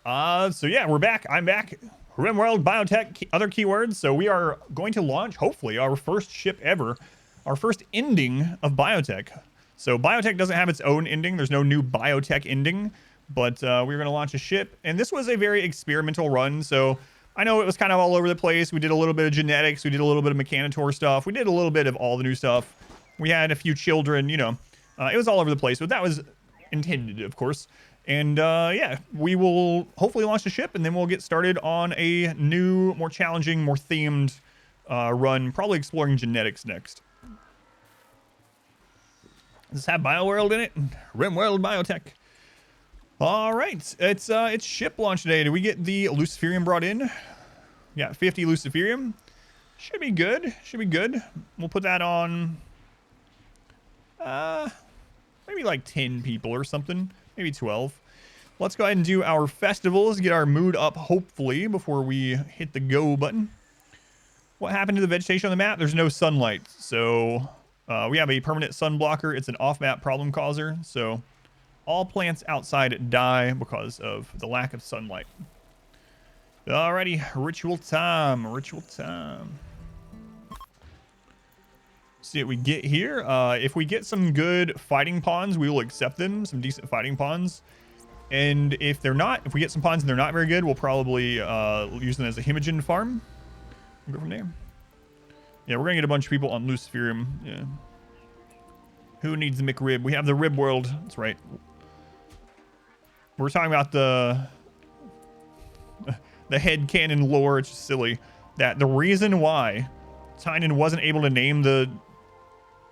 So yeah, we're back. I'm back. RimWorld Biotech, other keywords. So we are going to launch, hopefully, our first ship ever. Our first ending of biotech. So biotech doesn't have its own ending. There's no new biotech ending. But we're going to launch a ship. And this was a very experimental run. So I know it was kind of all over the place. We did a little bit of genetics. We did a little bit of mechanitor stuff. We did a little bit of all the new stuff. We had a few children, you know. It was all over the place. But that was intended, of course. And yeah, we will hopefully launch the ship, and then we'll get started on a new, more challenging, more themed run, probably exploring genetics next. Does this have BioWorld in it? RimWorld Biotech. All right, it's ship launch day. Did we get the Luciferium brought in? Yeah, 50 Luciferium. Should be good. Should be good. We'll put that on maybe like 10 people or something. Maybe 12. Let's go ahead and do our festivals, get our mood up, hopefully, before we hit the go button. What happened to the vegetation on the map? There's no sunlight. So we have a permanent sun blocker. It's an off-map problem causer. So all plants outside die because of the lack of sunlight. Alrighty, ritual time. Ritual time. See what we get here. If we get some good fighting pawns, we will accept them. Some decent fighting pawns. And if we get some pawns and they're not very good, we'll probably use them as a Himogen farm. We'll go from there. Yeah, we're gonna get a bunch of people on Luciferium. Yeah. Who needs the McRib? We have the Rib World. That's right. We're talking about the head cannon lore. It's just silly that the reason why Tynan wasn't able to name the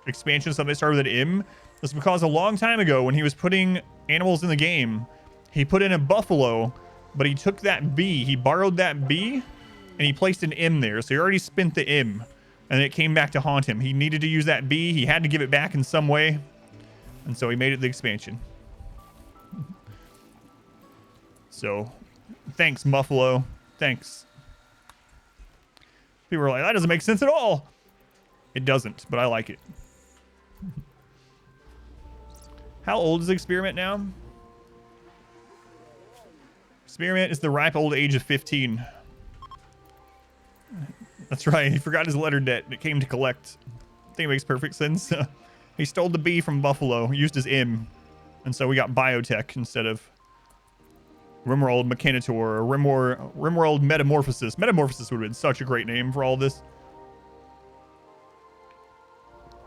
expansion stuff that started with an M was because a long time ago when he was putting animals in the game, he put in a buffalo, but he took that B, he borrowed that B, and he placed an M there. So he already spent the M, and it came back to haunt him. He needed to use that B. He had to give it back in some way, and so he made it the expansion. So, thanks, Muffalo. Thanks. People were like, that doesn't make sense at all. It doesn't, but I like it. How old is the experiment now? Experiment is the ripe old age of 15. That's right. He forgot his letter debt. It came to collect. I think it makes perfect sense. He stole the B from Buffalo, used his M. And so we got Biotech instead of RimWorld Mechanitor or RimWorld Metamorphosis. Metamorphosis would have been such a great name for all this.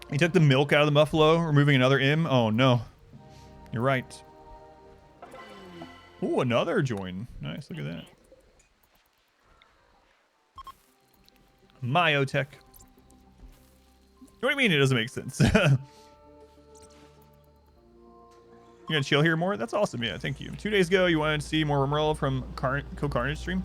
He took the milk out of the buffalo, removing another M. Oh no. You're right. Ooh, another join. Nice, look at that. Biotech. What do you mean it doesn't make sense? You gonna chill here more? That's awesome. Yeah, thank you. 2 days ago, you wanted to see more RimWorld from Co-Carnage stream.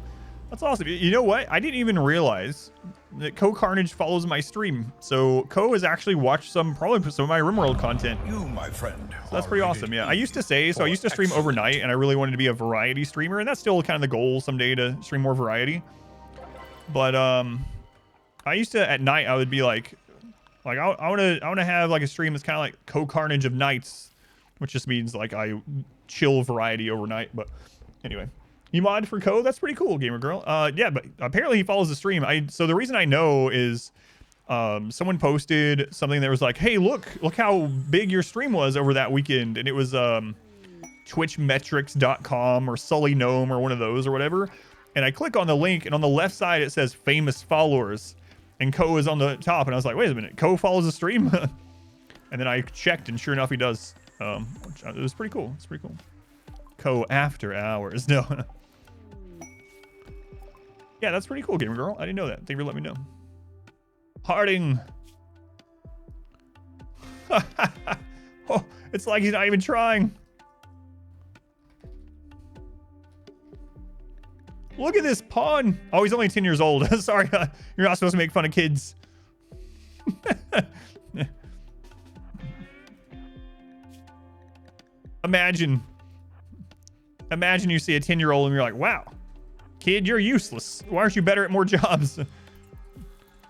That's awesome. You know what? I didn't even realize that Co-Carnage follows my stream. So Co has actually watched probably some of my RimWorld content. You, my friend. So that's pretty awesome. Yeah, I used to stream overnight, and I really wanted to be a variety streamer, and that's still kind of the goal someday to stream more variety. But I used to at night I would be like I want to have like a stream that's kind of like Co-Carnage of nights, which just means like I chill variety overnight. But anyway. You mod for Co? That's pretty cool, gamer girl. Yeah, but apparently he follows the stream. So the reason I know is someone posted something that was like, hey, look how big your stream was over that weekend. And it was twitchmetrics.com or Sully Gnome or one of those or whatever. And I click on the link, and on the left side it says famous followers. And Co is on the top. And I was like, wait a minute, Co follows the stream? And then I checked, and sure enough, he does. It was pretty cool. It's pretty cool. Co after hours. No. Yeah, that's pretty cool, gamer girl. I didn't know that. Thank you for letting me know. Harding. Oh, it's like he's not even trying. Look at this pawn. Oh, he's only 10 years old. Sorry, you're not supposed to make fun of kids. Imagine you see a 10-year-old and you're like, wow, kid, you're useless. Why aren't you better at more jobs?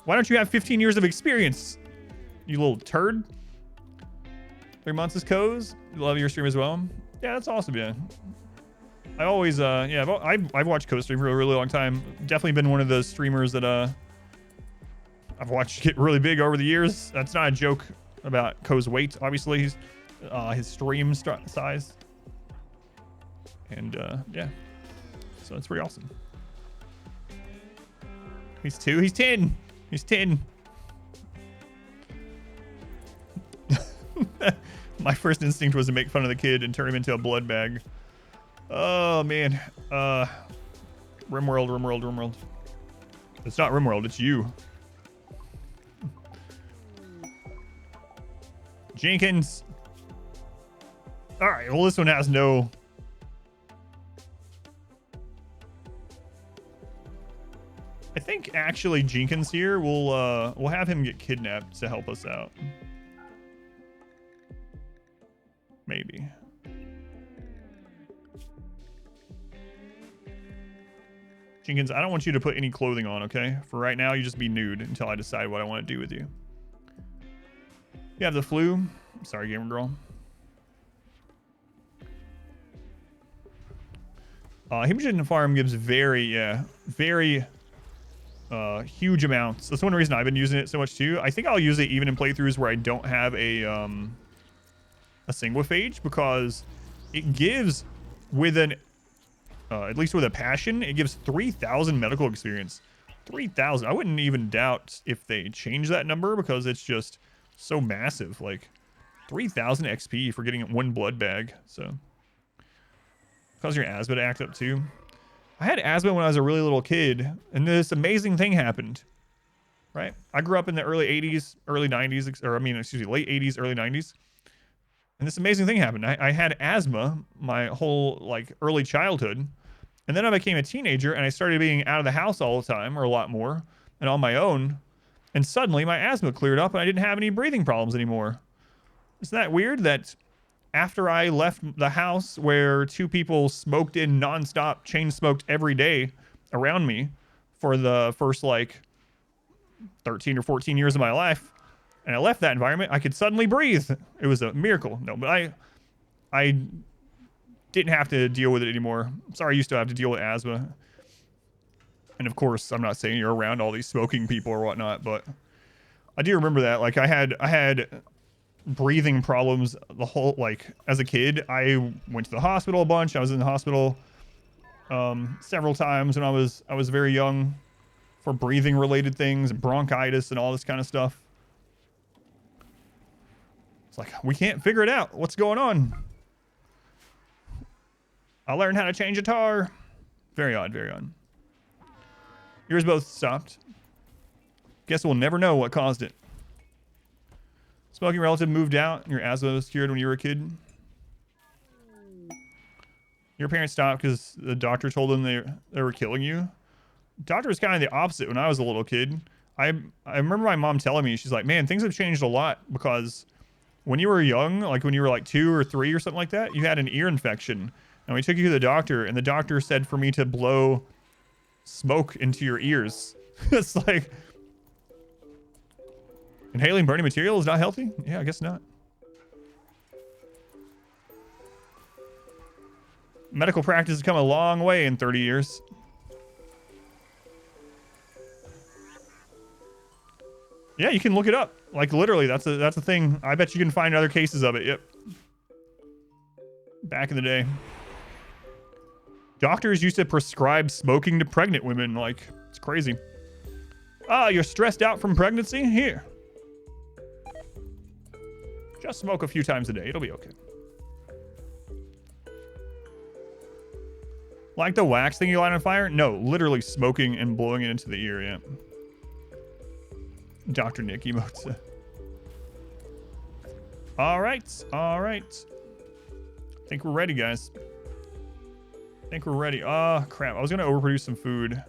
Why don't you have 15 years of experience, you little turd? 3 months is Co's. Love your stream as well. Yeah, that's awesome, yeah. I always, yeah, I've watched Co-stream for a really long time. Definitely been one of those streamers that, I've watched get really big over the years. That's not a joke about Ko's weight, obviously. He's, his stream size. And, yeah. So it's pretty awesome. He's 2. He's 10. He's 10. My first instinct was to make fun of the kid and turn him into a blood bag. Oh, man. RimWorld. It's not RimWorld, it's you. Jenkins. All right, well, this one has no... I think actually Jenkins here, we'll have him get kidnapped to help us out. Maybe. Jenkins, I don't want you to put any clothing on, okay? For right now, you just be nude until I decide what I want to do with you. You have the flu. I'm sorry, gamer girl. Hemogen farm gives very huge amounts. That's one reason I've been using it so much too. I think I'll use it even in playthroughs where I don't have a sanguiphage, because it gives with an at least with a passion, it gives 3,000 medical experience. 3,000. I wouldn't even doubt if they change that number, because it's just so massive. Like 3,000 XP for getting one blood bag. So cause your asthma to act up too. I had asthma when I was a really little kid, and this amazing thing happened. Right? I grew up in the early 80s, early 90s, or I mean, excuse me, late 80s, early 90s. And this amazing thing happened. I had asthma my whole like early childhood. And then I became a teenager and I started being out of the house all the time, or a lot more, and on my own. And suddenly my asthma cleared up and I didn't have any breathing problems anymore. Isn't that weird that after I left the house where 2 people smoked in nonstop, chain smoked every day around me for the first like 13 or 14 years of my life, and I left that environment, I could suddenly breathe. It was a miracle. No, but I didn't have to deal with it anymore. I'm sorry I used to have to deal with asthma. And of course, I'm not saying you're around all these smoking people or whatnot, but I do remember that. Like I had breathing problems the whole, like as a kid. I went to the hospital a bunch. I was in the hospital several times when I was very young for breathing related things, bronchitis and all this kind of stuff. It's like, we can't figure it out. What's going on? I learned how to change a tar. Very odd, very odd. Yours both stopped. Guess we'll never know what caused it. Smoking relative moved out. Your asthma was cured when you were a kid. Your parents stopped because the doctor told them they were killing you. Doctor was kind of the opposite when I was a little kid. I remember my mom telling me, she's like, man, things have changed a lot, because when you were young, like when you were like 2 or 3 or something like that, you had an ear infection. And we took you to the doctor, and the doctor said for me to blow smoke into your ears. It's like, inhaling burning material is not healthy? Yeah, I guess not. Medical practice has come a long way in 30 years. Yeah, you can look it up. Like literally, that's a thing. I bet you can find other cases of it. Yep. Back in the day. Doctors used to prescribe smoking to pregnant women. Like, it's crazy. Ah, you're stressed out from pregnancy? Here. Just smoke a few times a day. It'll be okay. Like the wax thing you light on fire? No, literally smoking and blowing it into the ear, yeah. Dr. Nick emotes. All right. I think we're ready, guys. I think we're ready. Ah, crap. I was going to overproduce some food.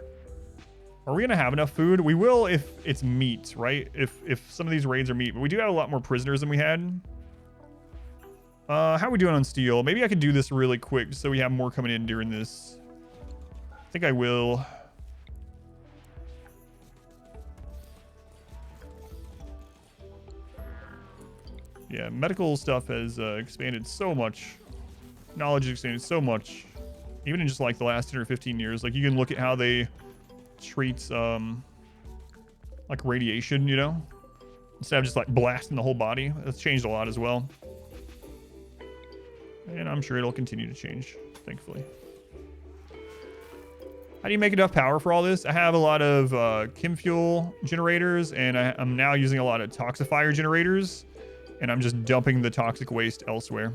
Are we going to have enough food? We will if it's meat, right? If some of these raids are meat. But we do have a lot more prisoners than we had. How are we doing on steel? Maybe I could do this really quick so we have more coming in during this. I think I will. Yeah, medical stuff has expanded so much. Knowledge has expanded so much. even in just like the last 10 or 15 years. Like you can look at how they treat like radiation, you know, instead of just like blasting the whole body. That's changed a lot as well, and I'm sure it'll continue to change, thankfully. How do you make enough power for all this? I have a lot of chem fuel generators, and I'm now using a lot of toxifier generators, and I'm just dumping the toxic waste elsewhere.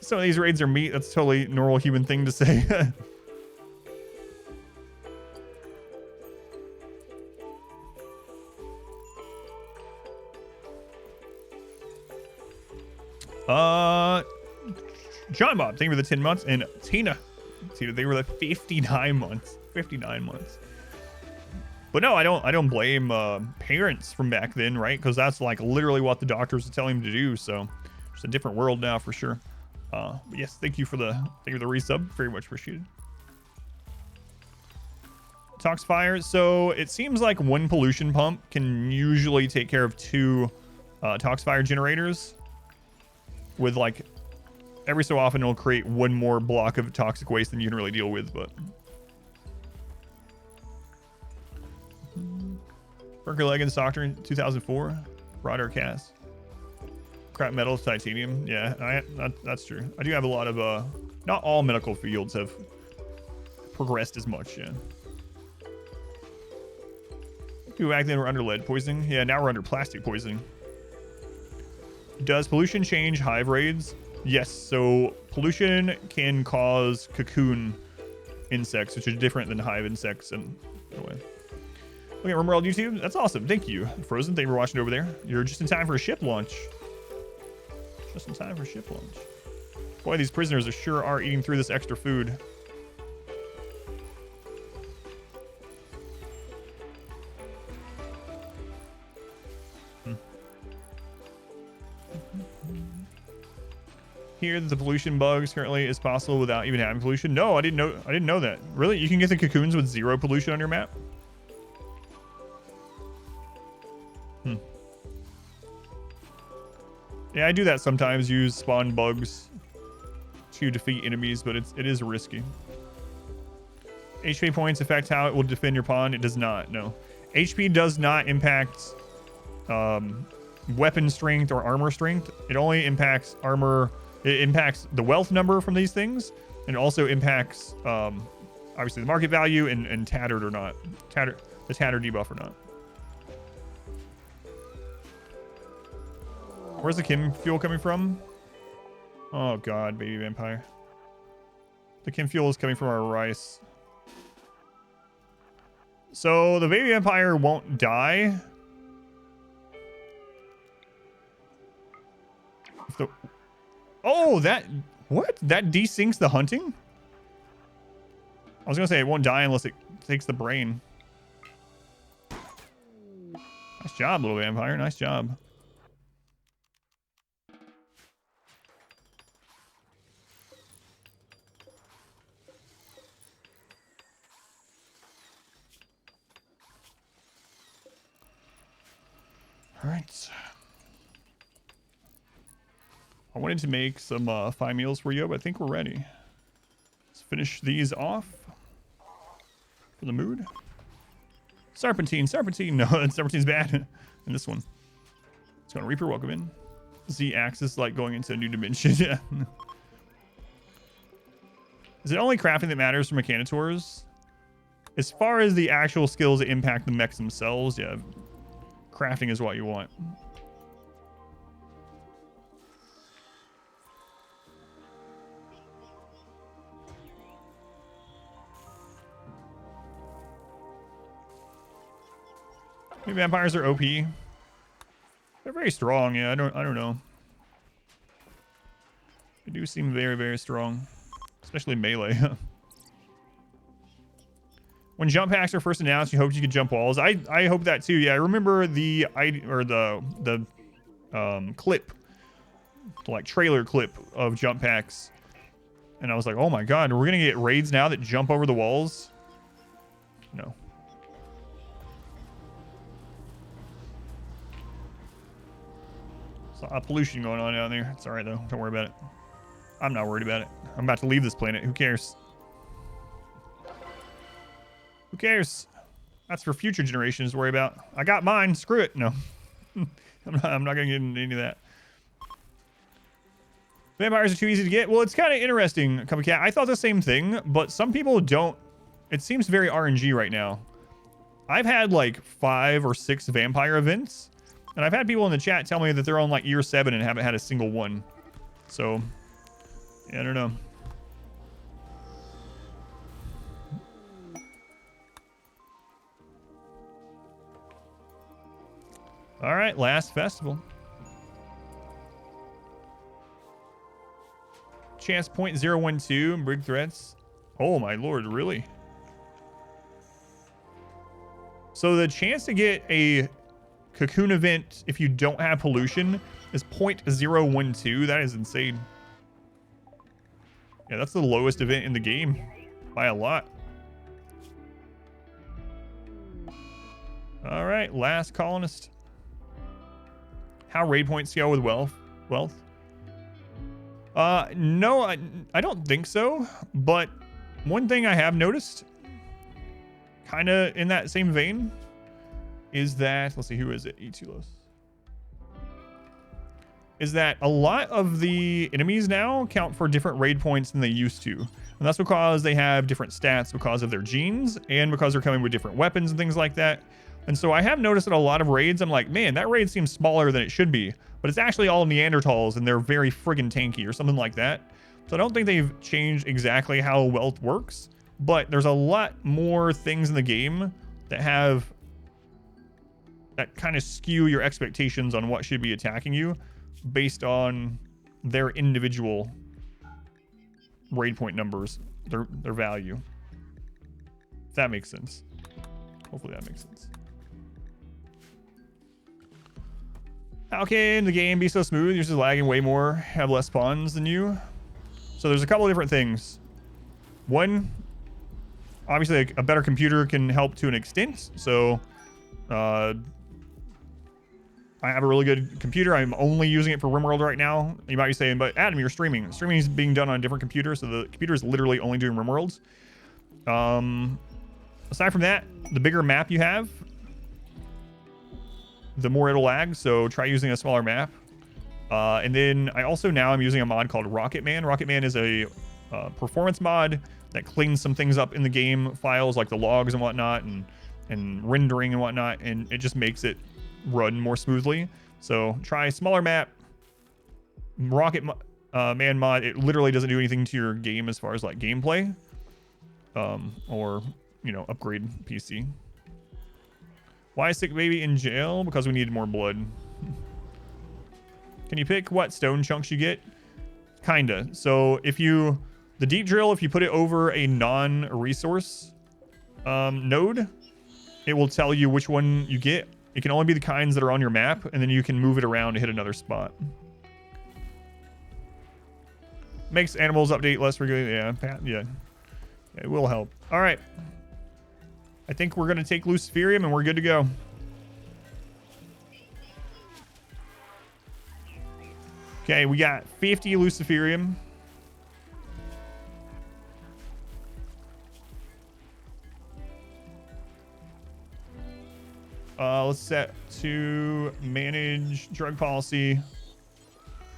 Some of these raids are meat. That's a totally normal human thing to say. John Bob, thank you for the 10 months. And Tina, they were like 59 months. 59 months. But no, I don't blame parents from back then, right? Because that's like literally what the doctors are telling them to do. So it's a different world now for sure. But yes, thank you for the resub. Very much appreciated. Toxifier. So it seems like one pollution pump can usually take care of 2 toxifier generators. With like every so often it'll create one more block of toxic waste than you can really deal with, but Burger Leg and Stockton in 2004. Broader cast. Crap metals, titanium. Yeah, that's true. I do have a lot of not all medical fields have progressed as much, yeah. People back then were under lead poisoning. Yeah, now we're under plastic poisoning. Does pollution change hive raids? Yes, so pollution can cause cocoon insects, which are different than hive insects. And anyway, look at RimWorld YouTube. That's awesome. Thank you, Frozen. Thank you for watching over there. You're just in time for a ship launch. Just in time for ship launch. Boy, these prisoners sure are eating through this extra food. Here that the pollution bugs currently is possible without even having pollution. No, I didn't know that. Really? You can get the cocoons with 0 pollution on your map? Yeah, I do that sometimes. Use spawn bugs to defeat enemies, but it is risky. HP points affect how it will defend your pawn. It does not. No, HP does not impact weapon strength or armor strength. It only impacts armor. It impacts the wealth number from these things, and it also impacts obviously the market value and tattered or not, the tattered debuff or not. Where's the chem fuel coming from? Oh god, baby vampire. The chem fuel is coming from our rice. So the baby vampire won't die. Oh, what? That desyncs the hunting? I was gonna say it won't die unless it takes the brain. Nice job, little vampire. Nice job. All right. I wanted to make some 5 meals for you, but I think we're ready. Let's finish these off for the mood. Serpentine. No, Serpentine's bad in this one. It's going to Reaper, welcome in. Z-axis like going into a new dimension. Yeah. Is it only crafting that matters for mechanitors? As far as the actual skills that impact the mechs themselves, yeah, crafting is what you want. Maybe vampires are OP. They're very strong, yeah. I don't know. They do seem very, very strong, especially melee. When jump packs are first announced, you hoped you could jump walls. I hope that too. Yeah, I remember the clip, like trailer clip of jump packs, and I was like, oh my god, we're gonna get raids now that jump over the walls. No. There's a lot of pollution going on down there. It's all right, though. Don't worry about it. I'm not worried about it. I'm about to leave this planet. Who cares? Who cares? That's for future generations to worry about. I got mine. Screw it. No. I'm not going to get into any of that. Vampires are too easy to get. Well, it's kind of interesting, Copycat. I thought the same thing, but some people don't. It seems very RNG right now. I've had like 5 or 6 vampire events, and I've had people in the chat tell me that they're on like year 7 and haven't had a single one. So, yeah, I don't know. All right, last festival. Chance 0.012, big threats. Oh my lord, really? So the chance to get a cocoon event if you don't have pollution is 0.012. That is insane. Yeah, that's the lowest event in the game by a lot. All right, last colonist. How raid points go with wealth? No, I don't think so. But one thing I have noticed, kind of in that same vein, is that, let's see, who is it? Etulos. Is that a lot of the enemies now count for different raid points than they used to. And that's because they have different stats because of their genes and because they're coming with different weapons and things like that. And so I have noticed that a lot of raids, I'm like, man, that raid seems smaller than it should be. But it's actually all Neanderthals, and they're very friggin' tanky or something like that. So I don't think they've changed exactly how wealth works. But there's a lot more things in the game that kind of skew your expectations on what should be attacking you based on their individual raid point numbers, their value. If that makes sense. Hopefully that makes sense. How can the game be so smooth? You're just lagging way more, have less spawns than you. So there's a couple of different things. One, obviously a better computer can help to an extent. So I have a really good computer. I'm only using it for RimWorld right now. You might be saying, but Adam, you're streaming. Streaming is being done on a different computer, so the computer is literally only doing RimWorlds. Aside from that, the bigger map you have, the more it'll lag, so try using a smaller map. And then I'm using a mod called Rocket Man. Rocket Man is a performance mod that cleans some things up in the game files, like the logs and whatnot, and rendering and whatnot, and it just makes it run more smoothly. So try smaller map, Rocket Man mod. It literally doesn't do anything to your game as far as like gameplay, or upgrade PC. Why is Sick Baby in jail? Because we needed more blood. Can you pick what stone chunks you get? Kinda. So the deep drill, if you put it over a non-resource node, it will tell you which one you get. It can only be the kinds that are on your map, and then you can move it around to hit another spot. Makes animals update less regularly. Yeah. It will help. All right. I think we're going to take Luciferium and we're good to go. Okay, we got 50 Luciferium. Let's set to manage drug policy.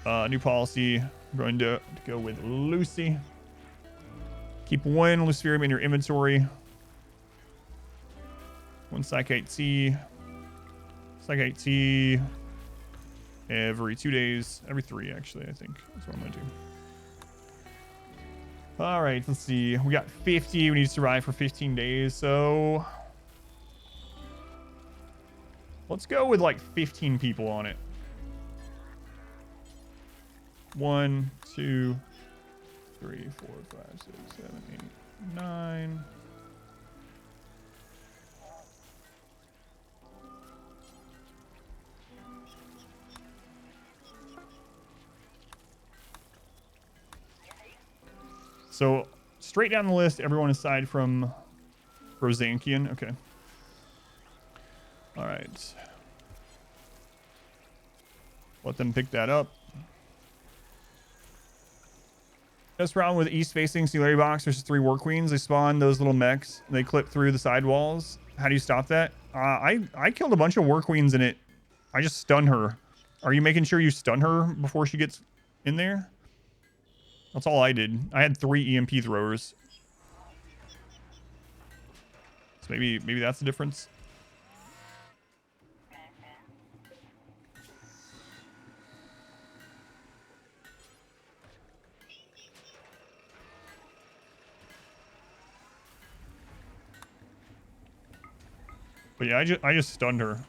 New policy. I'm going to go with Lucy. Keep 1 Luciferium in your inventory. 1 Psychite T. Psychite T every 2 days. Every 3, actually, I think. That's what I'm going to do. All right, let's see. We got 50. We need to survive for 15 days, so let's go with like 15 people on it. 1, 2, 3, 4, 5, 6, 7, 8, 9. So straight down the list, everyone aside from Rosankian. Okay. All right. Let them pick that up. This round with east-facing singularity box versus 3 war queens. They spawn those little mechs. They clip through the side walls. How do you stop that? I killed a bunch of war queens in it. I just stun her. Are you making sure you stun her before she gets in there? That's all I did. I had 3 EMP throwers. So maybe that's the difference. But yeah, I just stunned her.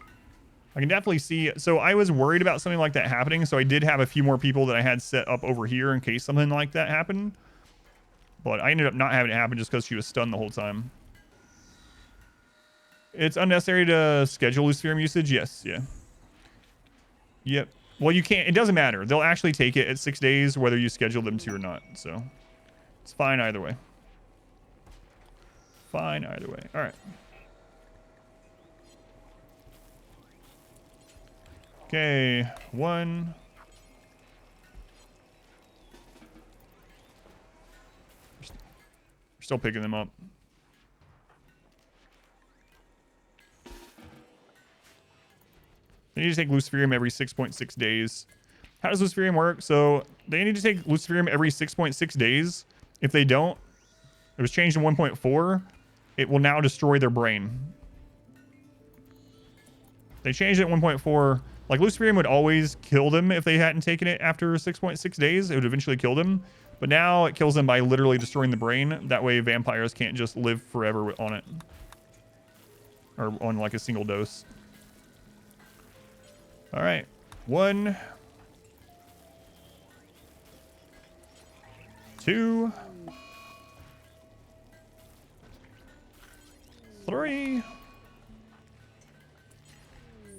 I can definitely see. So I was worried about something like that happening. So I did have a few more people that I had set up over here in case something like that happened. But I ended up not having it happen just because she was stunned the whole time. It's unnecessary to schedule Luciferium usage. Yes. Yeah. Yep. Well, you can't. It doesn't matter. They'll actually take it at 6 days, whether you schedule them to or not. So it's fine either way. Fine either way. All right. Okay, 1. We're still picking them up. They need to take Luciferium every 6.6 days. How does Luciferium work? So they need to take Luciferium every 6.6 days. If they don't, it was changed in 1.4. It will now destroy their brain. They changed it in 1.4. Like, Luciferium would always kill them if they hadn't taken it after 6.6 days. It would eventually kill them. But now it kills them by literally destroying the brain. That way vampires can't just live forever on it. Or on, like, a single dose. Alright. 1. 2. 3.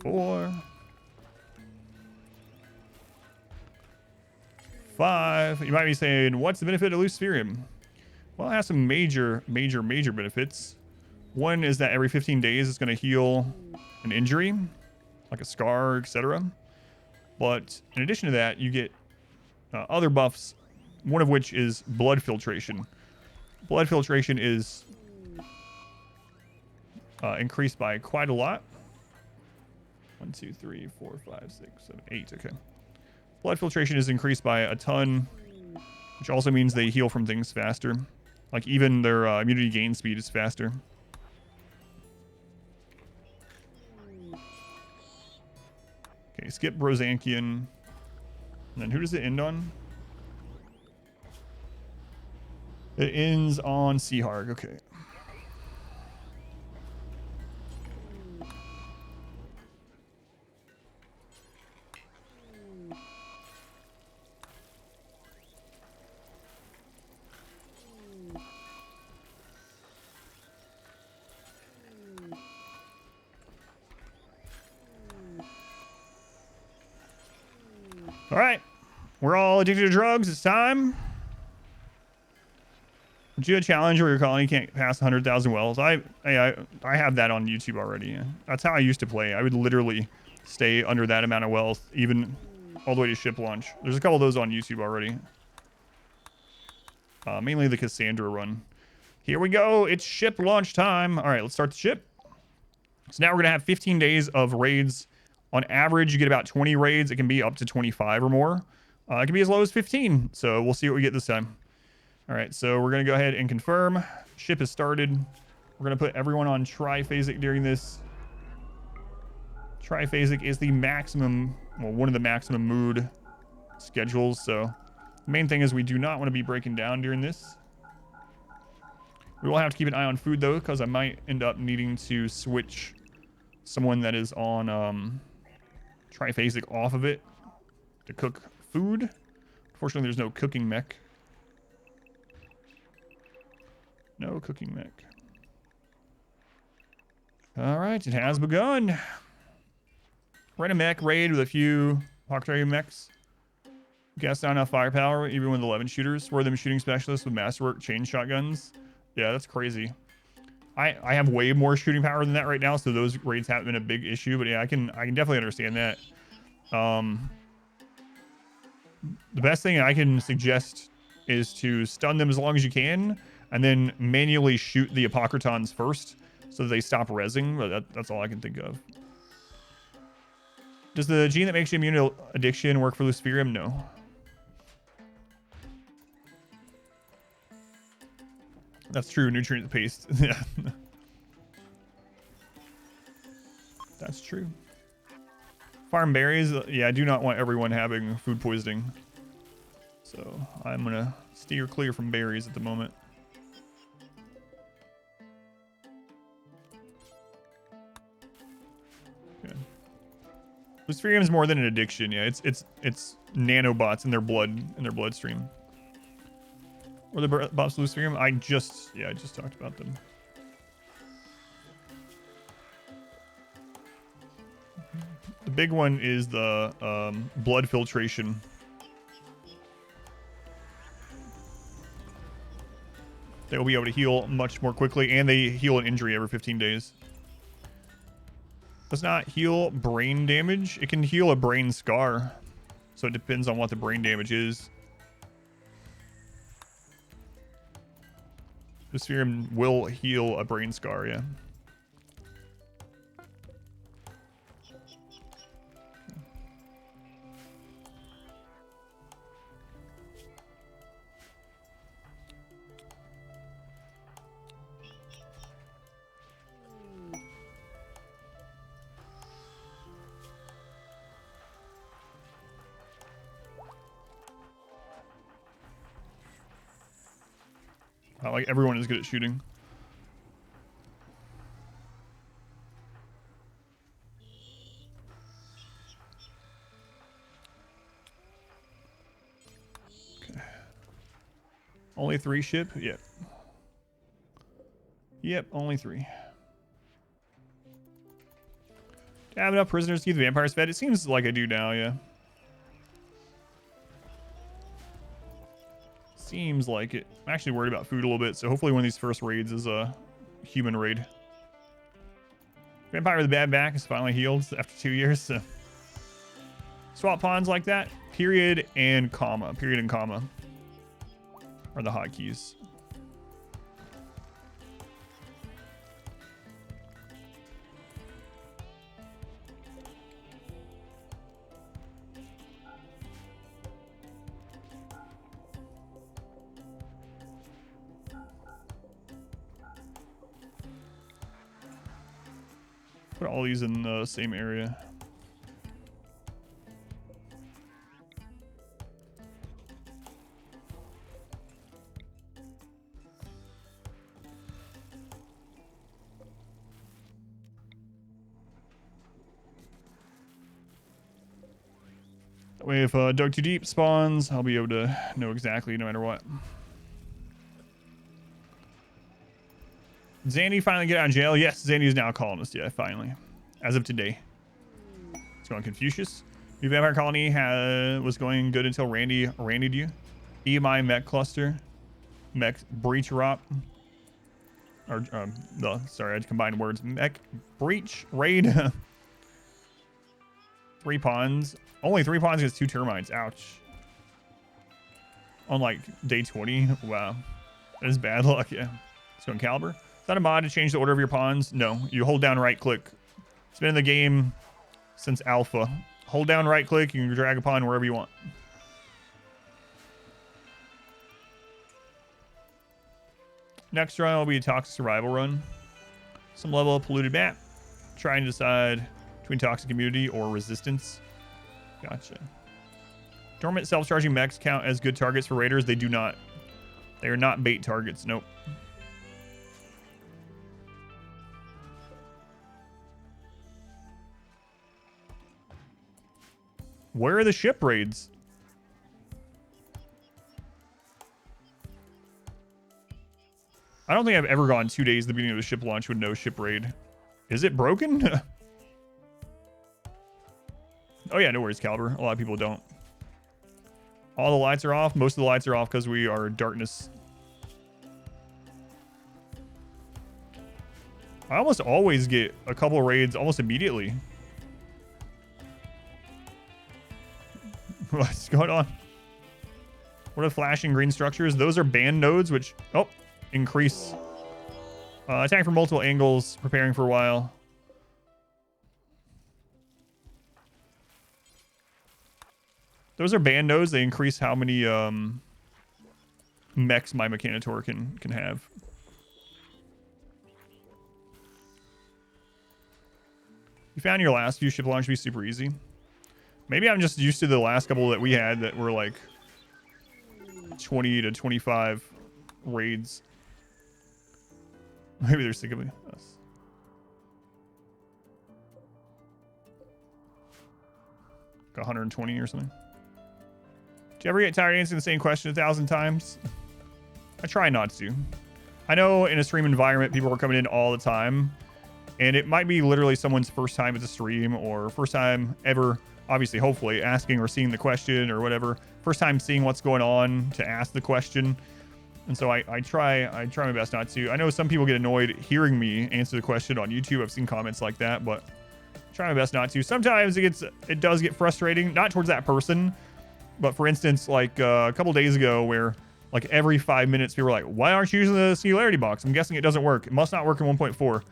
4. 5. You might be saying, what's the benefit of Luciferium? Well, it has some major benefits. One is that every 15 days it's going to heal an injury, like a scar, etc. But in addition to that, you get other buffs, one of which is blood filtration. Blood filtration is increased by quite a lot. 1, 2, 3, 4, 5, 6, 7, 8. Okay. Blood filtration is increased by a ton, which also means they heal from things faster. Like, even their immunity gain speed is faster. Okay, skip Brozankian. And then who does it end on? It ends on Seaharg. Okay. All right, we're all addicted to drugs. It's time. Do a challenge where your colony can't pass 100,000 wells. I have that on YouTube already. That's how I used to play. I would literally stay under that amount of wealth, even all the way to ship launch. There's a couple of those on YouTube already. Mainly the Cassandra run. Here we go. It's ship launch time. All right, let's start the ship. So now we're gonna have 15 days of raids. On average, you get about 20 raids. It can be up to 25 or more. It can be as low as 15. So we'll see what we get this time. All right, so we're going to go ahead and confirm. Ship has started. We're going to put everyone on triphasic during this. Triphasic is the maximum, well, one of the maximum mood schedules. So the main thing is we do not want to be breaking down during this. We will have to keep an eye on food, though, because I might end up needing to switch someone that is on triphasic off of it to cook food. Unfortunately, there's no cooking mech. No cooking mech. All right, it has begun. We're in a mech raid with a few Hawktrade mechs. Gas down enough firepower, even with 11 shooters. We're them shooting specialists with masterwork chain shotguns. Yeah, that's crazy. I have way more shooting power than that right now, so those raids haven't been a big issue. But yeah, I can definitely understand that. The best thing I can suggest is to stun them as long as you can, and then manually shoot the Apocrytons first so that they stop rezzing. But that's all I can think of. Does the gene that makes you immune to addiction work for Luciferium? No. That's true. Nutrient paste. Yeah. That's true. Farm berries. Yeah, I do not want everyone having food poisoning. So I'm going to steer clear from berries at the moment. Okay. Luciferium is more than an addiction. Yeah, it's nanobots in their bloodstream. Or the bots Luciferium? I just talked about them. The big one is the blood filtration. They will be able to heal much more quickly, and they heal an injury every 15 days. Does not heal brain damage. It can heal a brain scar. So it depends on what the brain damage is. Luciferium will heal a brain scar, yeah. Like everyone is good at shooting. Okay. Only 3 ship? Yep. Yep, only 3. Do I have enough prisoners to keep the vampires fed? It seems like I do now, yeah. Seems like it. I'm actually worried about food a little bit, so hopefully one of these first raids is a human raid. Vampire with a bad back is finally healed after 2 years, so. Swap pawns like that. Period and comma. Period and comma are the hotkeys. Put all these in the same area. That way if Dug Too Deep spawns, I'll be able to know exactly no matter what. Zandy finally get out of jail? Yes, Zandy is now a colonist. Yeah, finally. As of today. It's going Confucius. New vampire colony was going good until Randy randied you. EMI mech cluster. Mech breach rot. Or, sorry, I combined words. Mech breach raid. 3 pawns. Only 3 pawns against 2 termites. Ouch. On like day 20. Wow. That is bad luck, yeah. It's going Caliber. Is that a mod to change the order of your pawns? No. You hold down right click. It's been in the game since alpha. Hold down right click, you can drag a pawn wherever you want. Next run will be a toxic survival run. Some level of polluted map. Trying to decide between toxic immunity or resistance. Gotcha. Dormant self-charging mechs count as good targets for raiders. They do not. They are not bait targets. Nope. Where are the ship raids? I don't think I've ever gone 2 days at the beginning of the ship launch with no ship raid. Is it broken? Oh yeah, no worries, Caliber. A lot of people don't. All the lights are off. Most of the lights are off because we are darkness. I almost always get a couple of raids almost immediately. What's going on? What are flashing green structures? Those are band nodes, which, oh, increase. Attack from multiple angles, preparing for a while. Those are band nodes. They increase how many mechs my Mechanitor can have. You found your last few ship launch to be super easy. Maybe I'm just used to the last couple that we had that were like 20 to 25 raids. Maybe they're sick of us. Like 120 or something. Do you ever get tired of answering the same question 1,000 times? I try not to. I know in a stream environment, people are coming in all the time. And it might be literally someone's first time at the stream or first time ever, obviously, hopefully, asking or seeing the question or whatever. First time seeing what's going on to ask the question. And so I try my best not to. I know some people get annoyed hearing me answer the question on YouTube. I've seen comments like that, but I try my best not to. Sometimes it does get frustrating, not towards that person, but for instance, like a couple days ago where like every 5 minutes people were like, why aren't you using the singularity box? I'm guessing it doesn't work. It must not work in 1.4.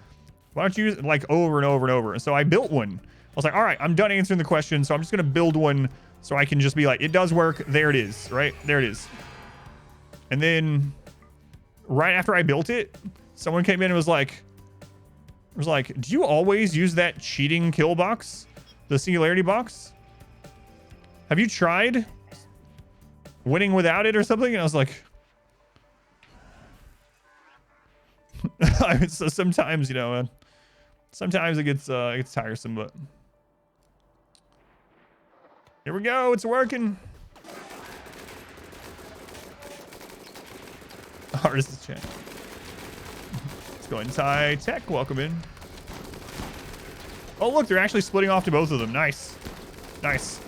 Why don't you use it like over and over and over? And so I built one. I was like, all right, I'm done answering the question. So I'm just going to build one so I can just be like, it does work. There it is, right? There it is. And then right after I built it, someone came in and was like, do you always use that cheating kill box? The singularity box? Have you tried winning without it or something? And I was like, so sometimes, you know, sometimes it gets tiresome, but here we go. It's working. Artist chat. Let's go inside tech. Welcome in. Oh, look, they're actually splitting off to both of them. Nice. Nice.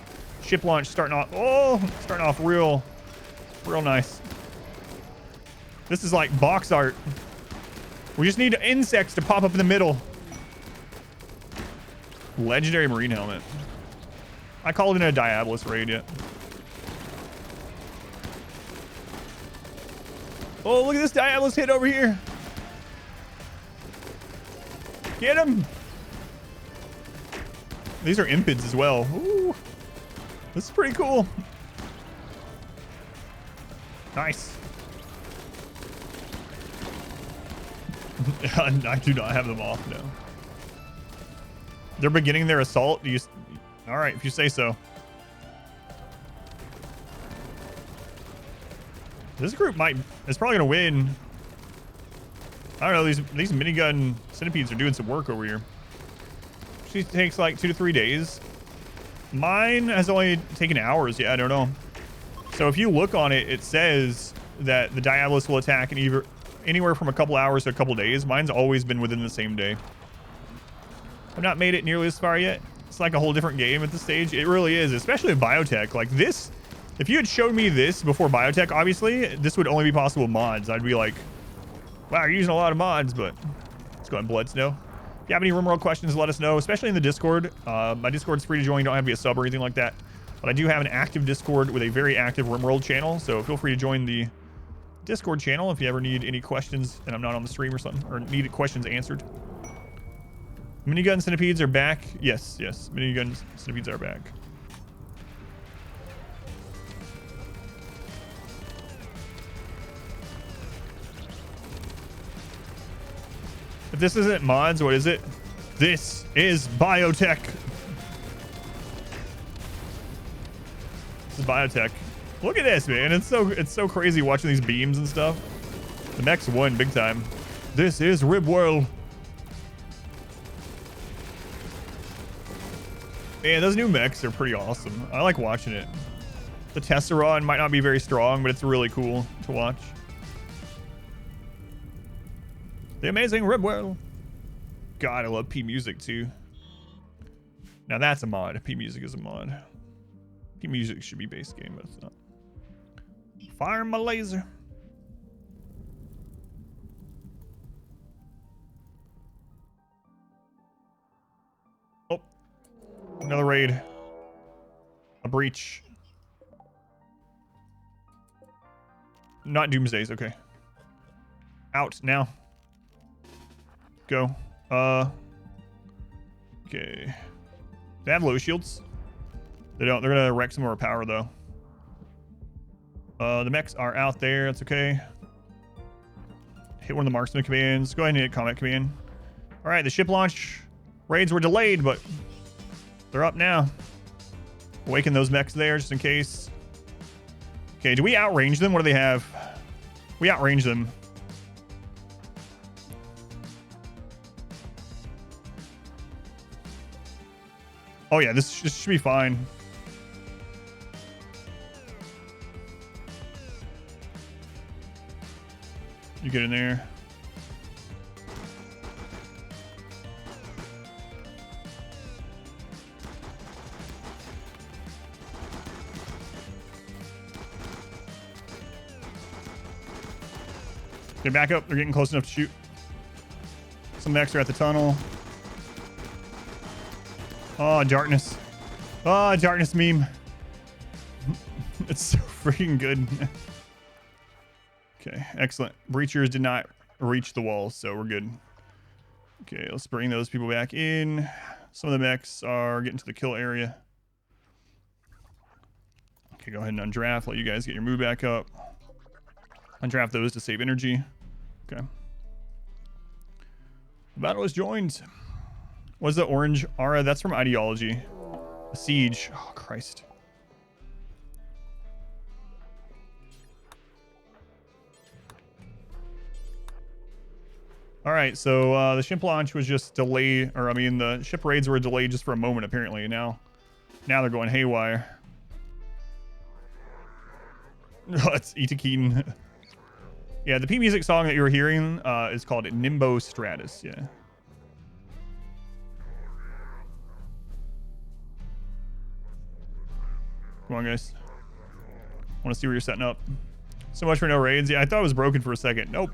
Ship launch starting off. Oh, starting off real nice. This is like box art. We just need insects to pop up in the middle. Legendary marine helmet. I called it a Diabolus raid yet. Oh, look at this Diabolus hit over here. Get him. These are Impids as well. Ooh. This is pretty cool. Nice. I do not have them off, no. They're beginning their assault. All right, if you say so. This group is probably gonna win. I don't know. These minigun centipedes are doing some work over here. She takes like 2 to 3 days. Mine has only taken hours. Yeah, I don't know. So if you look on it, it says that the Diabolus will attack in anywhere from a couple hours to a couple days. Mine's always been within the same day. I've not made it nearly as far yet. It's like a whole different game at this stage. It really is, especially with Biotech. Like this, if you had showed me this before Biotech, obviously, this would only be possible with mods. I'd be like, wow, you're using a lot of mods, but let's go ahead and blood snow. If you have any RimWorld questions, let us know, especially in the Discord. My Discord's free to join. You don't have to be a sub or anything like that. But I do have an active Discord with a very active RimWorld channel, so feel free to join the Discord channel if you ever need any questions and I'm not on the stream or something, or need questions answered. Minigun centipedes are back. Yes, yes. Minigun centipedes are back. If this isn't mods, what is it? This is Biotech. This is Biotech. Look at this, man. It's so crazy watching these beams and stuff. The mechs won big time. This is RimWorld. Man, those new mechs are pretty awesome. I like watching it. The Tesseron might not be very strong, but it's really cool to watch. The amazing RimWorld. God, I love P Music too. Now that's a mod. P Music is a mod. P Music should be base game, but it's not. Fire my laser. Oh, another raid. A breach. not Doomsdays. Okay. Out now. Go. Okay. They have low shields. They don't. They're gonna wreck some more power though. The mechs are out there. That's okay. Hit one of the marksman commands. Go ahead and hit combat command. All right. The ship launch raids were delayed, but they're up now. Awaken those mechs there just in case. Okay. Do we outrange them? What do they have? We outrange them. Oh yeah, this should be fine. You get in there. Okay, back up. They're getting close enough to shoot. Some mechs are at the tunnel. Oh, darkness. Oh, darkness meme. It's so freaking good. Okay, excellent. Breachers did not reach the walls, so we're good. Okay, let's bring those people back in. Some of the mechs are getting to the kill area. Okay, go ahead and undraft. Let you guys get your move back up. Undraft those to save energy. Okay. The battle is joined. What's the orange aura? That's from Ideology. A siege. Oh, Christ. All right, so the ship launch was just delayed, or I mean, the ship raids were delayed just for a moment, apparently. Now they're going haywire. Oh, it's YTTAKIN. Yeah, the P music song that you were hearing is called Nimbo Stratus. Yeah. Come on, guys. Want to see where you're setting up. So much for no raids. Yeah, I thought it was broken for a second. Nope.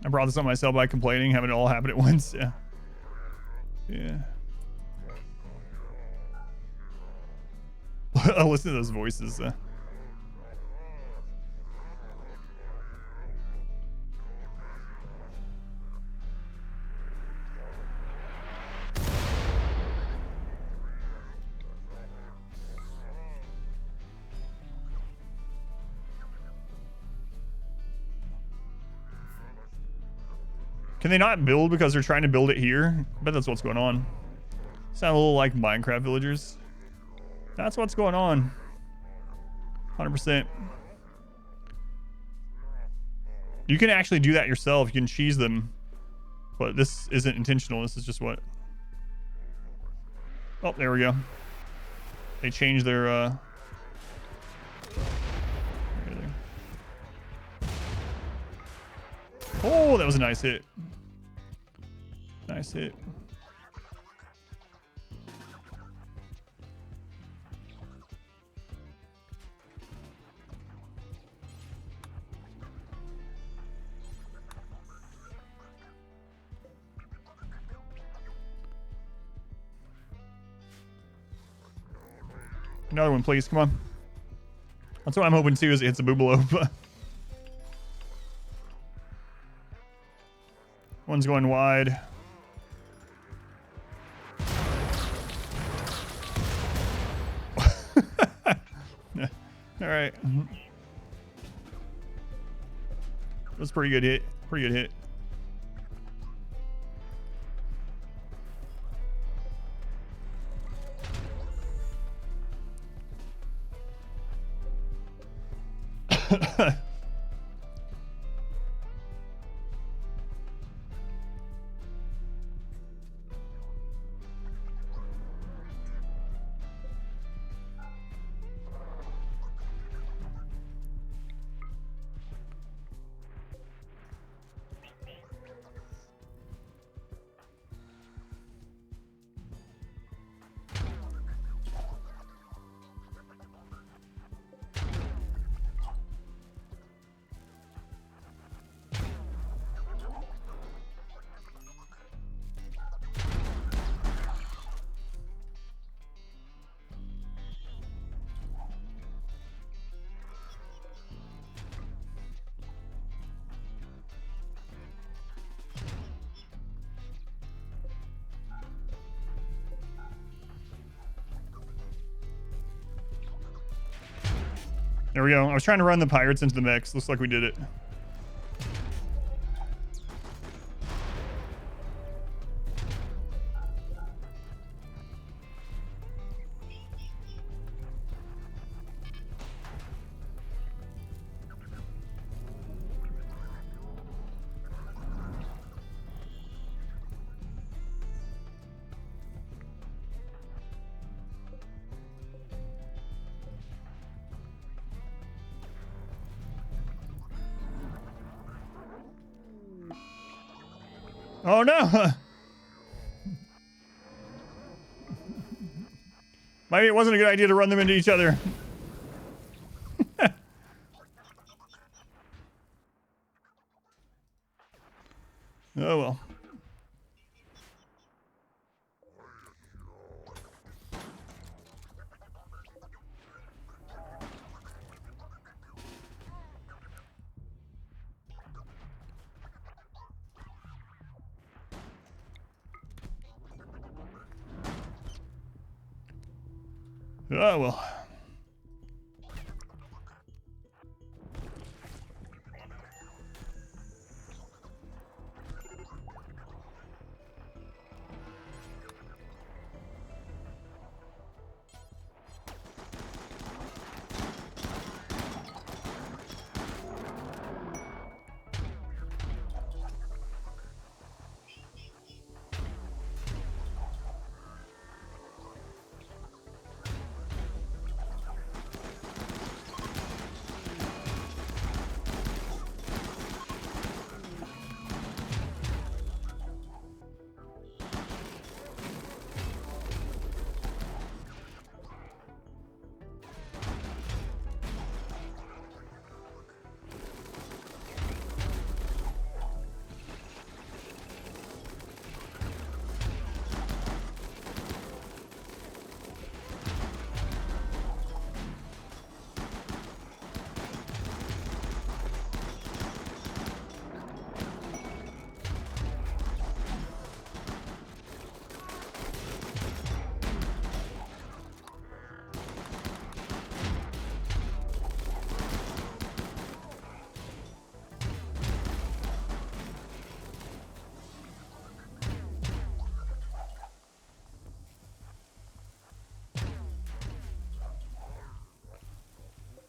I brought this on myself by complaining, having it all happen at once. Yeah. Yeah. I'll listen to those voices. Can they not build because they're trying to build it here? I bet that's what's going on. Sound a little like Minecraft villagers. That's what's going on. 100%. You can actually do that yourself. You can cheese them. But this isn't intentional. This is just what... Oh, there we go. They changed their... Oh, that was a nice hit. Nice hit. Another one, please. Come on. That's what I'm hoping too, is it hits a boobaloo. One's going wide. All right. That was a pretty good hit. Pretty good hit. There we go. I was trying to run the pirates into the mechs. Looks like we did it. Oh no! Maybe it wasn't a good idea to run them into each other. Oh well. Oh well.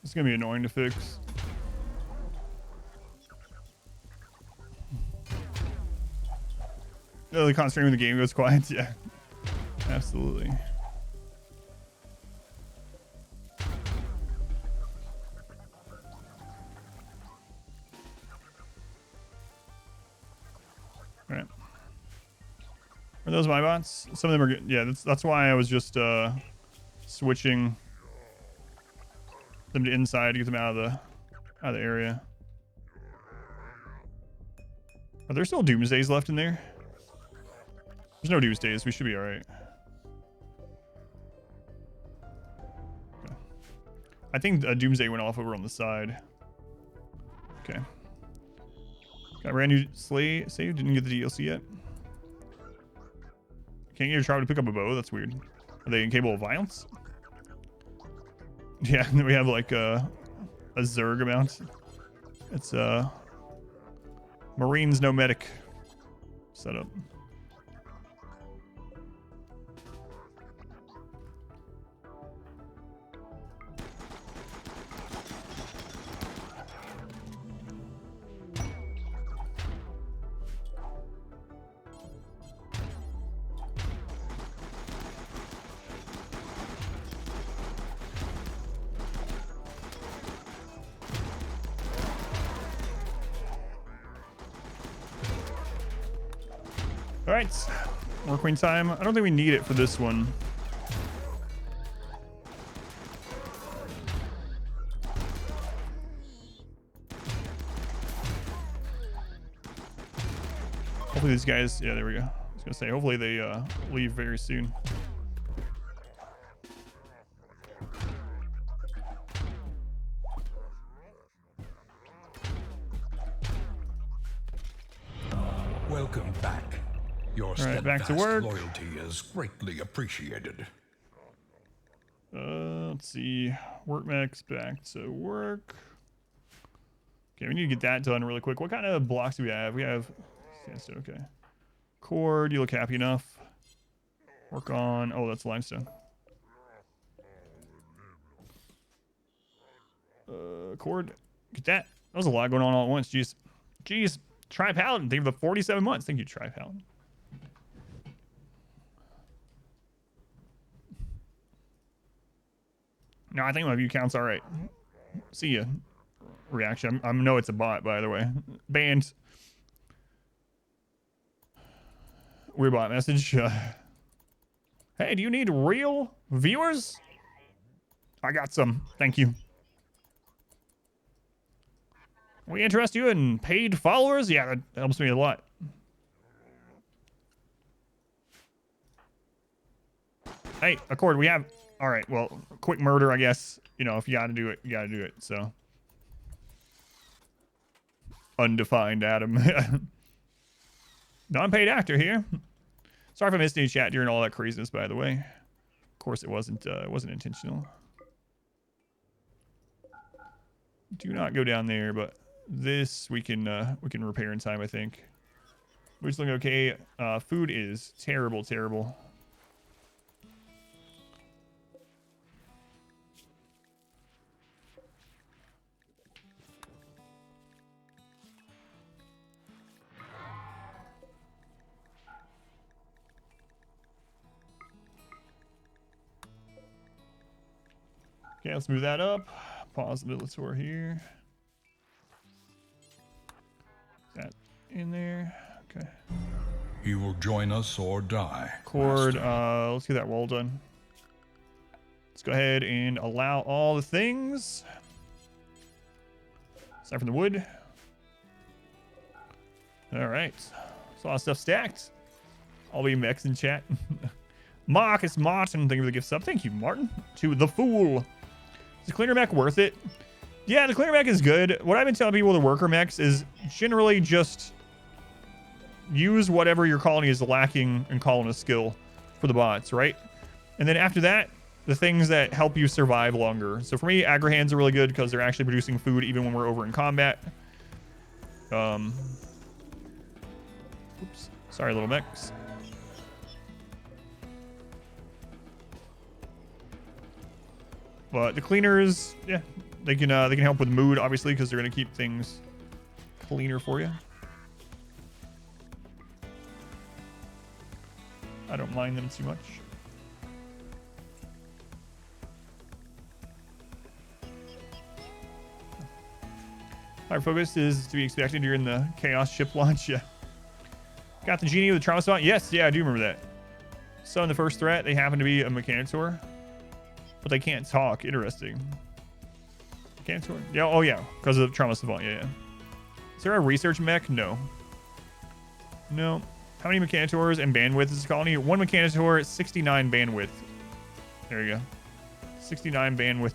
It's gonna be annoying to fix. No, the concentrating when the game goes quiet. Yeah, absolutely. Right. Are those my bots? Some of them are good. Yeah, that's why I was just switching them to inside to get them out of the area. Are there still doomsdays left in there? There's no doomsdays. We should be all right. Okay. I think a doomsday went off over on the side. Okay. Got a brand new save. Didn't get the DLC yet. Can't get your tribe to pick up a bow. That's weird. Are they incapable of violence? Yeah, and then we have like a Zerg amount. It's Marines no medic setup. All right, more queen time. I don't think we need it for this one. Hopefully these guys, yeah, there we go. I was gonna say, hopefully they leave very soon. Welcome back. Your back to work. Loyalty is greatly appreciated. Let's see. Work mechs back to work. Okay, we need to get that done really quick. What kind of blocks do we have? We have sandstone, okay. Cord, you look happy enough. Work on, oh, that's limestone. Cord, get that. That was a lot going on all at once. Jeez. Jeez. Tri-Paladin, thank you for the 47 months. Thank you, Tri-Paladin. No, I think my view count's all right. See ya. Reaction. I know it's a bot, by the way. Banned. Weird bot message. Hey, do you need real viewers? I got some. Thank you. We interest you in paid followers? Yeah, that helps me a lot. Hey, Accord, we have... All right, well, quick murder, I guess. You know, if you gotta do it, you gotta do it, so. Undefined Adam. Non-paid actor here. Sorry if I missed any chat during all that craziness, by the way. Of course, it wasn't intentional. Do not go down there, but this we can repair in time, I think. Food's looking okay. Food is terrible, terrible. Okay, let's move that up. Pause the militator here. That in there. Okay. You will join us or die. Cord, let's get that wall done. Let's go ahead and allow all the things. Aside from the wood. All right. So a lot of stuff stacked. I'll be mechs in chat. Marcus Martin, thank you for the gift sub. Thank you, Martin. To the fool. Is the cleaner mech worth it? Yeah, the cleaner mech is good. What I've been telling people with the worker mechs is generally just use whatever your colony is lacking and call in a skill for the bots, right? And then after that, the things that help you survive longer. So for me, agri-hands are really good because they're actually producing food even when we're over in combat. Oops. Sorry, little mechs. But the cleaners, yeah, they can help with mood, obviously, because they're gonna keep things cleaner for you. I don't mind them too much. Our focus is to be expected during the Chaos ship launch. Yeah. Got the genie with the trauma spot? Yes, yeah, I do remember that. So in the first threat, they happen to be a mechanitor. But they can't talk. Interesting. Mechanitor? Yeah, oh yeah, because of trauma savant. Yeah, yeah. Is there a research mech? No. No. How many mechanitors and bandwidth is this colony? One mechanitor, 69 bandwidth. There you go. 69 bandwidth.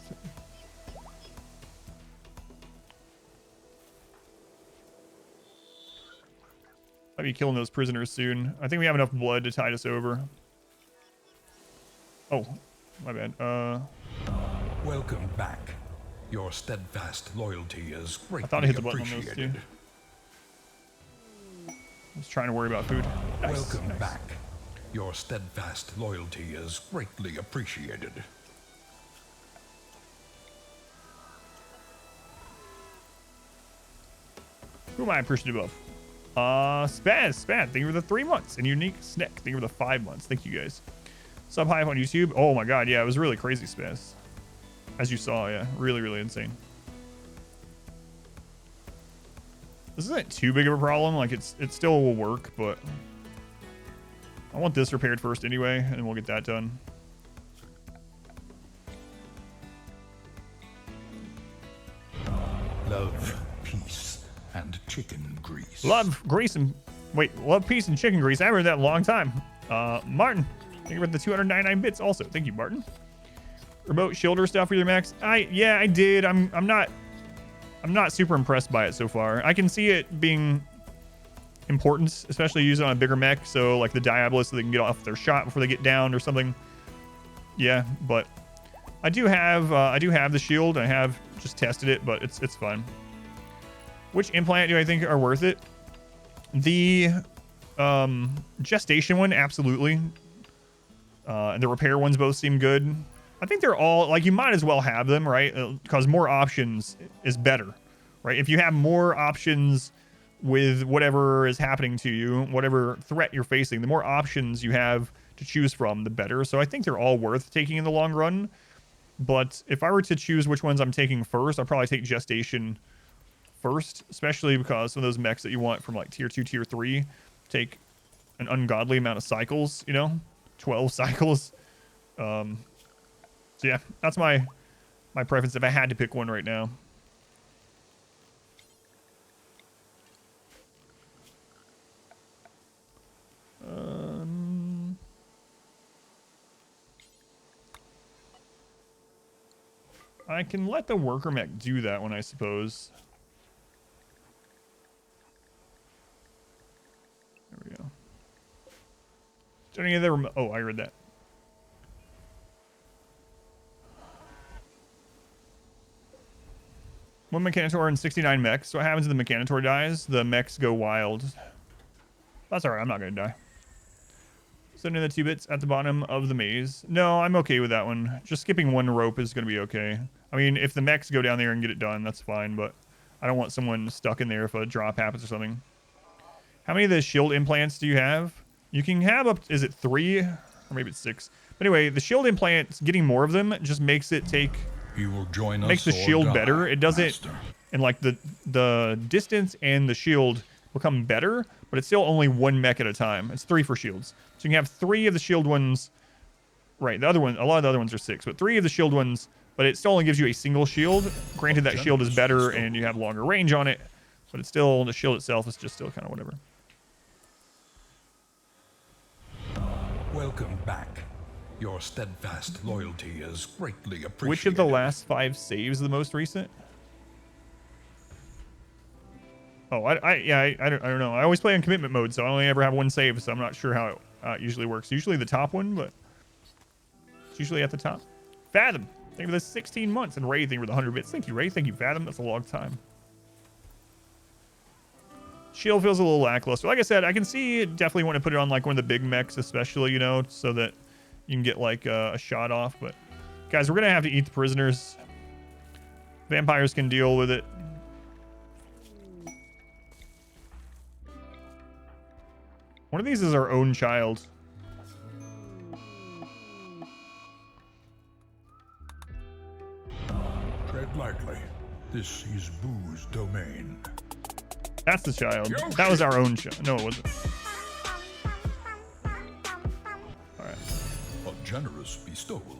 I'll be killing those prisoners soon. I think we have enough blood to tide us over. Oh, my bad. Welcome back. Your steadfast loyalty is greatly I thought I hit the button on those appreciated. two. I was trying to worry about food. Nice, Welcome nice. back. Your steadfast loyalty is greatly appreciated. Who am I appreciative of? Spaz, thank you for the 3 months. And Unique Snick, thank you for the 5 months. Thank you guys. Sub Hive on YouTube. Oh my god, yeah, it was really crazy, Spaz. As you saw, yeah, really, really insane. This isn't too big of a problem. Like, it still will work, but I want this repaired first anyway, and then we'll get that done. Love, peace, and chicken grease. Love, grease, and... Wait, love, peace, and chicken grease. I haven't heard that in a long time. Martin, thank you for the 299 bits also. Thank you, Martin. Remote shielder stuff for your mechs. Yeah, I did. I'm not super impressed by it so far. I can see it being important, especially used on a bigger mech. So like the Diabolus, so they can get off their shot before they get downed or something. Yeah, but I do have the shield. I have just tested it, but it's fine. Which implant do I think are worth it? The gestation one, absolutely. And the repair ones both seem good. I think they're all, like, you might as well have them, right? Because more options is better, right? If you have more options with whatever is happening to you, whatever threat you're facing, the more options you have to choose from, the better. So I think they're all worth taking in the long run. But if I were to choose which ones I'm taking first, I'd probably take gestation first, especially because some of those mechs that you want from like tier 2, tier 3 take an ungodly amount of cycles, you know, 12 cycles. So yeah, that's my preference if I had to pick one right now. I can let the worker mech do that one, I suppose. There we go. Is there any other... Oh, I read that. One Mechanitor and 69 mechs. So what happens if the Mechanitor dies? The mechs go wild. That's alright, I'm not gonna die. Sending the 2 bits at the bottom of the maze. No, I'm okay with that one. Just skipping one rope is gonna be okay. I mean, if the mechs go down there and get it done, that's fine, but I don't want someone stuck in there if a drop happens or something. How many of the shield implants do you have? You can have up, is it 3? Or maybe it's 6. But anyway, the shield implants, getting more of them just makes it take... You will join us, makes the shield better. It doesn't... master. And like the distance and the shield become better, but it's still only 1 mech at a time. It's 3 for shields. So you can have 3 of the shield ones. Right, the other one, a lot of the other ones are 6, but 3 of the shield ones, but it still only gives you a single shield. Granted, that shield is better and you have longer range on it, but it's still, the shield itself is just still kind of whatever. Welcome back. Your steadfast loyalty is greatly appreciated. Which of the last 5 saves is the most recent? Oh, I don't know. I always play in commitment mode, so I only ever have 1 save, so I'm not sure how it usually works. Usually the top one, but it's usually at the top. Fathom, thank you for the 16 months. And Ray, thank you for the 100 bits. Thank you, Ray. Thank you, Fathom. That's a long time. Shield feels a little lackluster. Like I said, I can see definitely want to put it on like one of the big mechs, especially, you know, so that you can get like a shot off. But guys, we're going to have to eat the prisoners. Vampires can deal with it. One of these is our own child. Tread lightly. This is Boo's domain. That's the child. That was our own child. No, it wasn't. All right. A generous bestowal.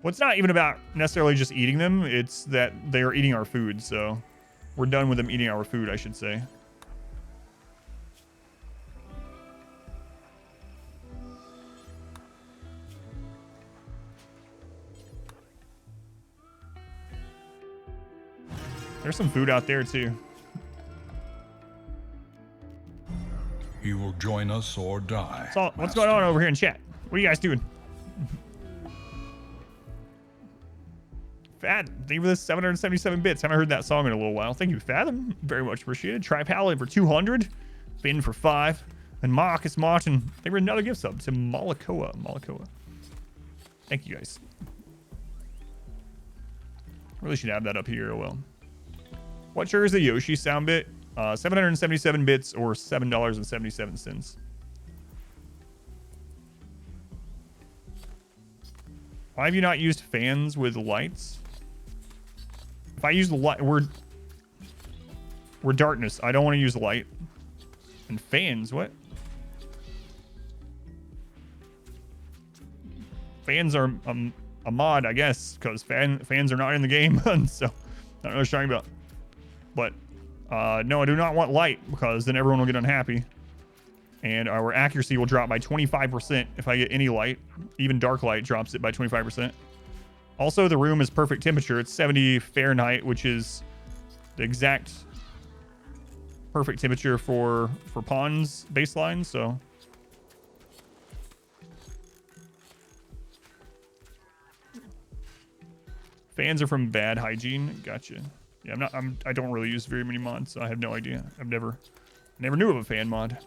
Well, it's not even about necessarily just eating them. It's that they are eating our food, so we're done with them eating our food, I should say. There's some food out there, too. He will join us or die. So, what's going on over here in chat? What are you guys doing? Fad, thank you for this 777 bits. Haven't heard that song in a little while. Thank you, Fathom. Very much appreciated. Tripallet for 200. Finn for 5. And Marcus Martin, thank you for another gift sub to Malakoa. Thank you, guys. Really should have that up here. Oh, well. What triggers the Yoshi sound bit? 777 bits or $7.77. Why have you not used fans with lights? If I use the light, we're darkness. I don't want to use light. And fans, what? Fans are a mod, I guess, because fans are not in the game. So I don't know what you're talking about. But no, I do not want light, because then everyone will get unhappy. And our accuracy will drop by 25% if I get any light. Even dark light drops it by 25%. Also, the room is perfect temperature. It's 70 Fahrenheit, which is the exact perfect temperature for Pond's baseline. So Fans are from bad hygiene. Gotcha. Yeah, I don't really use very many mods, so I have no idea. I've never knew of a fan mod.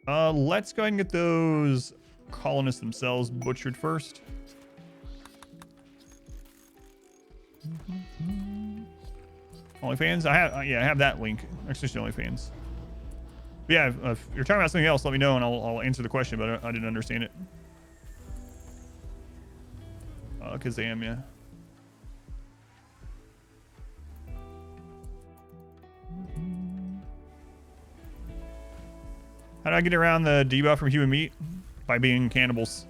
All right. Let's go ahead and get those colonists themselves butchered first. OnlyFans? I have that link. Actually, it's OnlyFans. But yeah, if you're talking about something else, let me know and I'll answer the question, but I didn't understand it. Kazam, yeah. How do I get around the debuff from human meat? By being cannibals.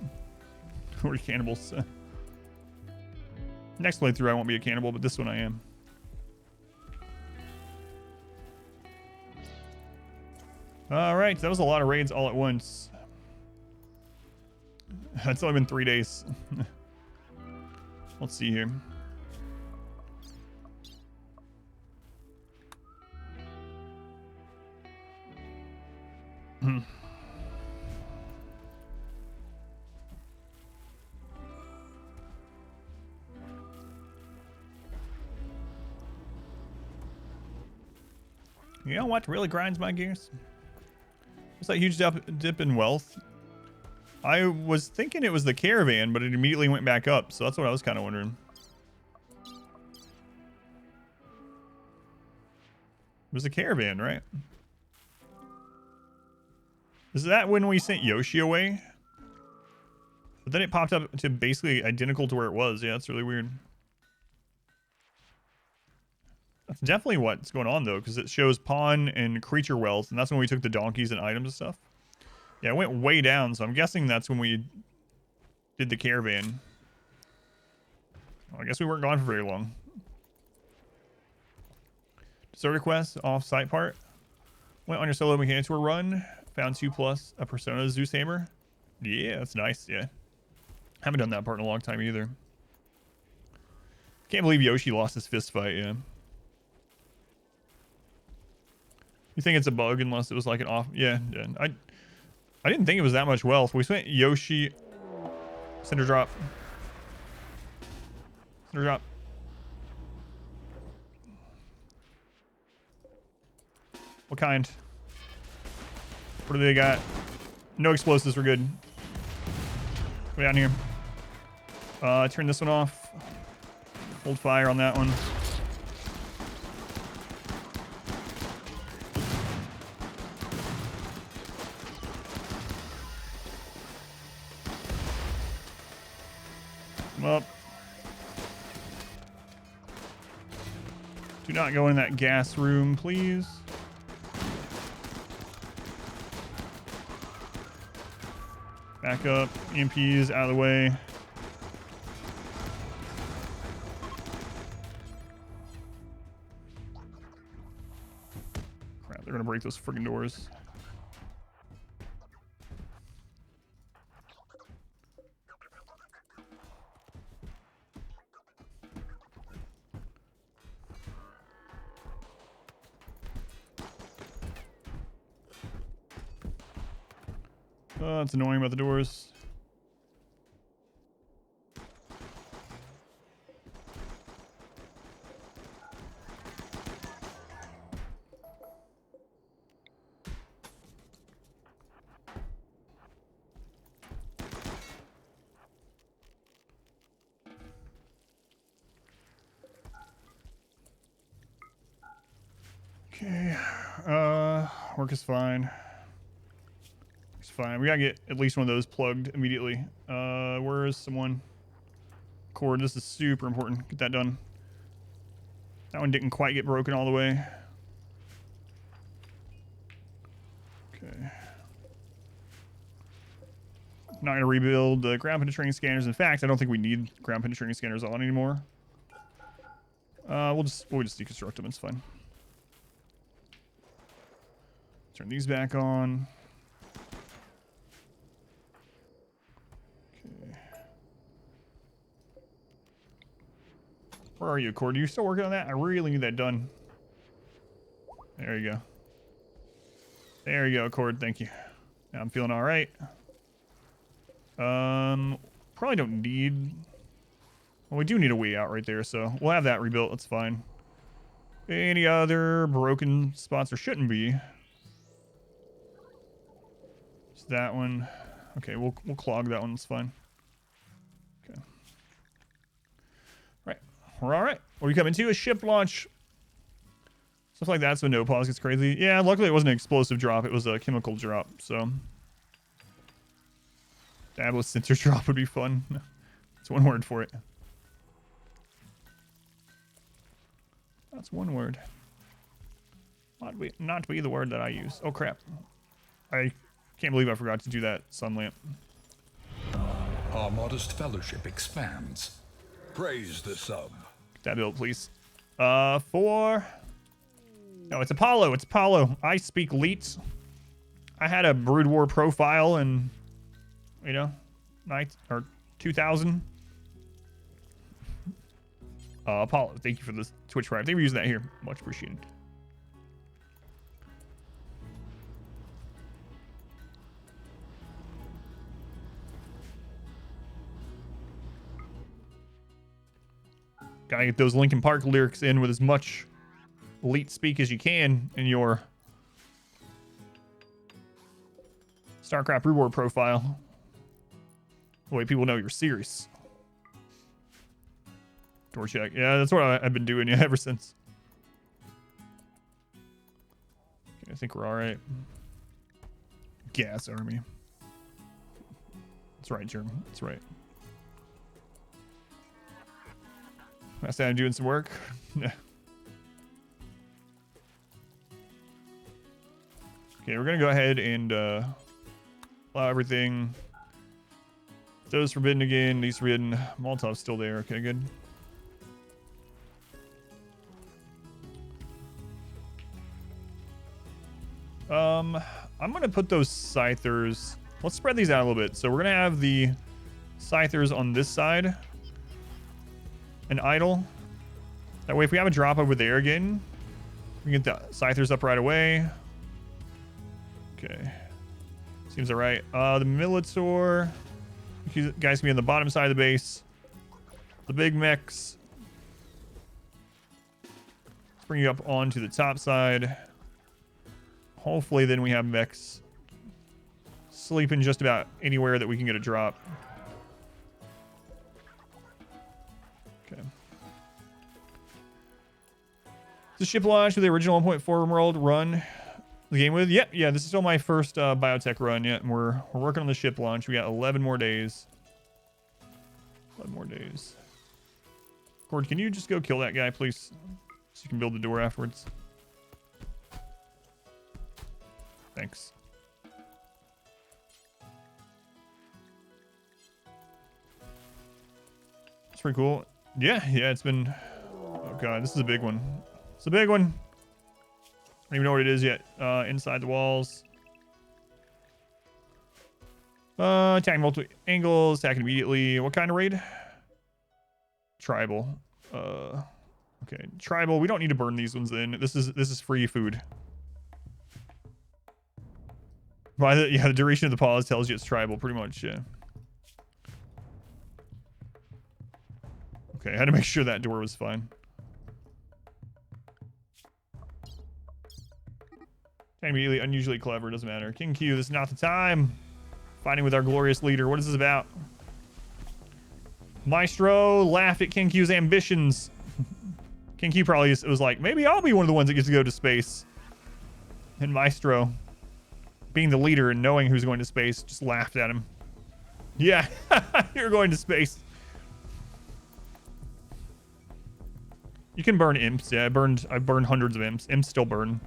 We're cannibals. Next playthrough I won't be a cannibal, but this one I am. Alright, that was a lot of raids all at once. It's only been 3 days. Let's see here. You know what really grinds my gears? What's that huge dip in wealth? I was thinking it was the caravan, but it immediately went back up, so that's what I was kind of wondering. It was the caravan, right? Is that when we sent Yoshi away? But then it popped up to basically identical to where it was. Yeah, that's really weird. That's definitely what's going on, though, because it shows pawn and creature wealth, and that's when we took the donkeys and items and stuff. Yeah, it went way down, so I'm guessing that's when we did the caravan. Well, I guess we weren't gone for very long. Deserter quest, off-site part. Went on your solo Mechanitor run. Found 2+ a Persona Zeus Hammer. Yeah, that's nice, yeah. Haven't done that part in a long time either. Can't believe Yoshi lost his fist fight, yeah. You think it's a bug unless it was like an off... Yeah, yeah. I didn't think it was that much wealth. We spent Yoshi... Cinder drop. Cinder drop. What kind? What do they got? No explosives, we're good. Go down here. Turn this one off. Hold fire on that one. Come up. Do not go in that gas room, please. Back up. EMPs out of the way. Crap, they're gonna break those friggin' doors. Oh, it's annoying about the doors. Okay, work is fine. It's fine. We gotta get at least one of those plugged immediately. Where is someone? Cord, this is super important. Get that done. That one didn't quite get broken all the way. Okay. Not gonna rebuild the ground penetrating scanners. In fact, I don't think we need ground penetrating scanners on anymore. We'll just deconstruct them. It's fine. Turn these back on. Okay. Where are you, Cord? Are you still working on that? I really need that done. There you go. There you go, Cord. Thank you. Yeah, I'm feeling all right. Probably don't need... Well, we do need a way out right there, so we'll have that rebuilt. That's fine. Any other broken spots? There shouldn't be. Just that one. Okay, we'll clog that one. That's fine. Okay. Right. We're all right. What are you coming to? A ship launch. Stuff like that, so no pause gets crazy. Yeah, luckily it wasn't an explosive drop. It was a chemical drop, so... Diabolus sensor drop would be fun. That's one word for it. That's one word. Not be the word that I use. Oh crap. I can't believe I forgot to do that sun lamp. Our modest fellowship expands. Praise the sub. Get that build, please. For... No, it's Apollo. It's Apollo. I speak Leet. I had a Brood War profile and... You know, 2000. Apollo, thank you for this Twitch Prime. They were using that here. Much appreciated. Gotta get those Linkin Park lyrics in with as much elite speak as you can in your StarCraft reward profile. The way people know you're serious. Door check. Yeah, that's what I've been doing ever since. Okay, I think we're all right. Gas army. That's right, Jeremy. That's right. Last time I'm doing some work. Okay, we're gonna go ahead and allow everything. Those forbidden again. These forbidden. Molotov's still there. Okay, good. I'm gonna put those scythers. Let's spread these out a little bit. So we're gonna have the scythers on this side and idle. That way, if we have a drop over there again, we can get the scythers up right away. Okay, seems alright. The Mechanitor. You guys can be on the bottom side of the base. The big mechs. Let's bring you up onto the top side. Hopefully then we have mechs sleeping just about anywhere that we can get a drop. Okay. The ship launch with the original 1.4 RimWorld run the game with. Yeah, this is still my first biotech run yet, and we're working on the ship launch. We got 11 more days. 11 more days. Cord, can you just go kill that guy, please? So you can build the door afterwards. Thanks. It's pretty cool. Yeah, it's been... Oh god, this is a big one. It's a big one. I don't even know what it is yet. Inside the walls. Attacking multiple angles, attacking immediately. What kind of raid? Tribal. Okay, tribal. We don't need to burn these ones in. This is free food. By the duration of the pause tells you it's tribal, pretty much. Yeah. Okay, I had to make sure that door was fine. Immediately, unusually clever, doesn't matter. King Q, this is not the time. Fighting with our glorious leader. What is this about? Maestro laughed at King Q's ambitions. King Q probably was like, maybe I'll be one of the ones that gets to go to space. And Maestro, being the leader and knowing who's going to space, just laughed at him. Yeah, you're going to space. You can burn imps. Yeah, I've burned hundreds of imps. Imps still burn.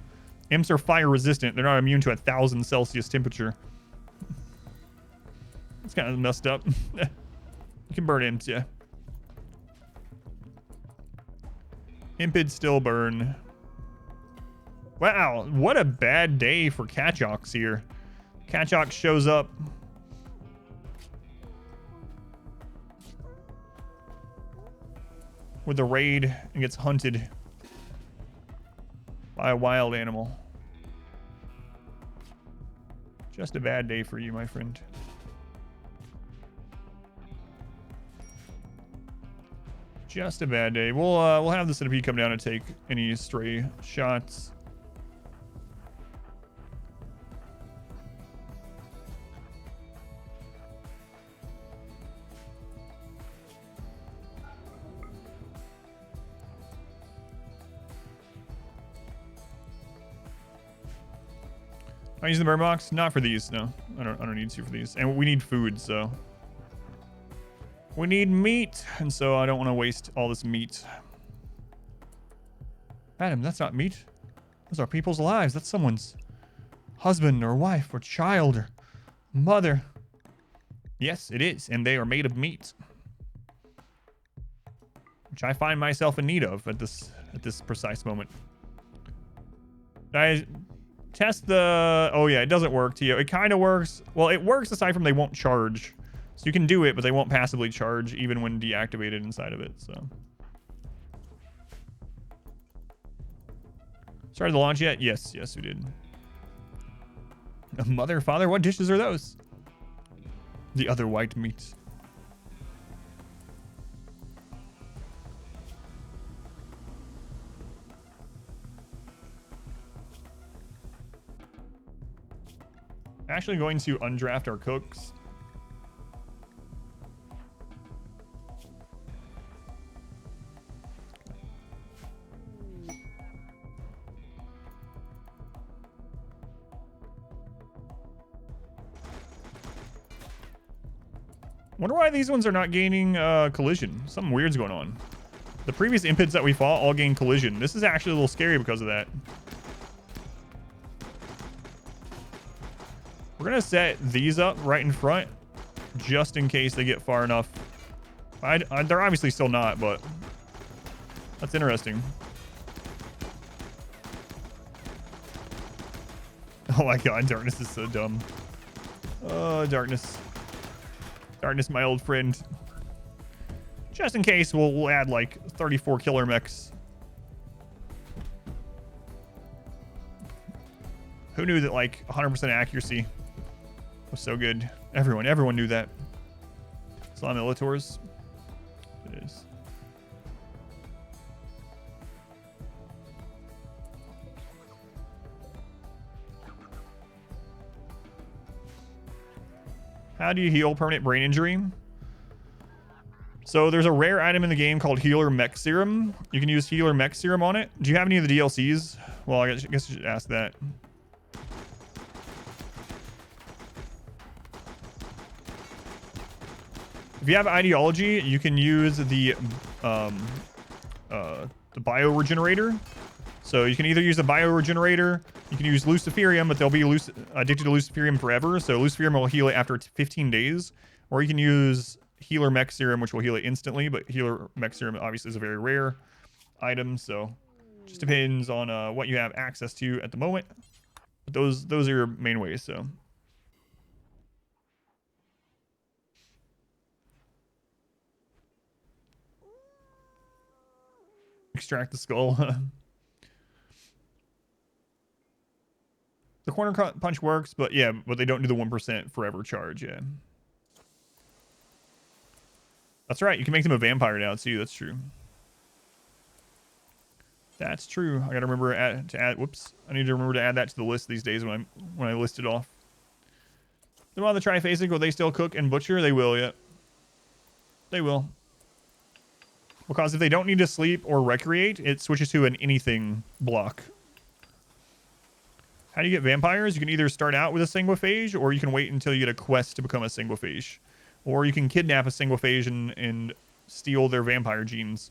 Imps are fire resistant. They're not immune to 1,000 Celsius temperature. It's kind of messed up. You can burn imps, yeah. Impids still burn. Wow, what a bad day for Catchox here. Catchox shows up. With a raid and gets hunted by a wild animal. Just a bad day for you, my friend. Just a bad day. We'll have the centipede come down and take any stray shots. I use the bird box, not for these. No, I don't need to for these, and we need food, so we need meat, and so I don't want to waste all this meat. Adam, that's not meat. Those are people's lives. That's someone's husband or wife or child or mother. Yes, it is, and they are made of meat, which I find myself in need of at this precise moment. I test the... Oh, yeah, it doesn't work, Tio. It kind of works. Well, it works aside from they won't charge. So you can do it, but they won't passively charge even when deactivated inside of it, so. Started the launch yet? Yes, we did. Mother, father, what dishes are those? The other white meats. Actually going to undraft our cooks. Wonder why these ones are not gaining collision. Something weird's going on. The previous impids that we fought all gained collision. This is actually a little scary because of that. We're gonna set these up right in front just in case they get far enough. They're obviously still not, but that's interesting. Oh my god, darkness is so dumb. Oh, darkness. Darkness, my old friend. Just in case, we'll add like 34 killer mechs. Who knew that like 100% accuracy was so good? Everyone knew that. Slime Illitors. It is. How do you heal permanent brain injury? So there's a rare item in the game called Healer Mech Serum. You can use Healer Mech Serum on it. Do you have any of the DLCs? Well, I guess you should ask that. If you have ideology, you can use the bio regenerator. So you can either use the bio regenerator, you can use Luciferium, but they'll be addicted to Luciferium forever. So Luciferium will heal it after 15 days. Or you can use Healer Mech Serum, which will heal it instantly. But Healer Mech Serum obviously is a very rare item. So just depends on what you have access to at the moment. But those are your main ways. So. Extract the skull. The corner punch works, but yeah, but they don't do the 1% forever charge. Yeah, that's right. You can make them a vampire now too. That's true. That's true. I gotta remember to add. Whoops! I need to remember to add that to the list these days when I list it off. Them on the triphasic, will they still cook and butcher? They will. Yeah, they will. Because if they don't need to sleep or recreate, it switches to an anything block. How do you get vampires? You can either start out with a sanguiphage, or you can wait until you get a quest to become a sanguiphage. Or you can kidnap a sanguiphage and steal their vampire genes.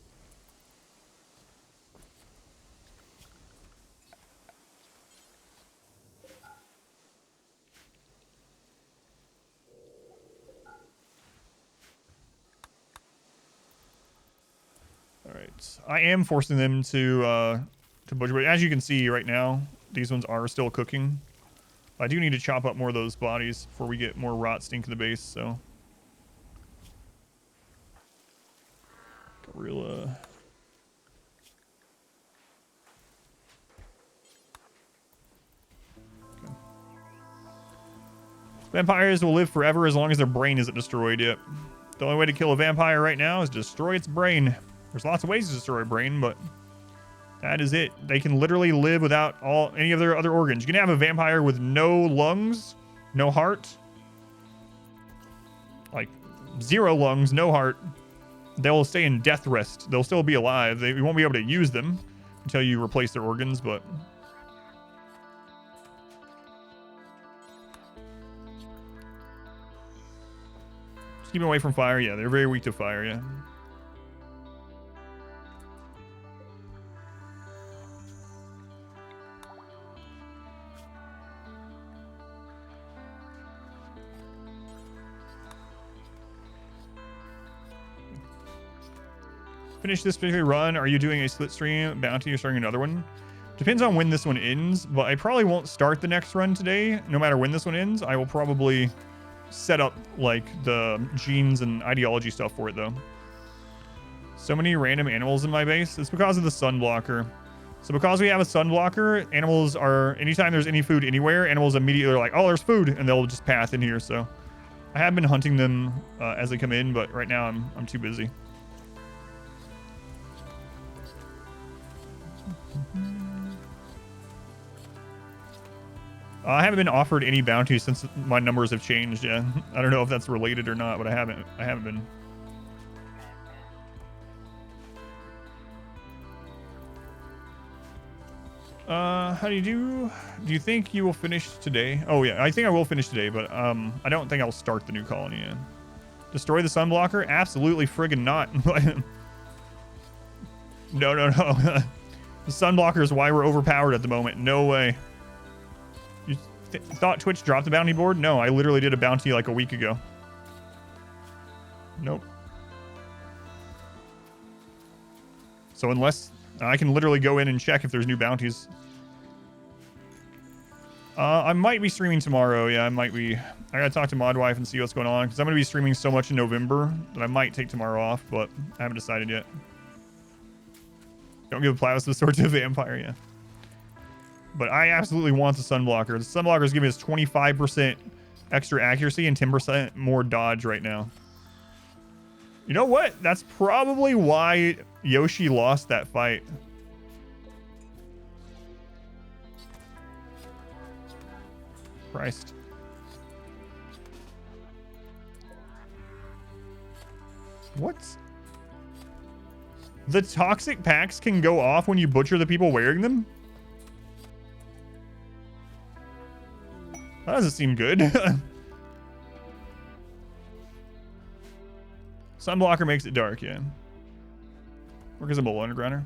Alright. I am forcing them to butcher, but as you can see right now, these ones are still cooking. I do need to chop up more of those bodies before we get more rot stink to the base, so. Gorilla. Okay. Vampires will live forever as long as their brain isn't destroyed yet. The only way to kill a vampire right now is to destroy its brain. There's lots of ways to destroy a brain, but that is it. They can literally live without any of their other organs. You can have a vampire with no lungs, no heart, like 0 lungs, no heart. They'll stay in death rest. They'll still be alive. You won't be able to use them until you replace their organs, but just keep them away from fire. Yeah, they're very weak to fire. Yeah. Finish this particular run. Are you doing a split stream bounty or starting another one? Depends on when this one ends, but I probably won't start the next run today. No matter when this one ends, I will probably set up like the genes and ideology stuff for it though. So many random animals in my base. It's because of the sunblocker. So because we have a sunblocker, animals are, anytime there's any food anywhere, animals immediately are like, oh, there's food, and they'll just path in here. So I have been hunting them as they come in, but right now I'm too busy. I haven't been offered any bounties since my numbers have changed. Yeah, I don't know if that's related or not, but I haven't been. How do you do? Do you think you will finish today? Oh yeah, I think I will finish today, but I don't think I'll start the new colony. Yeah. Destroy the sunblocker? Absolutely friggin' not. No. The sunblocker is why we're overpowered at the moment. No way. You thought Twitch dropped the bounty board? No, I literally did a bounty like a week ago. Nope. So unless I can literally go in and check if there's new bounties. I might be streaming tomorrow. Yeah, I might be. I gotta talk to Modwife and see what's going on because I'm gonna be streaming so much in November that I might take tomorrow off, but I haven't decided yet. Don't give a plasma sword to a vampire, yeah. But I absolutely want the sunblocker. The sunblocker is giving us 25% extra accuracy and 10% more dodge right now. You know what? That's probably why Yoshi lost that fight. Christ. What? The toxic packs can go off when you butcher the people wearing them? That doesn't seem good. Sunblocker makes it dark, yeah. Work as a mole undergrounder.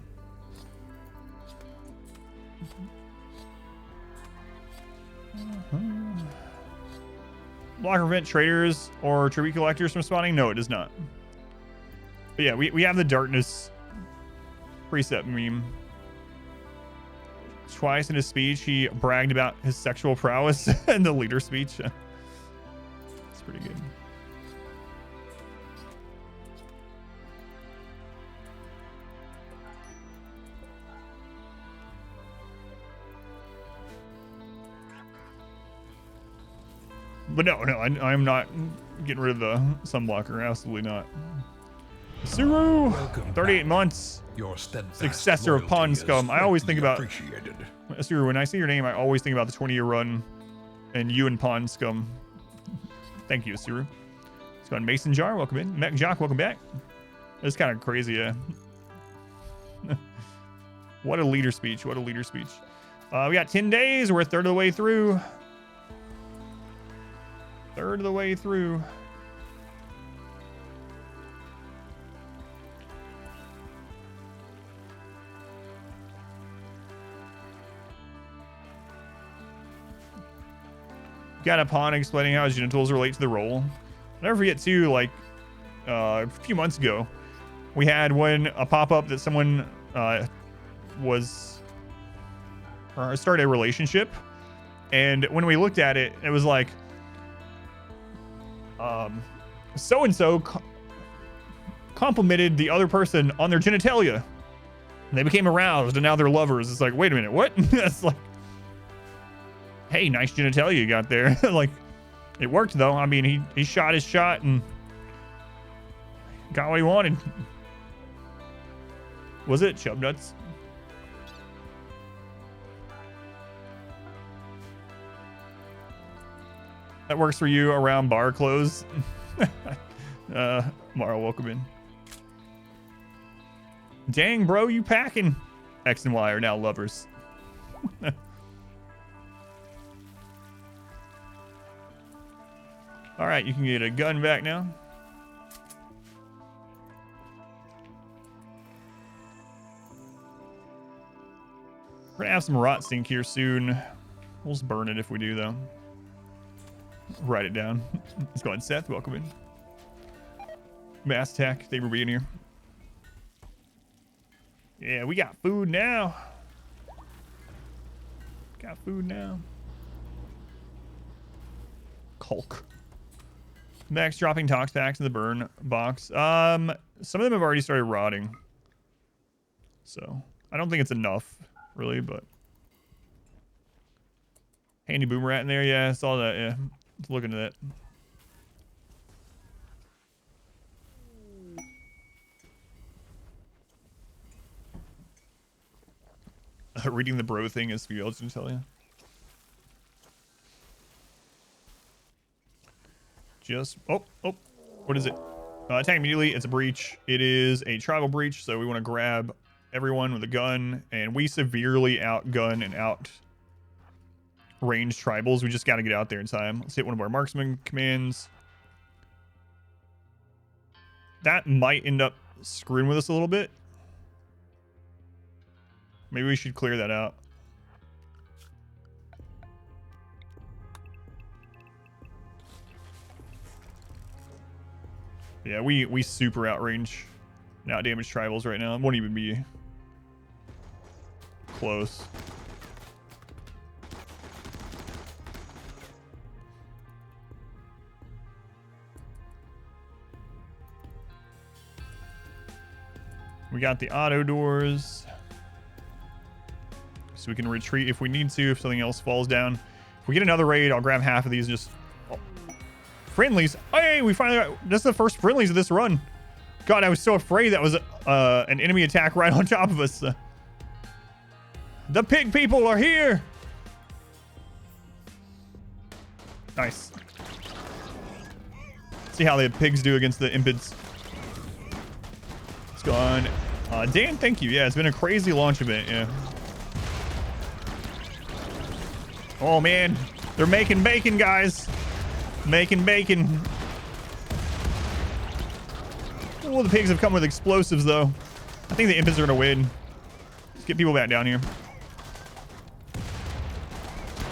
Blocker prevent traders or tribute collectors from spawning? No, it does not. But yeah, we have the darkness preset meme. Twice in his speech, he bragged about his sexual prowess in the leader speech. It's pretty good. But no, I'm not getting rid of the sunblocker. Absolutely not. Suru, 38 months. Your Successor of Pond Scum. I always think about Suru. When I see your name, I always think about the 20-year run and you and Pond Scum. Thank you, Suru. Let's go on Mason Jar. Welcome in. Mech Jock, welcome back. It's kind of crazy, yeah. What a leader speech. What a leader speech. We got 10 days. We're a third of the way through. Third of the way through. Got a pawn explaining how his genitals relate to the role. I'll never forget too, like a few months ago, we had a pop-up that someone started a relationship, and when we looked at it, it was like so-and-so complimented the other person on their genitalia, and they became aroused, and now they're lovers. It's like, wait a minute, what? That's like, hey, nice genitalia you got there. Like, It worked though. I mean, he shot his shot and got what he wanted. Was it chub nuts? That works for you around bar close. Mara, welcome in. Dang, bro, you packing. X and Y are now lovers. All right, you can get a gun back now. We're gonna have some rot stink here soon. We'll just burn it if we do, though. Write it down. Let's go ahead, Seth. Welcome in. Mass Tech, thank you for being here. Yeah, we got food now. Got food now. Culk. Max dropping tox packs in the burn box. Some of them have already started rotting. So I don't think it's enough, really, but handy boomerang in there. Yeah, I saw that. Yeah, let's look into that. Reading the bro thing is few else to tell you. Just what is it? Attack immediately. It's a breach. It is a tribal breach, so we want to grab everyone with a gun, and we severely outgun and out range tribals. We just got to get out there in time. Let's hit one of our marksman commands. That might end up screwing with us a little bit. Maybe we should clear that out. Yeah, we super outrange and outdamage tribals right now. It won't even be close. We got the auto doors. So we can retreat if we need to, if something else falls down. If we get another raid, I'll grab half of these and just... Oh. Friendlies. Hey, we finally got... This is the first friendlies of this run. God, I was so afraid that was an enemy attack right on top of us. The pig people are here. Nice. See how the pigs do against the Impids. It's gone. Dan, thank you. Yeah, it's been a crazy launch event. Yeah. Oh man, they're making bacon, guys. Making bacon. Oh, the pigs have come with explosives, though. I think the Impids are gonna win. Let's get people back down here.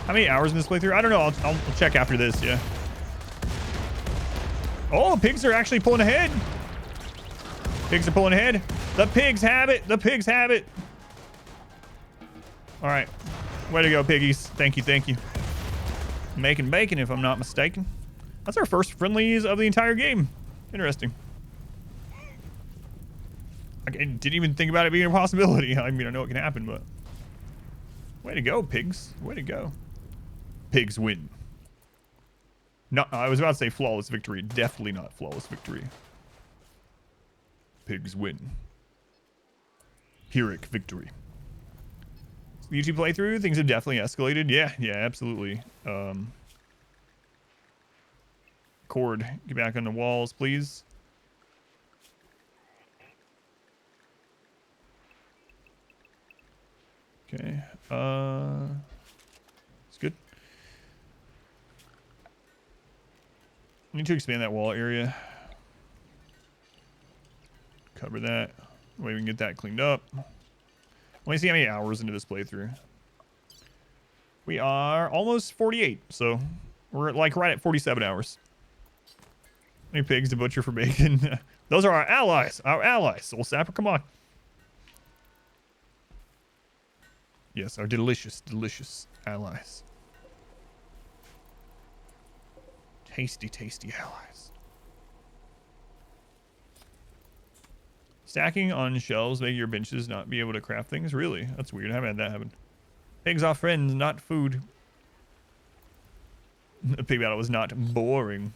How many hours in this playthrough? I don't know. I'll check after this. Yeah. Oh, the pigs are actually pulling ahead. Pigs are pulling ahead. The pigs have it. The pigs have it. All right. Way to go, piggies. Thank you, thank you. Making bacon, if I'm not mistaken. That's our first friendlies of the entire game. Interesting. I didn't even think about it being a possibility. I mean, I know it can happen, but... Way to go, pigs. Way to go. Pigs win. No, I was about to say flawless victory. Definitely not flawless victory. Pigs win. Pyrrhic victory. YouTube playthrough, things have definitely escalated. Yeah, absolutely. Cord, get back on the walls, please. Okay. It's good. Need to expand that wall area. Cover that. That way we can get that cleaned up. Let me see how many hours into this playthrough. We are almost 48, so we're like right at 47 hours. Any pigs to butcher for bacon? Those are our allies. Our allies. Soul Sapper, come on. Yes, our delicious, delicious allies. Tasty, tasty allies. Stacking on shelves make your benches not be able to craft things? Really? That's weird. I haven't had that happen. Pigs are friends, not food. The pig battle was not boring.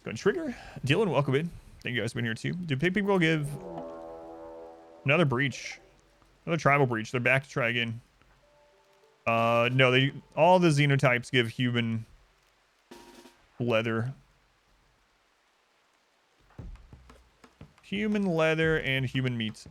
Go and trigger. Dylan, welcome in. Thank you guys for being here too. Do pig people give another breach? Another tribal breach. They're back to try again. No, all the xenotypes give human leather. Human leather and human meat.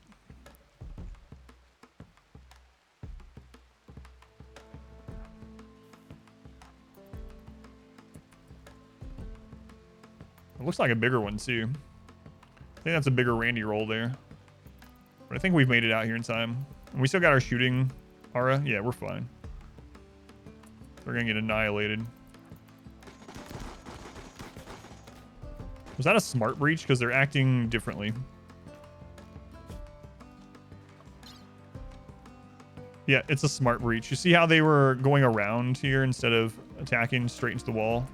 It looks like a bigger one too. I think that's a bigger Randy roll there. But I think we've made it out here in time. And we still got our shooting aura. Yeah, we're fine. We're gonna get annihilated. Was that a smart breach? Because they're acting differently. Yeah, it's a smart breach. You see how they were going around here instead of attacking straight into the wall?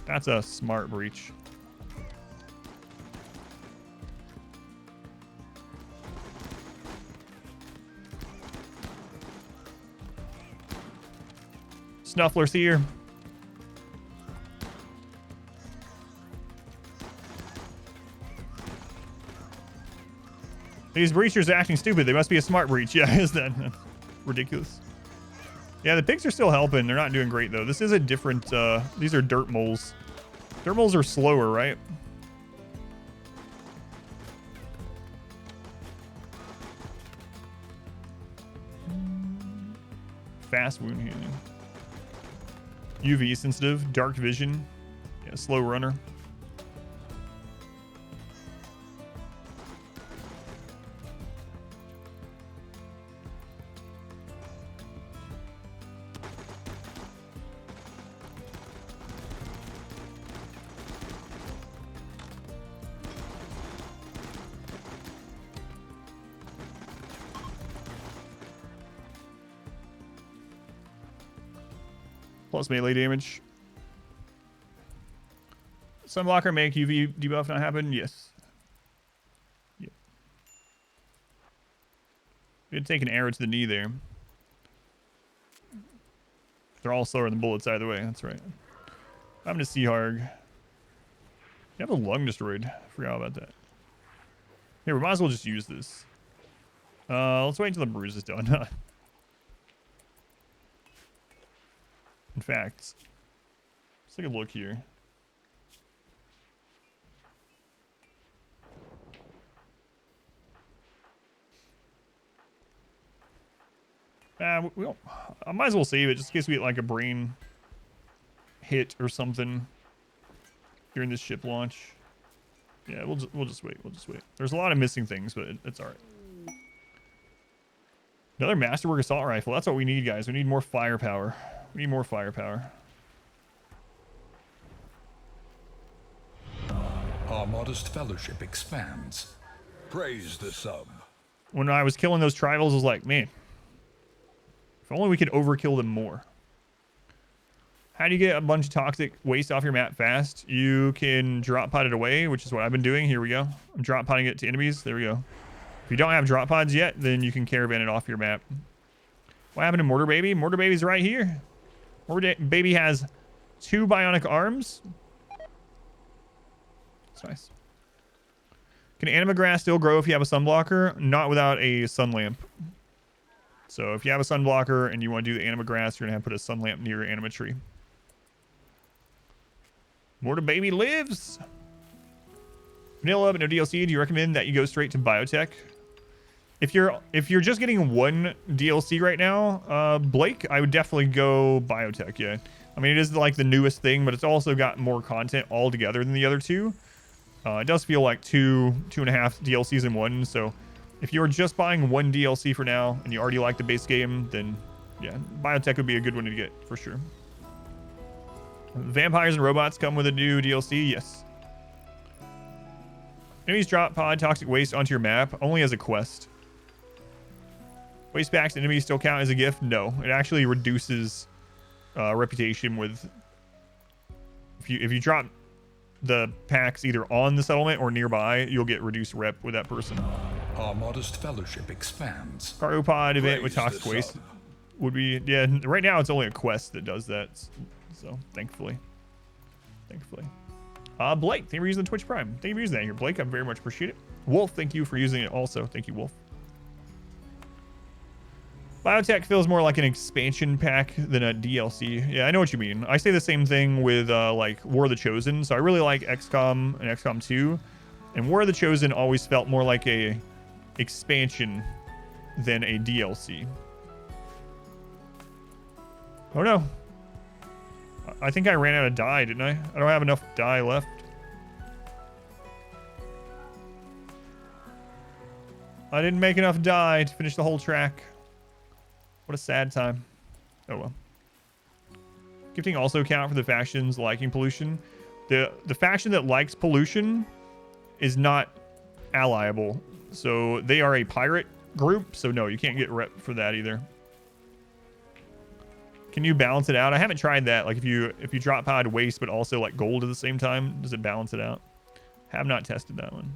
That's a smart breach. Snuffler's here. These breachers are acting stupid. They must be a smart breach. Yeah, is that ridiculous? Yeah, the pigs are still helping. They're not doing great, though. This is a different... these are dirt moles. Dirt moles are slower, right? Fast wound healing. UV sensitive. Dark vision. Yeah, slow runner. Plus melee damage. Sunblocker make UV debuff not happen? Yes. Yep. We did take an arrow to the knee there. They're all slower than bullets either way. That's right. I'm gonna see Harg. You have a lung destroyed. I forgot about that. Here, we might as well just use this. Let's wait until the bruise is done. In fact, let's take a look here. We don't, I might as well save it just in case we get like a brain hit or something during this ship launch. Yeah, we'll just wait. We'll just wait. There's a lot of missing things, but it's all right. Another masterwork assault rifle. That's what we need, guys. We need more firepower. We need more firepower. Our modest fellowship expands. Praise the sub. When I was killing those tribals, I was like, man, if only we could overkill them more. How do you get a bunch of toxic waste off your map fast? You can drop pod it away, which is what I've been doing. Here we go. I'm drop podding it to enemies. There we go. If you don't have drop pods yet, then you can caravan it off your map. What happened to Mortar Baby? Mortar Baby's right here. Mortar Baby has 2 bionic arms. That's nice. Can anima grass still grow if you have a sunblocker? Not without a sun lamp. So if you have a sunblocker and you want to do the anima grass, you're going to have to put a sun lamp near your anima tree. Mortar Baby lives. Vanilla, but no DLC. Do you recommend that you go straight to biotech? If you're just getting one DLC right now, Blake, I would definitely go biotech. Yeah, I mean it is like the newest thing, but it's also got more content altogether than the other two. It does feel like two and a half DLCs in one. So if you're just buying one DLC for now and you already like the base game, then yeah, biotech would be a good one to get for sure. Vampires and robots come with a new DLC. Yes. Enemies drop pod toxic waste onto your map only as a quest. Waste packs enemies still count as a gift? No, it actually reduces reputation with if you drop the packs either on the settlement or nearby, you'll get reduced rep with that person. Our modest fellowship expands. Cargo pod event with toxic waste. would be, yeah, right now it's only a quest that does that. So thankfully. Blake, thank you for using the Twitch Prime. Thank you for using that here, Blake. I very much appreciate it. Wolf, thank you for using it also. Thank you, Wolf. Biotech feels more like an expansion pack than a DLC. Yeah, I know what you mean. I say the same thing with like War of the Chosen. So I really like XCOM and XCOM 2. And War of the Chosen always felt more like a expansion than a DLC. Oh no. I think I ran out of dye, didn't I? I don't have enough dye left. I didn't make enough dye to finish the whole track. What a sad time. Oh well. Gifting also count for the factions liking pollution. The faction that likes pollution is not allyable. So they are a pirate group. So no, you can't get rep for that either. Can you balance it out? I haven't tried that. Like if you drop pod waste but also like gold at the same time, does it balance it out? Have not tested that one.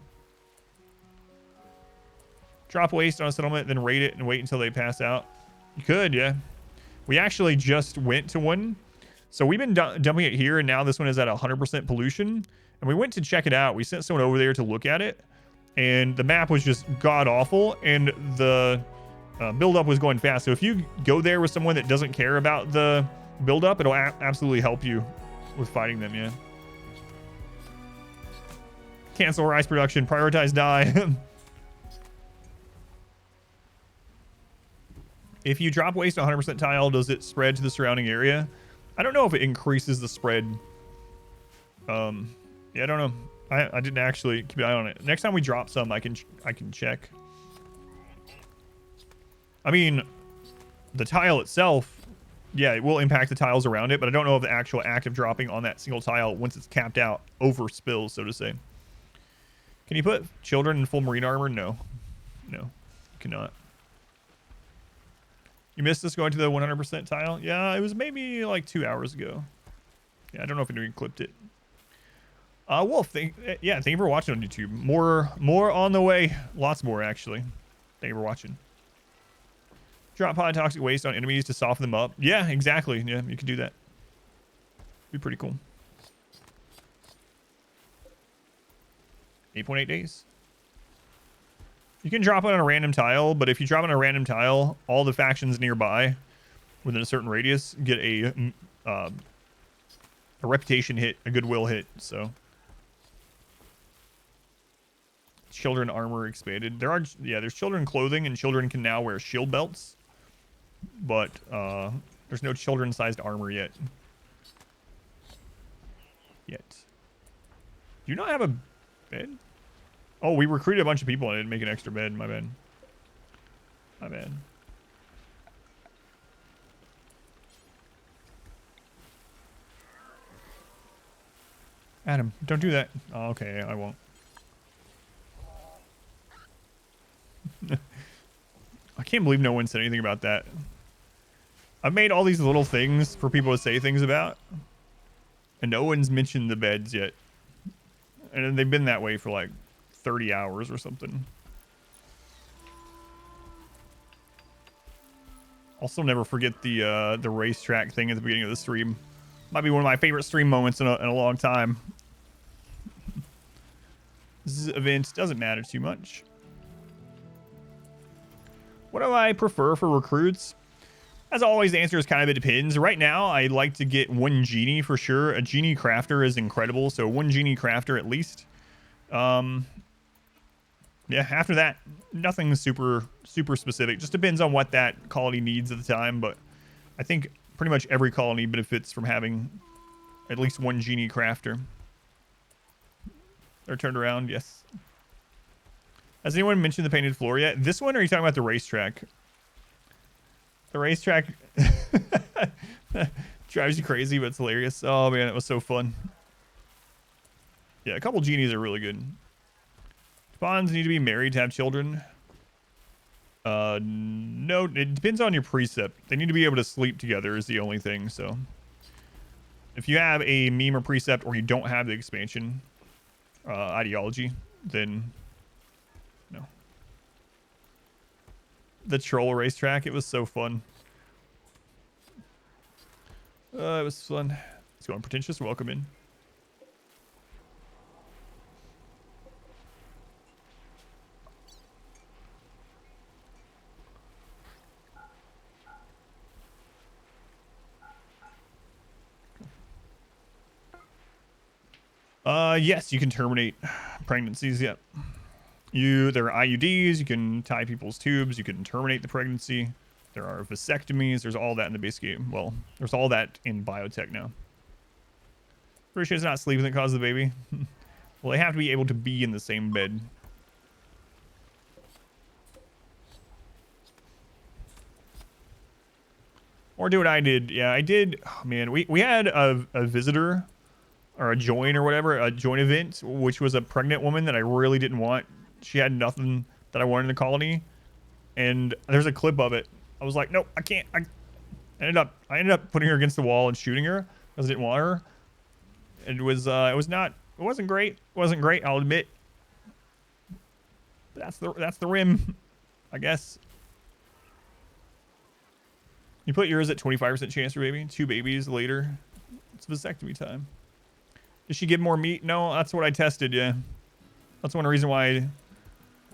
Drop waste on a settlement, then raid it and wait until they pass out. You could, yeah. We actually just went to one. So we've been dumping it here, and now this one is at 100% pollution. And we went to check it out. We sent someone over there to look at it, and the map was just god-awful, and the build-up was going fast. So if you go there with someone that doesn't care about the build-up, it'll absolutely help you with fighting them, yeah. Cancel rice production. Prioritize dye. If you drop waste 100% tile, does it spread to the surrounding area? I don't know if it increases the spread. Yeah, I don't know. I didn't actually keep an eye on it. Next time we drop some, I can check. I mean, the tile itself, yeah, it will impact the tiles around it, but I don't know if the actual act of dropping on that single tile, once it's capped out, over spills, so to say. Can you put children in full marine armor? No. No, you cannot. You missed us going to the 100% tile? Yeah, it was maybe like 2 hours ago. Yeah, I don't know if anyone clipped it. Wolf, thank you for watching on YouTube. More on the way. Lots more, actually. Thank you for watching. Drop pod toxic waste on enemies to soften them up. Yeah, exactly. Yeah, you can do that. Be pretty cool. 8.8 days. You can drop it on a random tile, but if you drop it on a random tile, all the factions nearby within a certain radius get a reputation hit, a goodwill hit. So children armor expanded. There's children clothing, and children can now wear shield belts, but there's no children-sized armor yet. Do you not have a bed? Oh, we recruited a bunch of people and I didn't make an extra bed. My bad. My bad. Adam, don't do that. Oh, okay, I won't. I can't believe no one said anything about that. I've made all these little things for people to say things about, and no one's mentioned the beds yet. And they've been that way for like 30 hours or something. Also, never forget the racetrack thing at the beginning of the stream. Might be one of my favorite stream moments in a long time. This event doesn't matter too much. What do I prefer for recruits? As always, the answer is kind of it depends. Right now, I like to get one genie for sure. A genie crafter is incredible, so one genie crafter at least. Yeah, after that, nothing super specific. Just depends on what that colony needs at the time, but I think pretty much every colony benefits from having at least one genie crafter. They're turned around, yes. Has anyone mentioned the painted floor yet? This one, or are you talking about the racetrack? The racetrack drives you crazy, but it's hilarious. Oh man, it was so fun. Yeah, a couple genies are really good. Spawns need to be married to have children. No, it depends on your precept. They need to be able to sleep together is the only thing, so. If you have a meme or precept, or you don't have the expansion ideology, then no. The troll racetrack, it was so fun. It was fun. It's going pretentious. Welcome in. Yes, you can terminate pregnancies. Yep. There are IUDs. You can tie people's tubes. You can terminate the pregnancy. There are vasectomies. There's all that in the base game. Well, there's all that in biotech now. Pretty sure it's not sleeping that causes the baby. Well, they have to be able to be in the same bed. Or do what I did. Yeah, I did. Oh, man, we had a visitor or a join or whatever, a join event, which was a pregnant woman that I really didn't want. She had nothing that I wanted in the colony. And there's a clip of it. I was like, nope, I can't. I ended up putting her against the wall and shooting her because I didn't want her. It wasn't great. It wasn't great, I'll admit. But that's the rim, I guess. You put yours at 25% chance for baby. 2 babies later, it's vasectomy time. Did she give more meat? No, that's what I tested, yeah. That's one reason why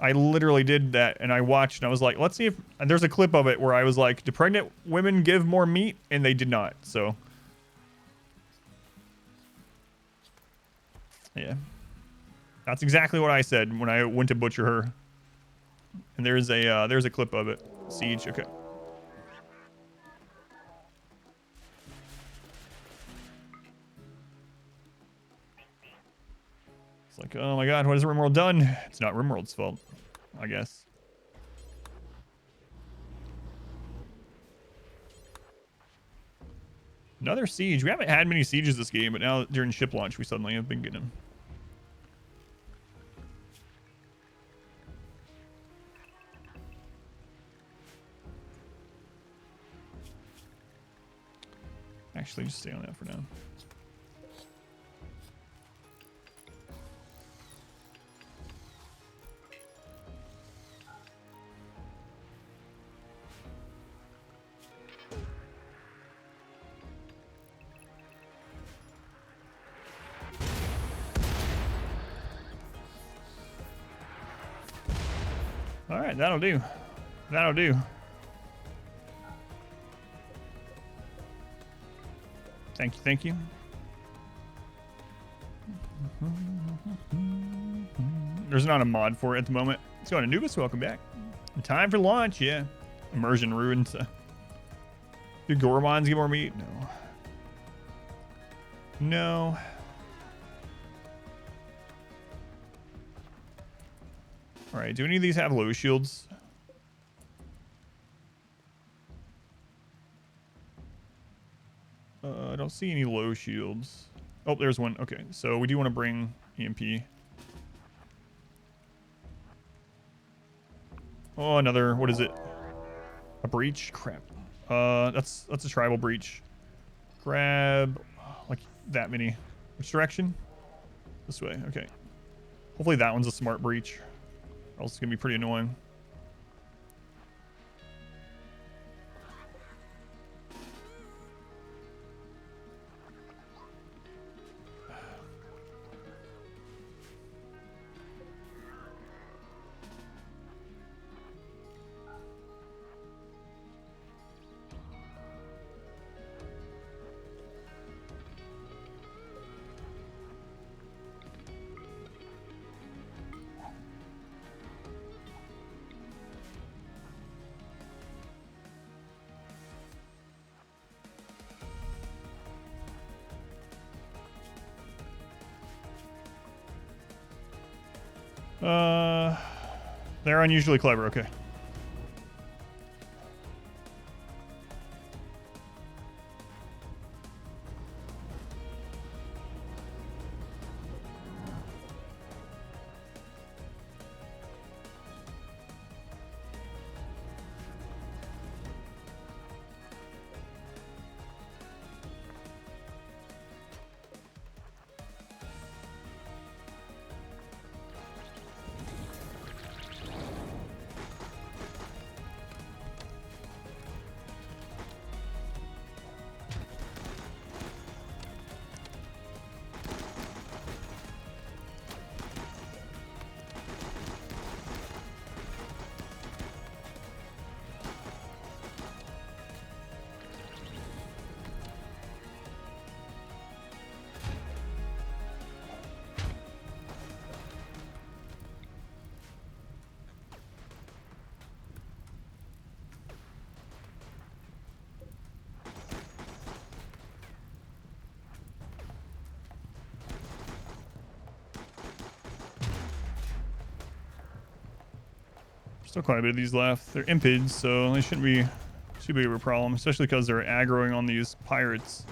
I literally did that, and I watched, and I was like, let's see if... And there's a clip of it where I was like, do pregnant women give more meat? And they did not, so... Yeah. That's exactly what I said when I went to butcher her. And there's a clip of it. Siege, okay. Like, oh my god, what has RimWorld done? It's not RimWorld's fault, I guess. Another siege. We haven't had many sieges this game, but now during ship launch, we suddenly have been getting them. Actually, just stay on that for now. All right, that'll do. That'll do. Thank you, thank you. There's not a mod for it at the moment. So Anubis, welcome back. Time for launch, yeah. Immersion ruins. Do Gormons get more meat? No. No. All right, do any of these have low shields? I don't see any low shields. Oh, there's one. Okay, so we do want to bring EMP. Oh, another, what is it? A breach? Crap. That's a tribal breach. Grab, like, that many. Which direction? This way, okay. Hopefully that one's a smart breach. Or else it's gonna be pretty annoying. They're unusually clever, okay. Still quite a bit of these left. They're Impids, so they shouldn't be too big of a problem, especially because they're aggroing on these pirates.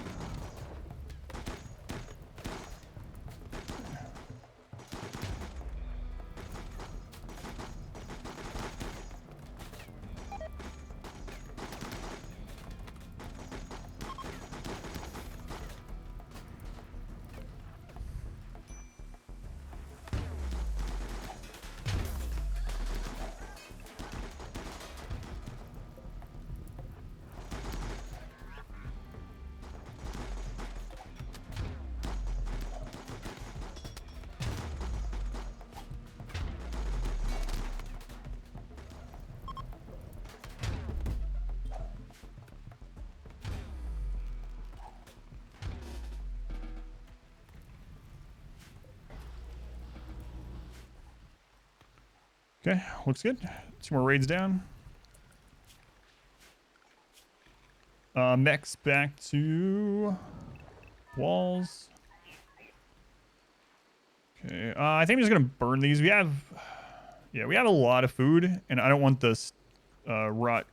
Okay, looks good. 2 more raids down. Mechs back to walls. Okay, I think I'm just gonna burn these. We have a lot of food, and I don't want this rot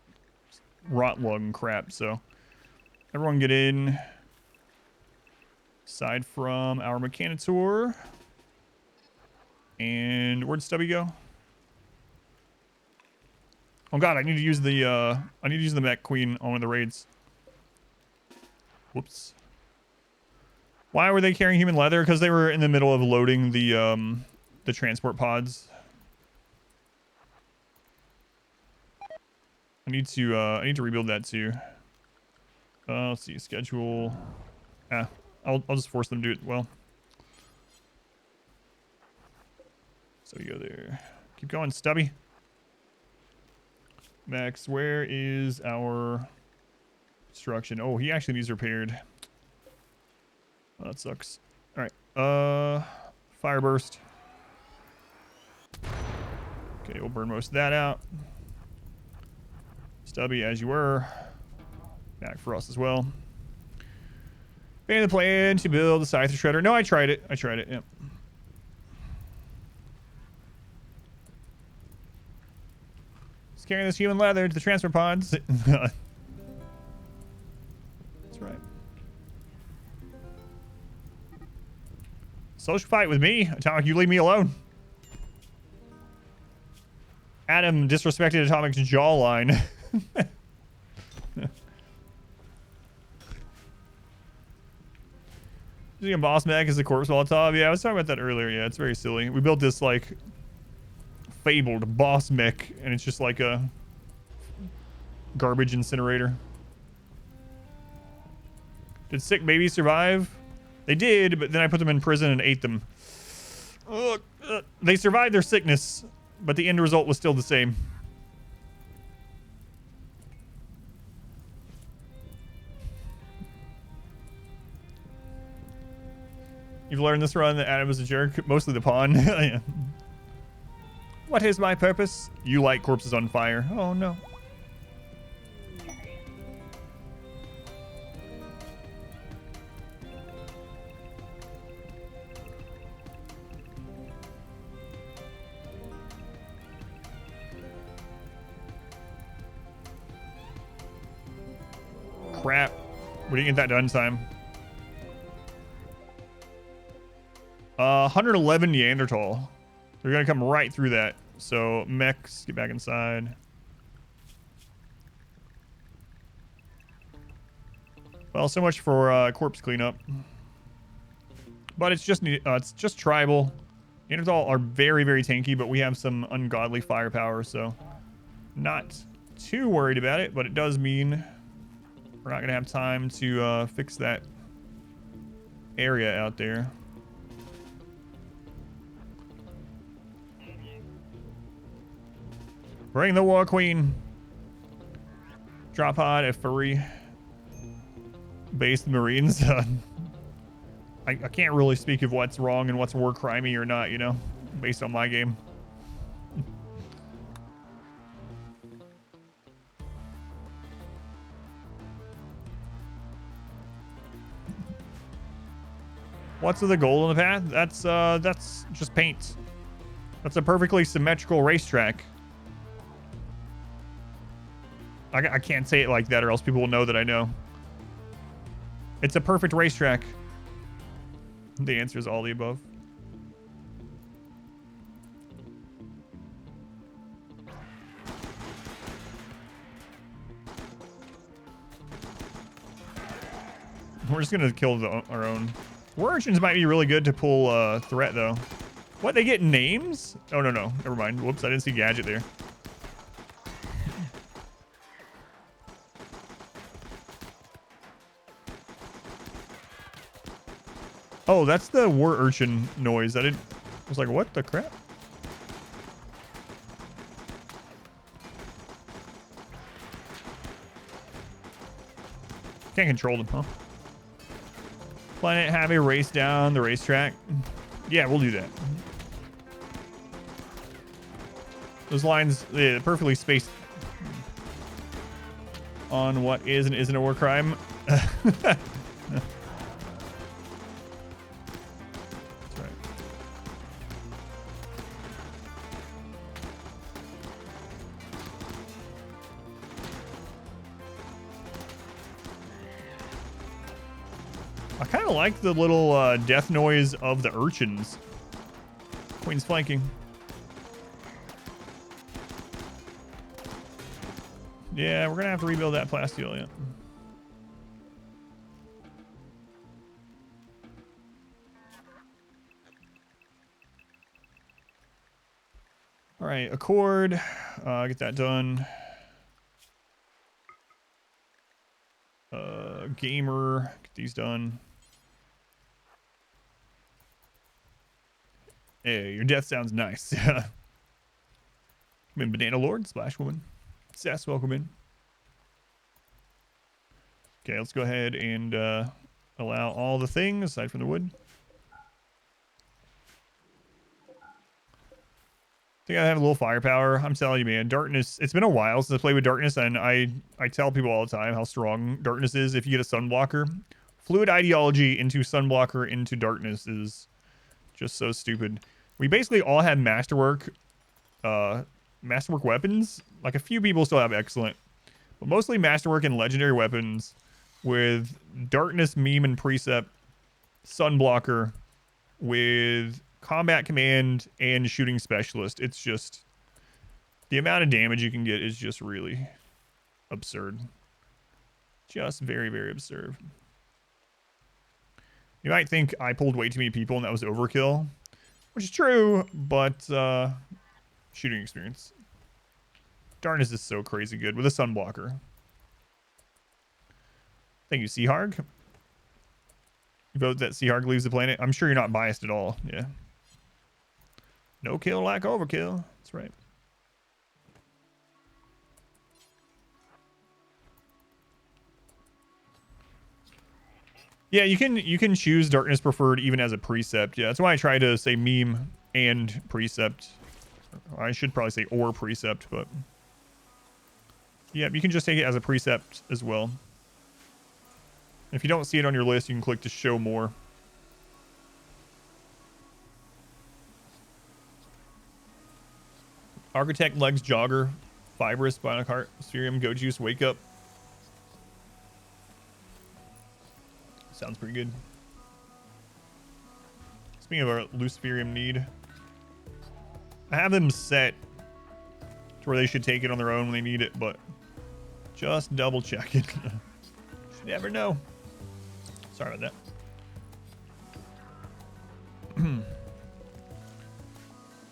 lung crap. So everyone get in. Aside from our Mechanitor. And where'd Stubby go? Oh god, I need to use the mech queen on one of the raids. Whoops. Why were they carrying human leather? Because they were in the middle of loading the transport pods. I need to rebuild that too. Let's see, schedule. I'll just force them to do it. Well, so you go there. Keep going, Stubby. Max, where is our construction? Oh, he actually needs repaired. Oh, that sucks. All right. Fire burst. Okay, we'll burn most of that out. Stubby, as you were. Back for us as well. Abandon the plan to build the scyther shredder. No, I tried it. Yep. Just carrying this human leather to the transfer pods. That's right. Social fight with me. Atomic, you leave me alone. Adam disrespected Atomic's jawline. Using a boss mech as a corpse Molotov. Yeah, I was talking about that earlier. Yeah, it's very silly. We built this like fabled boss mech, and it's just like a garbage incinerator. Did sick babies survive? They did, but then I put them in prison and ate them. They survived their sickness, but the end result was still the same. You've learned this run that Adam was a jerk, mostly the pawn. Yeah. What is my purpose? You light corpses on fire. Oh no. Crap. We didn't get that done in time. 111 Neanderthal. They're gonna come right through that. So mechs, get back inside. Well, so much for corpse cleanup. But it's just tribal. Neanderthal are very, very tanky, but we have some ungodly firepower, so not too worried about it. But it does mean we're not gonna have time to fix that area out there. Bring the War Queen. Drop pod, a furry based Marines. I can't really speak of what's wrong and what's war crimey or not, you know, based on my game. What's with the gold on the path? That's just paint. That's a perfectly symmetrical racetrack. I can't say it like that or else people will know that I know. It's a perfect racetrack. The answer is all the above. We're just gonna kill our own. War urchins might be really good to pull threat though. What, they get names? Oh no, never mind. Whoops, I didn't see gadget there. Oh, that's the war urchin noise. I was like, what the crap? Can't control them, huh? Planet have a race down the racetrack. Yeah, we'll do that. Those lines, yeah, perfectly spaced on what is and isn't a war crime. That's right. I kind of like the little death noise of the urchins. Queen's flanking. Yeah, we're gonna have to rebuild that plasteel, yeah. All right, Accord. Get that done. Gamer. Get these done. Hey, your death sounds nice. Yeah. Come in, Banana Lord, Splash Woman. Sass, welcome in. Okay, let's go ahead and allow all the things aside from the wood. I think I have a little firepower. I'm telling you, man, darkness. It's been a while since I played with darkness, and I tell people all the time how strong darkness is. If you get a sunblocker, fluid ideology into sunblocker into darkness is just so stupid. We basically all have masterwork weapons. Like a few people still have excellent, but mostly masterwork and legendary weapons with darkness, meme, and precept, sunblocker with combat command and shooting specialist. It's just the amount of damage you can get is just really absurd. Just very, very absurd. You might think I pulled way too many people and that was overkill, which is true, but shooting experience. Darkness is so crazy good with a sunblocker. Thank you, Seaharg. You vote that Seaharg leaves the planet. I'm sure you're not biased at all. Yeah. No kill like overkill. That's right. Yeah, you can choose darkness preferred even as a precept. Yeah, that's why I try to say meme and precept. I should probably say or precept, but yeah, you can just take it as a precept as well. If you don't see it on your list, you can click to show more. Architect, legs, jogger, fibrous, bionic heart, Luciferium, go juice, wake up. Sounds pretty good. Speaking of our Luciferium need, I have them set to where they should take it on their own when they need it, but just double check it. You never know. Sorry about that.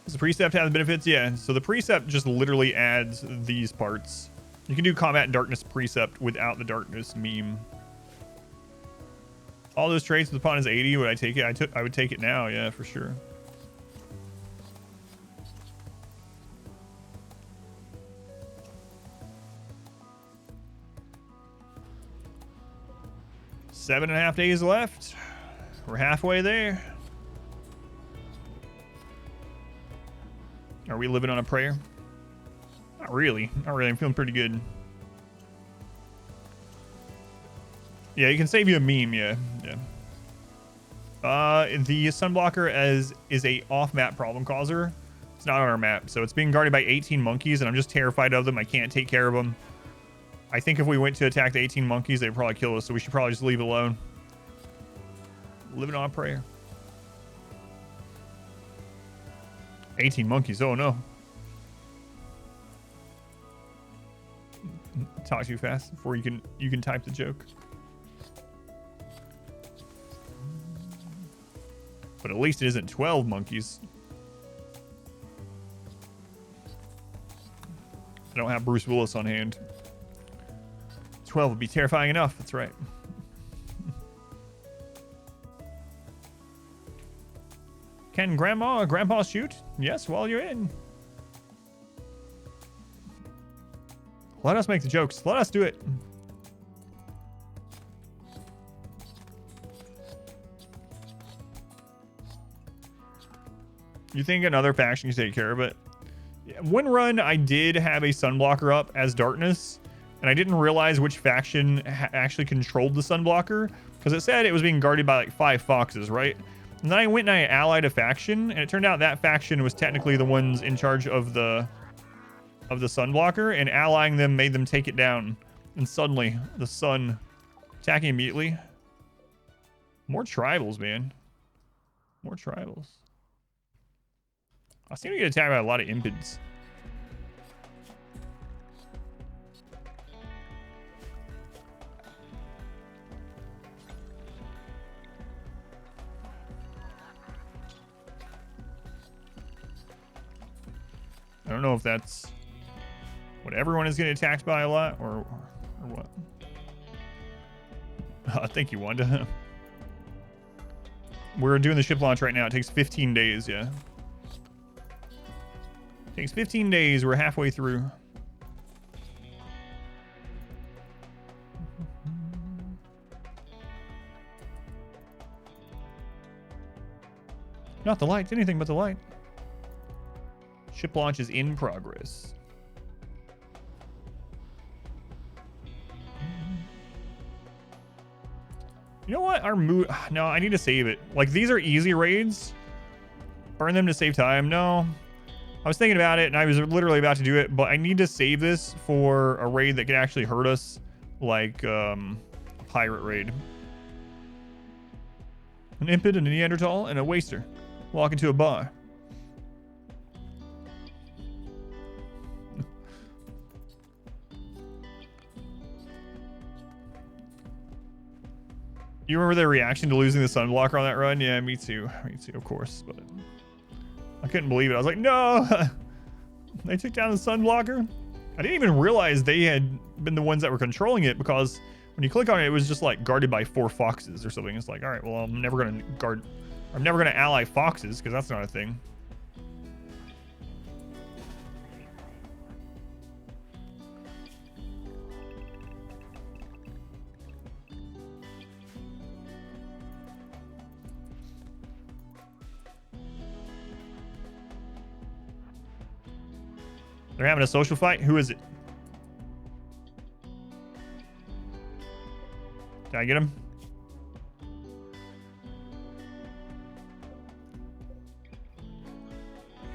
Does the precept have the benefits? Yeah, so the precept just literally adds these parts. You can do combat and darkness precept without the darkness meme. All those traits with the pawn is 80. Would I take it? I would take it now, yeah, for sure. Seven and a half days left. We're halfway there. Are we living on a prayer? Not really. Not really. I'm feeling pretty good. Yeah, you can save you a meme. Yeah. The sunblocker is a off-map problem causer. It's not on our map, so it's being guarded by 18 monkeys, and I'm just terrified of them. I can't take care of them. I think if we went to attack the 18 monkeys, they'd probably kill us, so we should probably just leave it alone. Living on a prayer. 18 monkeys, oh no. Talk too fast before you can type the joke. But at least it isn't 12 monkeys. I don't have Bruce Willis on hand. 12 would be terrifying enough, that's right. Can Grandma or Grandpa shoot? Yes, while you're in. Let us make the jokes. Let us do it. You think another faction can take care of it? Yeah, one run, I did have a sunblocker up as darkness, and I didn't realize which faction actually controlled the sunblocker, because it said it was being guarded by like 5 foxes, right? And then I went and I allied a faction, and it turned out that faction was technically the ones in charge of the sunblocker, and allying them made them take it down. And suddenly, the sun attacking immediately. More tribals, man. More tribals. I seem to get attacked by a lot of impids. I don't know if that's what everyone is getting attacked by a lot or what. Thank you, Wanda. We're doing the ship launch right now. It takes 15 days, yeah. Takes 15 days. We're halfway through. Not the light. Anything but the light. Ship launch is in progress. You know what? Our mood... No, I need to save it. Like, these are easy raids. Burn them to save time. No. I was thinking about it, and I was literally about to do it, but I need to save this for a raid that could actually hurt us, like a pirate raid. An Impid, and a Neanderthal, and a Waster walk into a bar. You remember their reaction to losing the sunblocker on that run? Yeah, me too. Me too, of course, but... I couldn't believe it. I was like, no! They took down the sunblocker? I didn't even realize they had been the ones that were controlling it, because when you click on it, it was just like guarded by 4 foxes or something. It's like, all right, well, I'm never going to ally foxes, because that's not a thing. They're having a social fight? Who is it? Did I get him?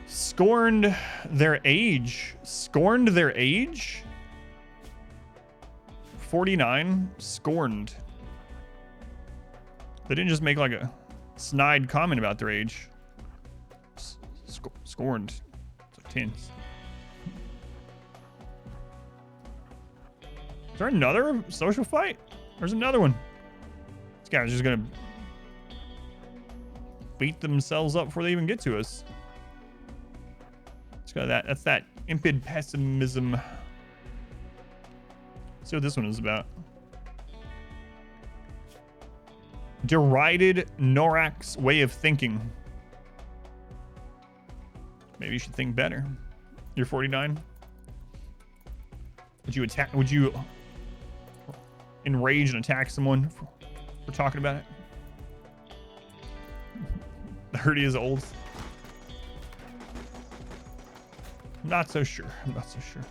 Scorned their age. Scorned their age? 49. Scorned. They didn't just make like a snide comment about their age. Scorned. It's like tens. Is there another social fight? There's another one. These guys are just gonna beat themselves up before they even get to us. Let's go that. That's that impid pessimism. Let's see what this one is about. Derided Norak's way of thinking. Maybe you should think better. You're 49. Would you attack? Would you enrage and attack someone for talking about it? The hurdy is old. I'm not so sure. I'm not so sure.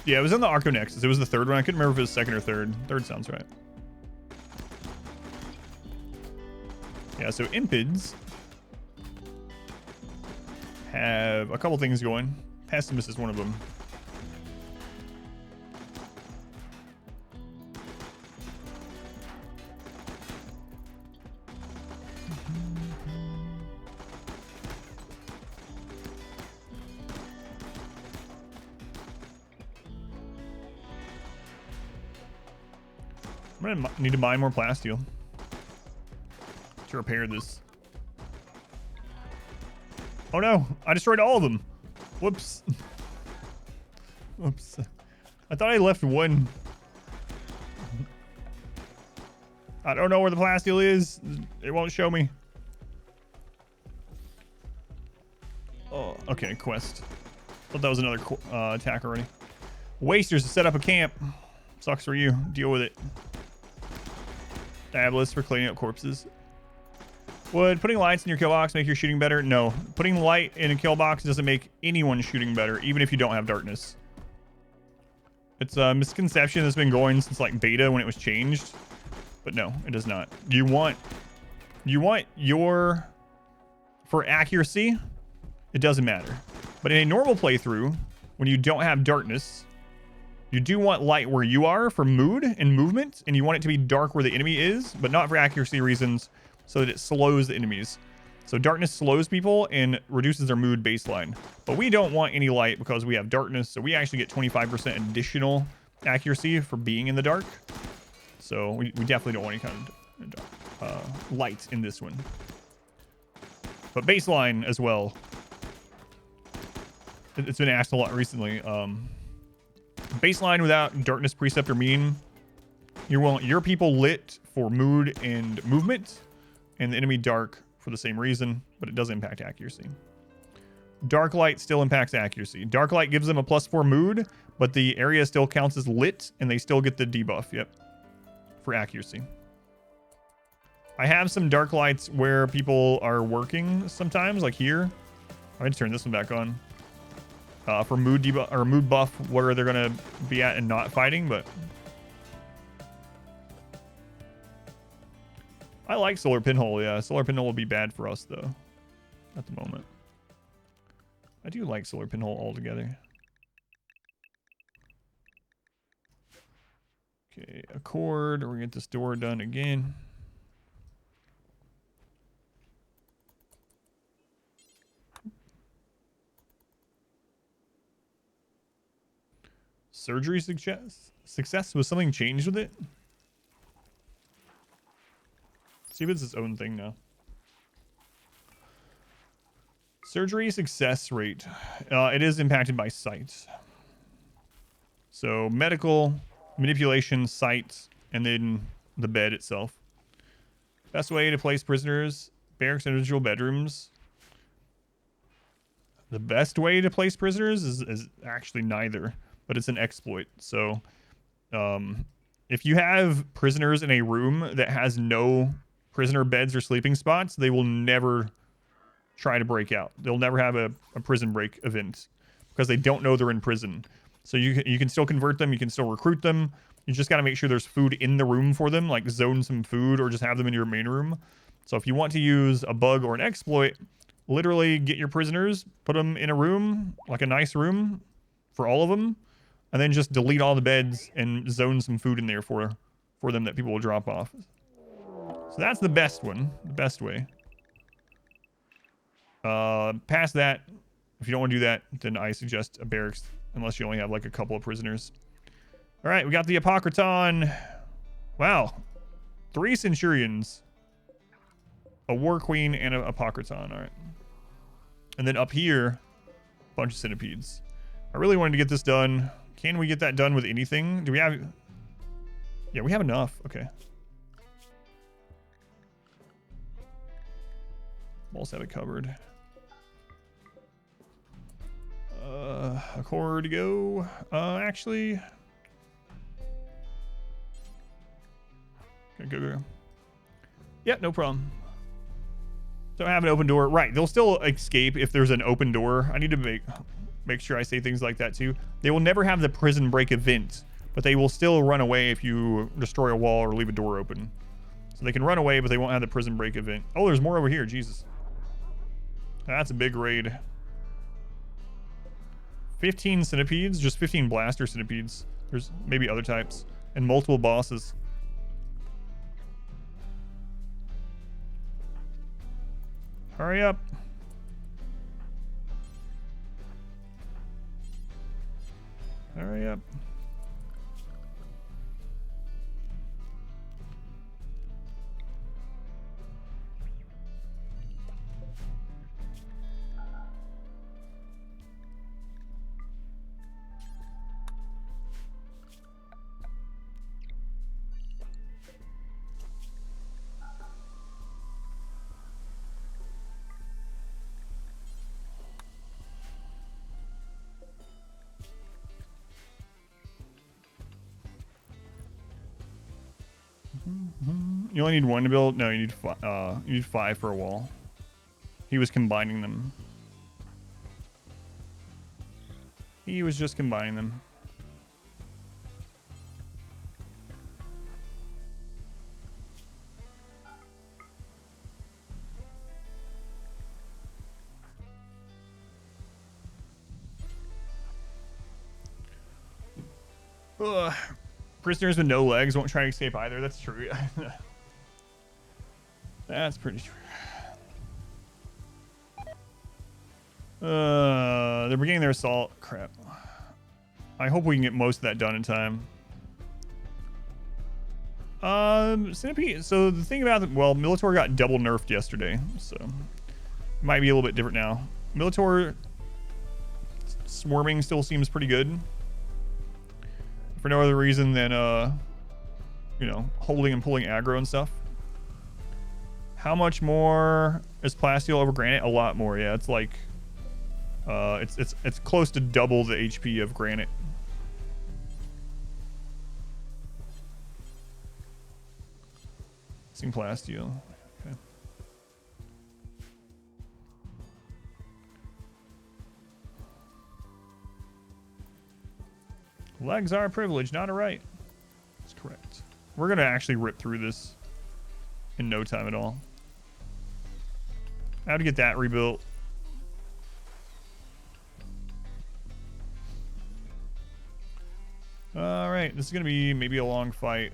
Yeah, it was in the Arco Nexus. It was the third one. I couldn't remember if it was second or third. Third sounds right. Yeah, so Impids have a couple things going. Pessimist is one of them. I'm gonna need to mine more plasteel to repair this. Oh no, I destroyed all of them. Whoops. Whoops. I thought I left one. I don't know where the plasteel is. It won't show me. Oh, okay, quest. Thought that was another attack already. Wasters to set up a camp. Sucks for you. Deal with it. Diabolus for cleaning up corpses. Would putting lights in your kill box make your shooting better? No. Putting light in a kill box doesn't make anyone shooting better, even if you don't have darkness. It's a misconception that's been going since like beta when it was changed. But no, it does not. You want your... For accuracy, it doesn't matter. But in a normal playthrough, when you don't have darkness, you do want light where you are for mood and movement, and you want it to be dark where the enemy is, but not for accuracy reasons, so that it slows the enemies. So darkness slows people and reduces their mood baseline. But we don't want any light because we have darkness, so we actually get 25% additional accuracy for being in the dark. So we definitely don't want any kind of light in this one. But baseline as well. It's been asked a lot recently. Baseline without darkness precept or mean, you want your people lit for mood and movement, and the enemy dark for the same reason, but it does impact accuracy. Dark light still impacts accuracy. Dark light gives them a +4 mood, but the area still counts as lit, and they still get the debuff. Yep, for accuracy. I have some dark lights where people are working sometimes, like here. I need to turn this one back on. For mood debuff or mood buff, where they're gonna be at and not fighting, but I like solar pinhole. Yeah, solar pinhole will be bad for us though at the moment. I do like solar pinhole altogether. Okay, accord. We're gonna get this door done again. Surgery success? Was something changed with it? See if it's its own thing now. Surgery success rate. It is impacted by sites. So medical, manipulation, sites, and then the bed itself. Best way to place prisoners, barracks, individual bedrooms. The best way to place prisoners is actually neither. But it's an exploit. So if you have prisoners in a room that has no prisoner beds or sleeping spots, they will never try to break out. They'll never have a prison break event because they don't know they're in prison. So you can still convert them. You can still recruit them. You just got to make sure there's food in the room for them, like zone some food or just have them in your main room. So if you want to use a bug or an exploit, literally get your prisoners, put them in a room, like a nice room for all of them, and then just delete all the beds and zone some food in there for them that people will drop off. So that's the best one, the best way. Past that, if you don't want to do that, then I suggest a barracks, unless you only have like a couple of prisoners. All right, we got the Apocryton. Wow, 3 Centurions, a War Queen, and an Apocryton. All right. And then up here, a bunch of Centipedes. I really wanted to get this done. Can we get that done with anything? Do we have... Yeah, we have enough. Okay. Almost have it covered. A core to go. Actually... Go. Yeah, no problem. Don't have an open door. Right, they'll still escape if there's an open door. I need to make sure I say things like that too. They will never have the prison break event, but they will still run away if you destroy a wall or leave a door open. So they can run away, but they won't have the prison break event. Oh, there's more over here. Jesus. That's a big raid. 15 centipedes, just 15 blaster centipedes. There's maybe other types. And multiple bosses. Hurry up. Hurry up. You only need one to build? No, you need 5 for a wall. He was combining them. He was just combining them. Ugh. Prisoners with no legs won't try to escape either. That's true. That's pretty true. They're beginning their assault. Crap. I hope we can get most of that done in time. Centipede. So the thing about well, Melitor got double nerfed yesterday, so it might be a little bit different now. Melitor swarming still seems pretty good. For no other reason than, you know, holding and pulling aggro and stuff. How much more is plasteel over granite? A lot more, yeah. It's like, it's close to double the HP of granite. Using plasteel. Okay. Legs are a privilege, not a right. That's correct. We're gonna actually rip through this in no time at all. How to get that rebuilt? All right, this is gonna be maybe a long fight.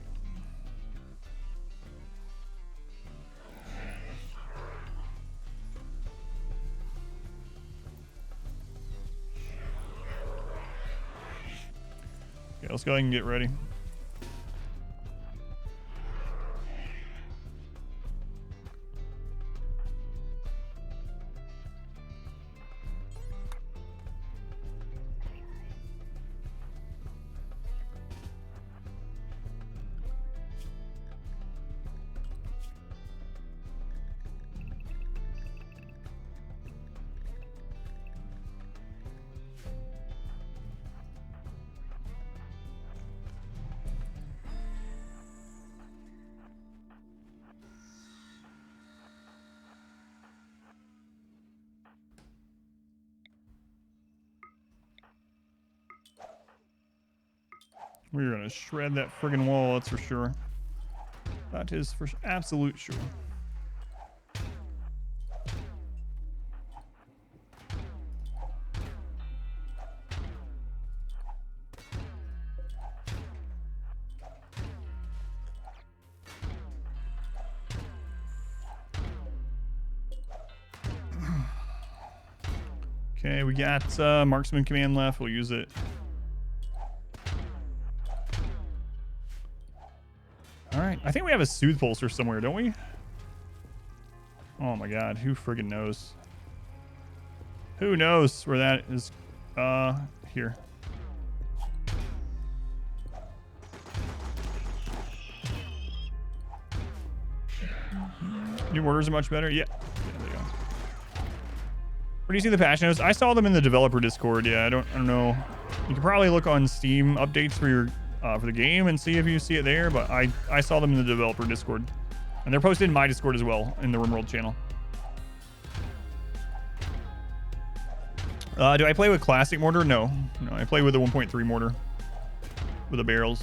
Okay, let's go ahead and get ready. We're gonna shred that friggin' wall, that's for sure. That is for absolute sure. Okay, we got marksman command left. We'll use it. All right, I think we have a soothe pulsar somewhere, don't we? Oh my god, who friggin' knows? Who knows where that is? Here. New orders are much better. Yeah. There you go. Where do you see the patch notes? I saw them in the developer Discord. Yeah, I don't know. You can probably look on Steam updates for your for the game and see if you see it there. But I saw them in the developer Discord, and they're posted in my Discord as well in the RimWorld channel. Do I play with classic mortar? No, I play with a 1.3 mortar with the barrels.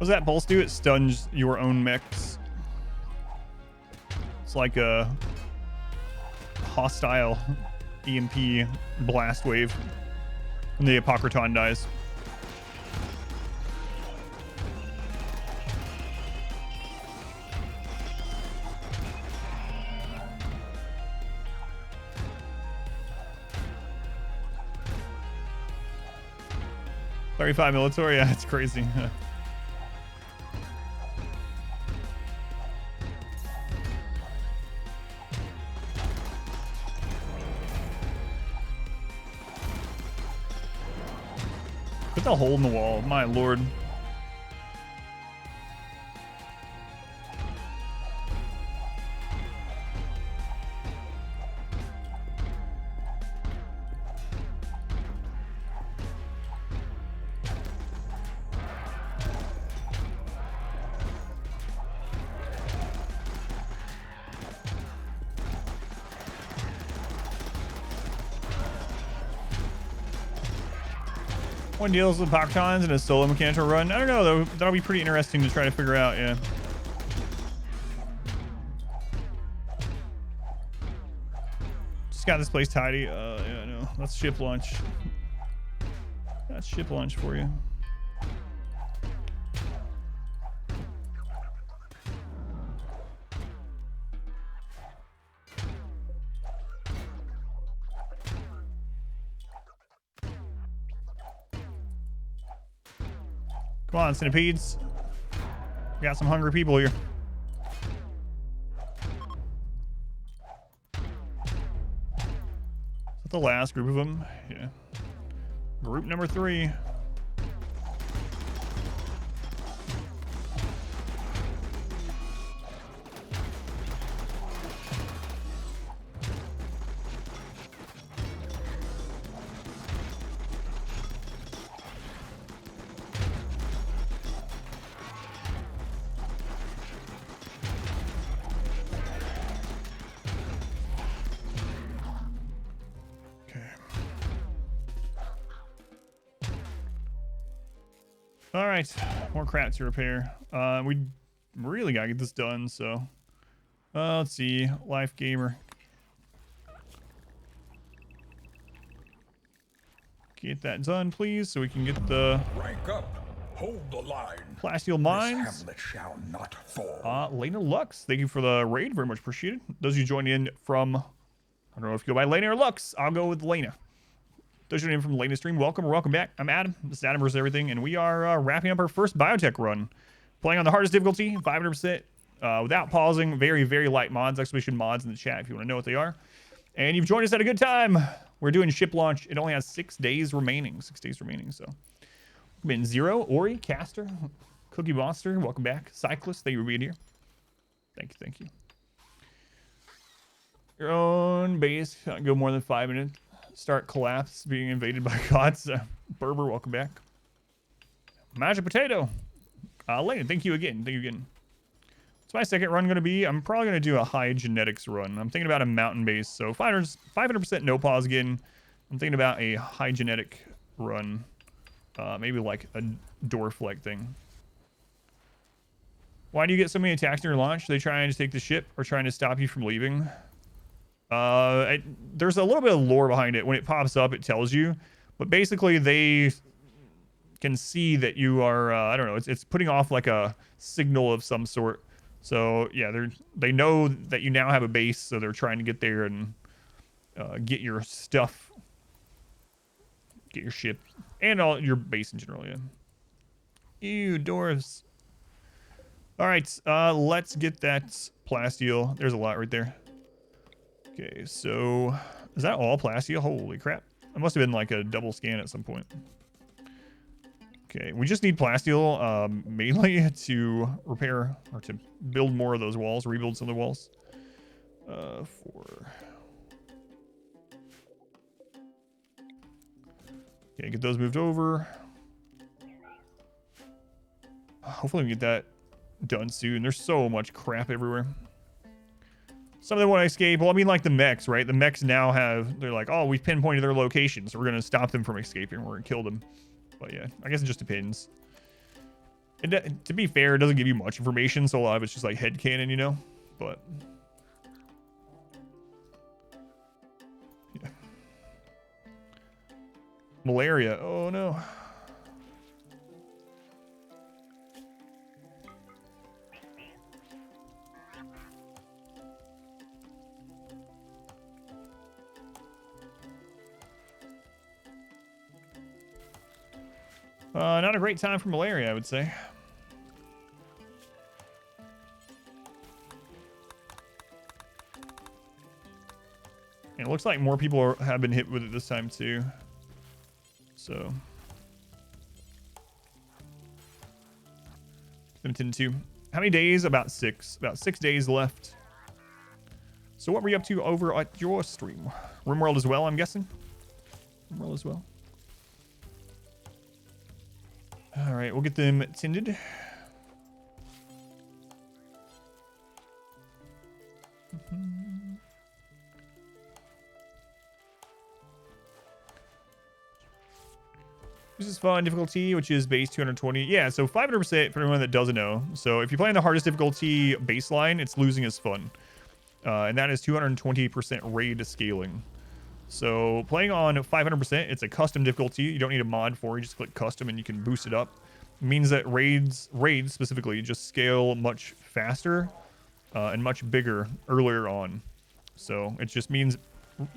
What does that pulse do? It stuns your own mechs. It's like a hostile EMP blast wave when the Apocryton dies. $35 military, yeah, it's crazy. Put the hole in the wall, my lord. One deals with Poctons and a solo Mechanitor run. I don't know though. That'll be pretty interesting to try to figure out. Yeah. Just got this place tidy. Yeah, no. That's ship launch. That's ship launch for you. Come on, Impids. We got some hungry people here. Is that the last group of them? Yeah. Group number 3. All right, more crap to repair. We really gotta get this done. So, let's see, Life Gamer. Get that done, please, so we can get the Rank up. Hold the line. plasteel mines. This hamlet shall not fall. Lena Lux, thank you for the raid, very much appreciated. Those of you joining in from, I don't know if you go by Lena or Lux. I'll go with Lena. Those joining in from Lena stream, welcome or welcome back. I'm Adam. This is Adam versus Everything, and we are wrapping up our first biotech run. Playing on the hardest difficulty, 500%, without pausing. Very, very light mods. Exclamation mods in the chat if you want to know what they are. And you've joined us at a good time. We're doing ship launch. It only has 6 days remaining. 6 days remaining, so. Been Zero, Ori, Caster, Cookie Monster, welcome back. Cyclist, thank you for being here. Thank you, thank you. Your own base, can't go more than 5 minutes. Start collapse, being invaded by gods. Berber, welcome back. Magic Potato. Lane, thank you again. Thank you again. What's my second run going to be? I'm probably going to do a high genetics run. I'm thinking about a mountain base. So 500% no pause again. I'm thinking about a high genetic run. Maybe like a Dorfleck thing. Why do you get so many attacks in your launch? Are they trying to take the ship or trying to stop you from leaving? There's a little bit of lore behind it. When it pops up, it tells you. But basically, they can see that you are, I don't know, it's putting off like a signal of some sort. So, yeah, they know that you now have a base, so they're trying to get there and get your stuff. Get your ship. And all your base in general, yeah. Ew, dwarves. Alright, let's get that plasteel. There's a lot right there. Okay, so is that all plasteel? Holy crap. It must have been like a double scan at some point. Okay, we just need plasteel mainly to repair or to build more of those walls, rebuild some of the walls. Okay, get those moved over. Hopefully we can get that done soon. There's so much crap everywhere. Some of them want to escape. Well, I mean, like the mechs, right? The mechs now they're like, oh, we've pinpointed their location, so we're going to stop them from escaping. We're going to kill them. But yeah, I guess it just depends. To be fair, it doesn't give you much information, so a lot of it's just like headcanon, you know? But yeah. Malaria. Oh no. Not a great time for malaria, I would say. And it looks like more people have been hit with it this time too. So 17-2. How many days? About 6. About 6 days left. So what were you up to over at your stream? RimWorld as well, I'm guessing? RimWorld as well. All right, we'll get them tended. This is fun difficulty, which is base 220. Yeah, so 500% for everyone that doesn't know. So if you play on the hardest difficulty baseline, it's losing is fun. And that is 220% raid scaling. So playing on 500%, it's a custom difficulty. You don't need a mod for it. You just click custom and you can boost it up. It means that raids specifically just scale much faster and much bigger earlier on. So it just means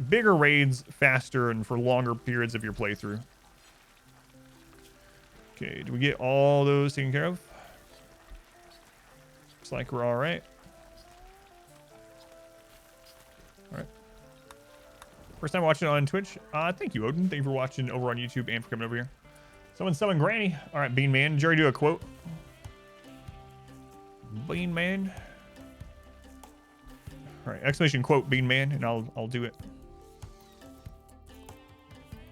bigger raids faster and for longer periods of your playthrough. Okay, do we get all those taken care of? Looks like we're all right. All right. First time watching on Twitch. Thank you, Odin. Thank you for watching over on YouTube and for coming over here. Someone summon Granny. All right, Bean Man. Jerry, do a quote. Bean Man. All right, exclamation quote Bean Man, and I'll do it.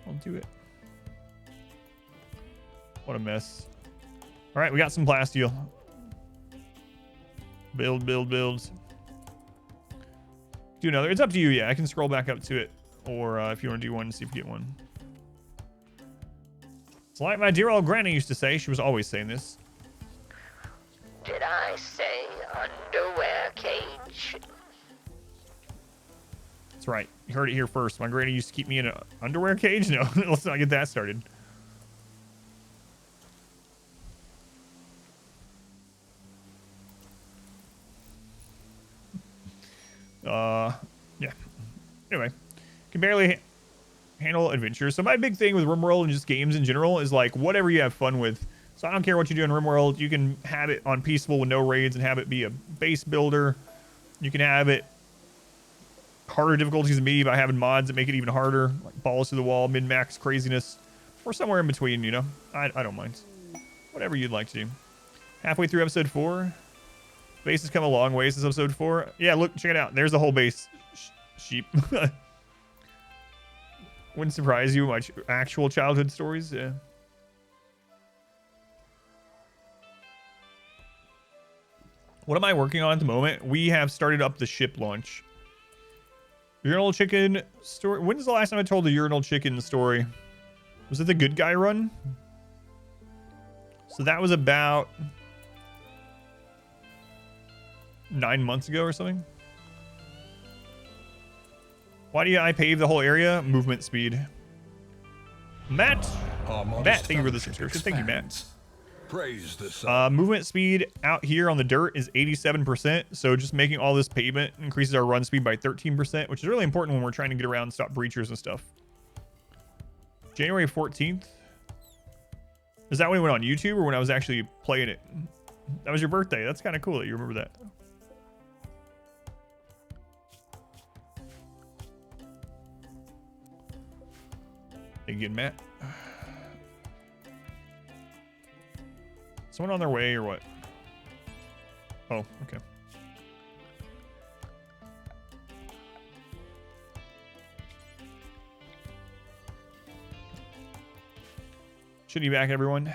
I'll do it. What a mess. All right, we got some plasteel. Build. Do another. It's up to you. Yeah, I can scroll back up to it. Or if you want to do one, see if you get one. It's like my dear old granny used to say. She was always saying this. Did I say underwear cage? That's right. You heard it here first. My granny used to keep me in an underwear cage? No, let's not get that started. Yeah. Anyway, can barely handle adventures. So my big thing with RimWorld and just games in general is like whatever you have fun with. So I don't care what you do in RimWorld. You can have it on peaceful with no raids and have it be a base builder. You can have it harder difficulties than me by having mods that make it even harder, like balls to the wall, min-max craziness, or somewhere in between, you know. I don't mind. Whatever you'd like to do. Halfway through episode 4. Base has come a long way since episode 4. Yeah, look, check it out. There's the whole base. Sheep. Wouldn't surprise you, my actual childhood stories. Yeah. What am I working on at the moment? We have started up the ship launch. Urinal chicken story. When's the last time I told the urinal chicken story? Was it the good guy run? So that was about 9 months ago or something. Why do I pave the whole area? Movement speed. Matt, thank you for the subscription. Thank you, Matt. Praise the sun. Movement speed out here on the dirt is 87%. So just making all this pavement increases our run speed by 13%, which is really important when we're trying to get around and stop breachers and stuff. January 14th. Is that when it went on YouTube or when I was actually playing it? That was your birthday. That's kind of cool that you remember that. Again, Matt. Someone on their way or what? Oh, okay. Should be back, everyone.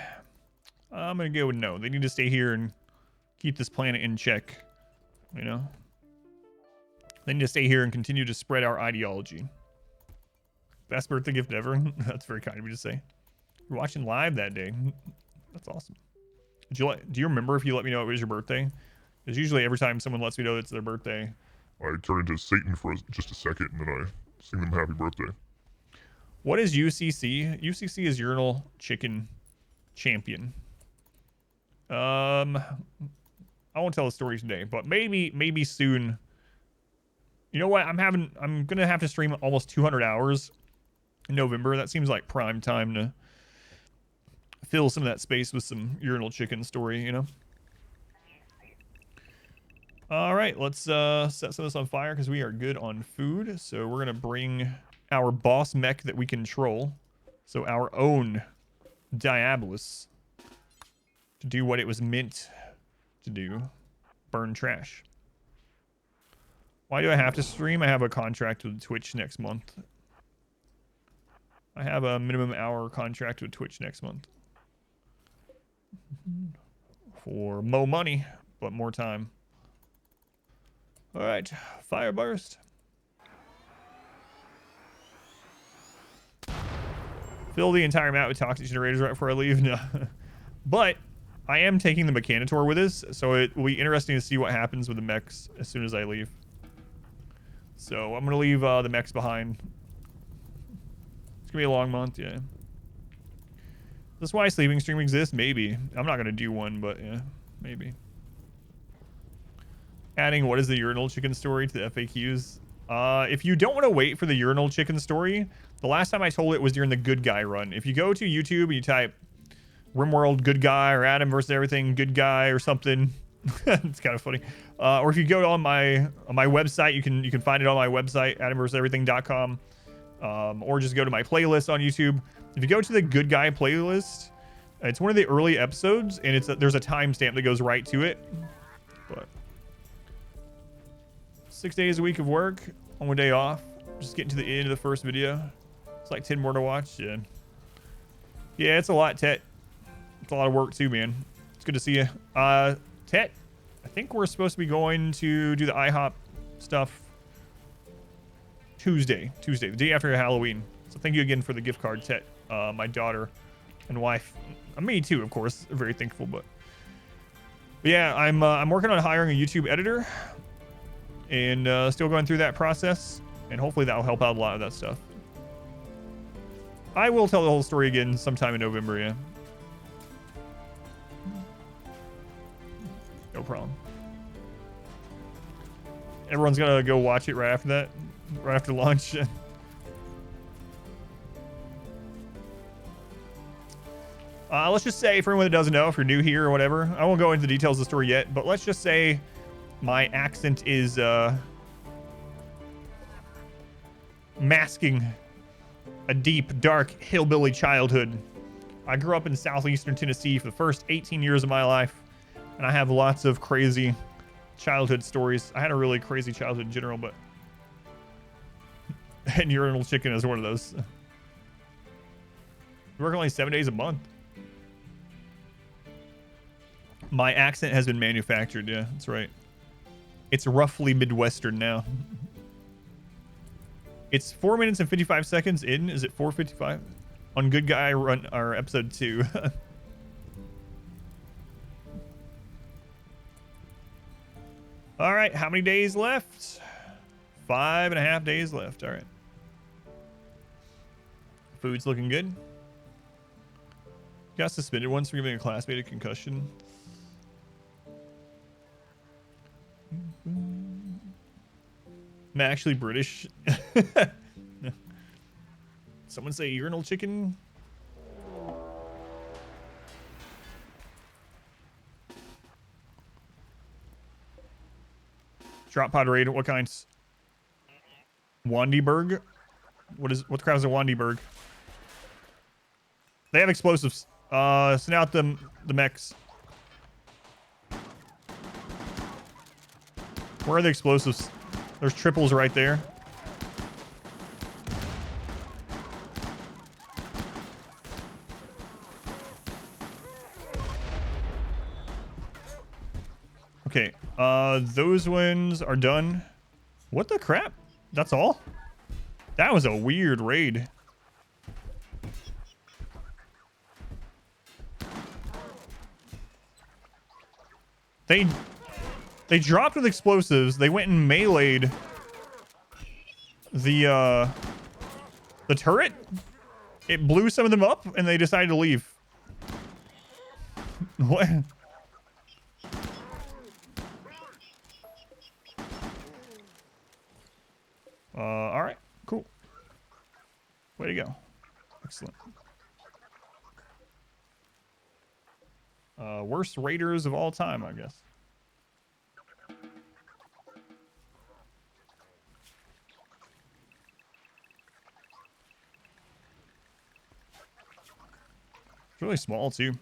I'm gonna go with no. They need to stay here and keep this planet in check. You know? They need to stay here and continue to spread our ideology. Best birthday gift ever. That's very kind of me to say. You're watching live that day. That's awesome. Do you remember if you let me know it was your birthday? Because usually every time someone lets me know it's their birthday. I turn into Satan for just a second, and then I sing them happy birthday. What is UCC? UCC is Urinal Chicken Champion. I won't tell the story today, but maybe soon. You know what? I'm gonna have to stream almost 200 hours in November. That seems like prime time to fill some of that space with some Urinal Chicken story, you know? All right, let's set some of this on fire because we are good on food. So we're gonna bring our boss mech that we control, so our own Diabolus, to do what it was meant to do: burn trash. Why do I have to stream? I have a contract with Twitch next month. I have a minimum hour contract with Twitch next month. For more money, but more time. All right, fire burst. Fill the entire map with toxic generators right before I leave. No. But I am taking the Mechanitor with us, so it will be interesting to see what happens with the mechs as soon as I leave. So I'm going to leave the mechs behind. It's going to be a long month, yeah. Is this why sleeping stream exists? Maybe. I'm not going to do one, but yeah, maybe. Adding what is the urinal chicken story to the FAQs. If you don't want to wait for the urinal chicken story, the last time I told it was during the good guy run. If you go to YouTube and you type RimWorld good guy or Adam versus everything good guy or something, it's kind of funny. Or if you go on my website, you can find it on my website, adamversuseverything.com. Or just go to my playlist on YouTube. If you go to the good guy playlist, it's one of the early episodes, and there's a timestamp that goes right to it. But 6 days a week of work, on 1 day off. Just getting to the end of the first video. It's like 10 more to watch. Yeah, it's a lot, Tet. It's a lot of work too, man. It's good to see you. Tet, I think we're supposed to be going to do the IHOP stuff Tuesday, the day after Halloween. So thank you again for the gift card, Tet. My daughter and wife, me too, of course, very thankful. But yeah, I'm working on hiring a YouTube editor, and still going through that process, and hopefully that will help out a lot of that stuff. I will tell the whole story again sometime in November, yeah. No problem. Everyone's gonna go watch it right after that, right after lunch. Let's just say, for anyone that doesn't know, if you're new here or whatever, I won't go into the details of the story yet, but let's just say my accent is masking a deep, dark, hillbilly childhood. I grew up in southeastern Tennessee for the first 18 years of my life, and I have lots of crazy childhood stories. I had a really crazy childhood in general, but and urinal chicken is one of those. We work only 7 days a month. My accent has been manufactured, yeah, that's right. It's roughly Midwestern now. It's 4 minutes and 55 seconds in. Is it 4:55? On Good Guy Run, our episode 2. All right, how many days left? 5.5 days left. All right. Food's looking good. Got suspended once for giving a classmate a concussion. I'm actually British. Someone say urinal chicken. Drop pod raid. What kinds? Wandyberg. What the crap is a Wandyberg? They have explosives. Send out the mechs. Where are the explosives? There's triples right there. Okay, those ones are done. What the crap? That's all? That was a weird raid. They dropped with explosives. They went and meleeed the turret. It blew some of them up, and they decided to leave. What? All right, cool. Way to go. Excellent. Worst raiders of all time, I guess. It's really small, too.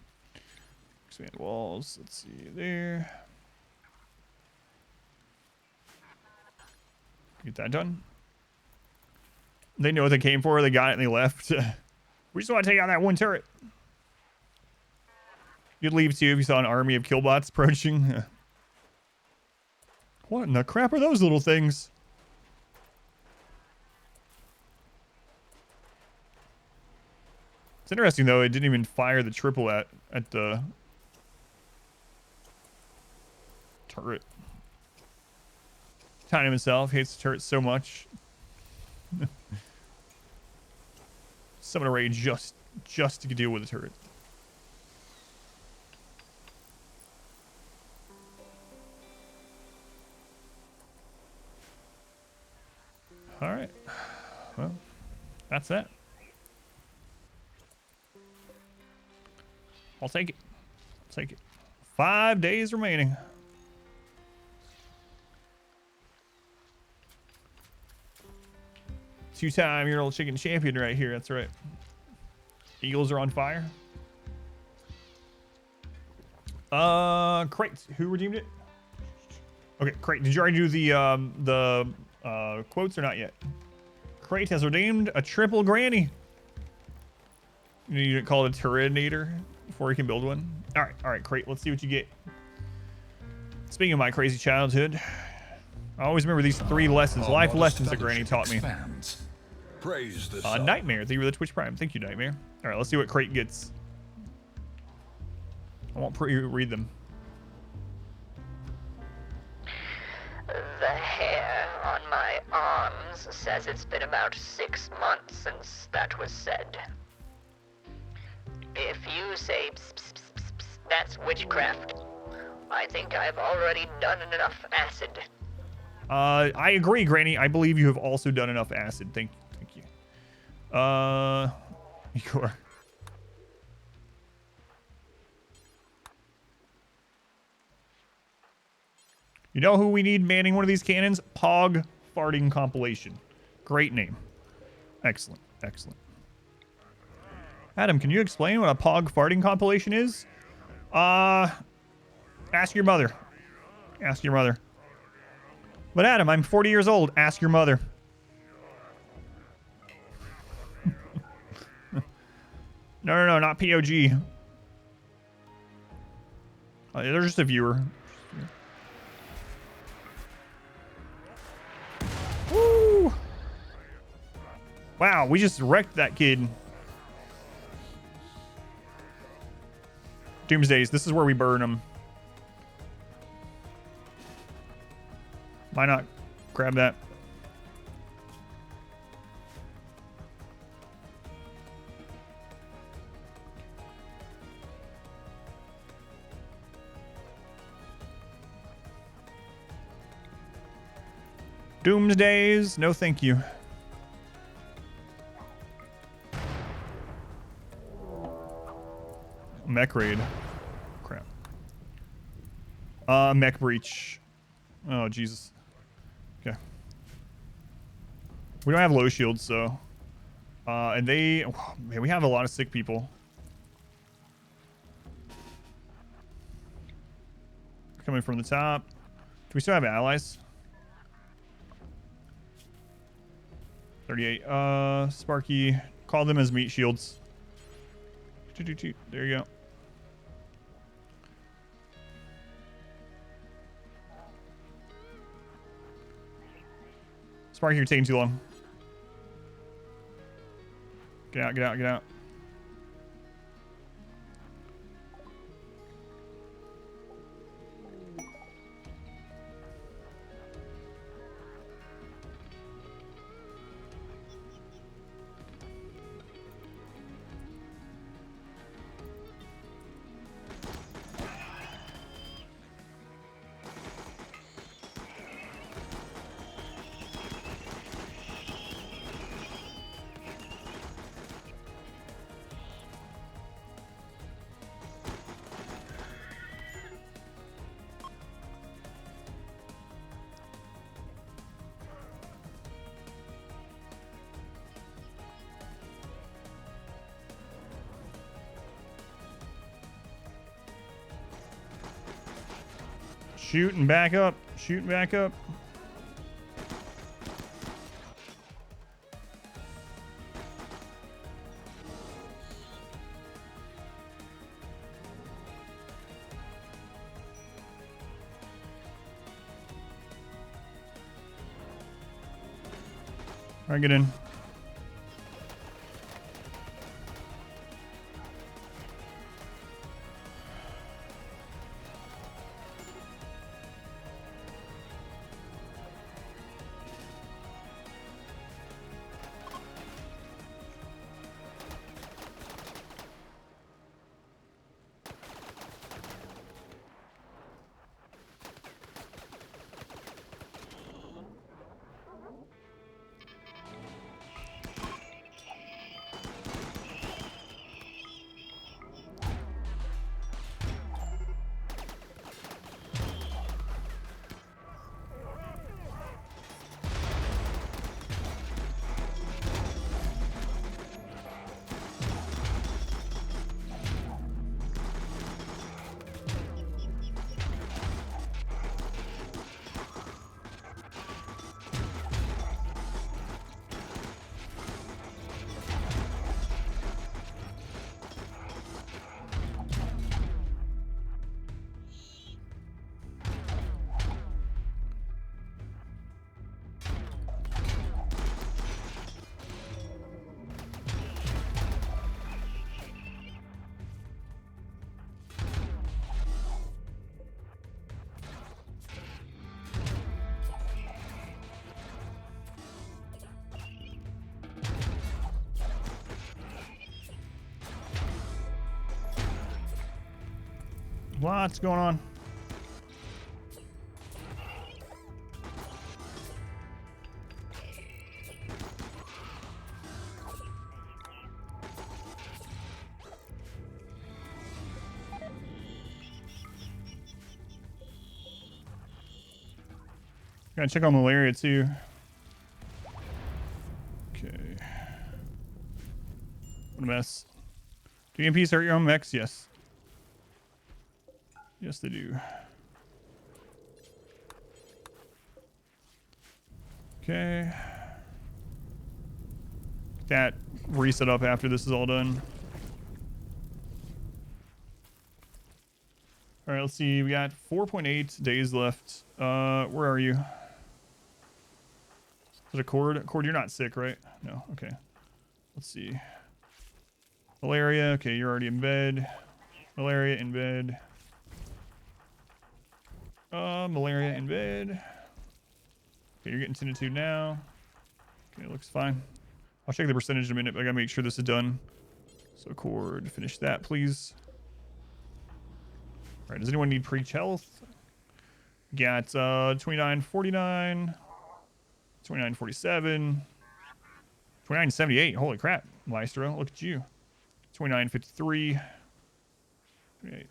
Expand walls. Let's see there. Get that done. They know what they came for. They got it and they left. We just want to take out that one turret. You'd leave too if you saw an army of killbots approaching. What in the crap are those little things? It's interesting though, it didn't even fire the triple at the turret. Tynan himself hates the turret so much. Summon a raid just to deal with the turret. All right. Well, that's that. I'll take it. I'll take it. 5 days remaining. Two-time Euro Chicken Champion right here. That's right. Eagles are on fire. Crate. Who redeemed it? Okay, Crate. Did you already do the quotes or not yet? Crate has redeemed a triple granny. You didn't call it a Tyranidator before you can build one. All right, Crate. Let's see what you get. Speaking of my crazy childhood, I always remember these 3 lessons, life lessons that Granny taught me. Praise the Nightmare. Thank you for the Twitch Prime. Thank you, Nightmare. All right, let's see what Crate gets. I won't read them. The hair on my arms says it's been about 6 months since that was said. If you say pss, pss, pss, pss, pss, that's witchcraft. I think I've already done enough acid. I agree, Granny. I believe you have also done enough acid. Thank you. Igor. You know who we need manning one of these cannons? Pog Farting Compilation. Great name. Excellent. Excellent. Adam, can you explain what a Pog Farting Compilation is? Ask your mother. Ask your mother. But Adam, I'm 40 years old. Ask your mother. No, not POG. They're just a viewer. Woo! Wow, we just wrecked that kid. Doomsdays, this is where we burn them. Why not grab that? Doomsdays, no thank you. Mech raid. Crap. Mech breach. Oh, Jesus. Okay. We don't have low shields, so. And they... Oh, man, we have a lot of sick people. Coming from the top. Do we still have allies? 38. Sparky. Call them as meat shields. There you go. Sparky, you're taking too long. Get out, get out, get out. Shooting back up. Shooting back up. All right, get in. What's going on? Gotta check on Malaria too. Okay. What a mess. Do EMPs hurt your own mechs? Yes. Yes, they do. Okay. That reset up after this is all done. All right, let's see. We got 4.8 days left. Where are you? Is it a Cord? Cord, you're not sick, right? No. Okay. Let's see. Malaria. Okay, you're already in bed. Malaria in bed. Malaria in bed. Okay, you're getting tended to now. Okay, looks fine. I'll check the percentage in a minute, but I gotta make sure this is done. So Cord, finish that, please. All right, does anyone need preach health? Got 2949, 2947, 2978. Holy crap, Maestro, look at you. 2953. 28.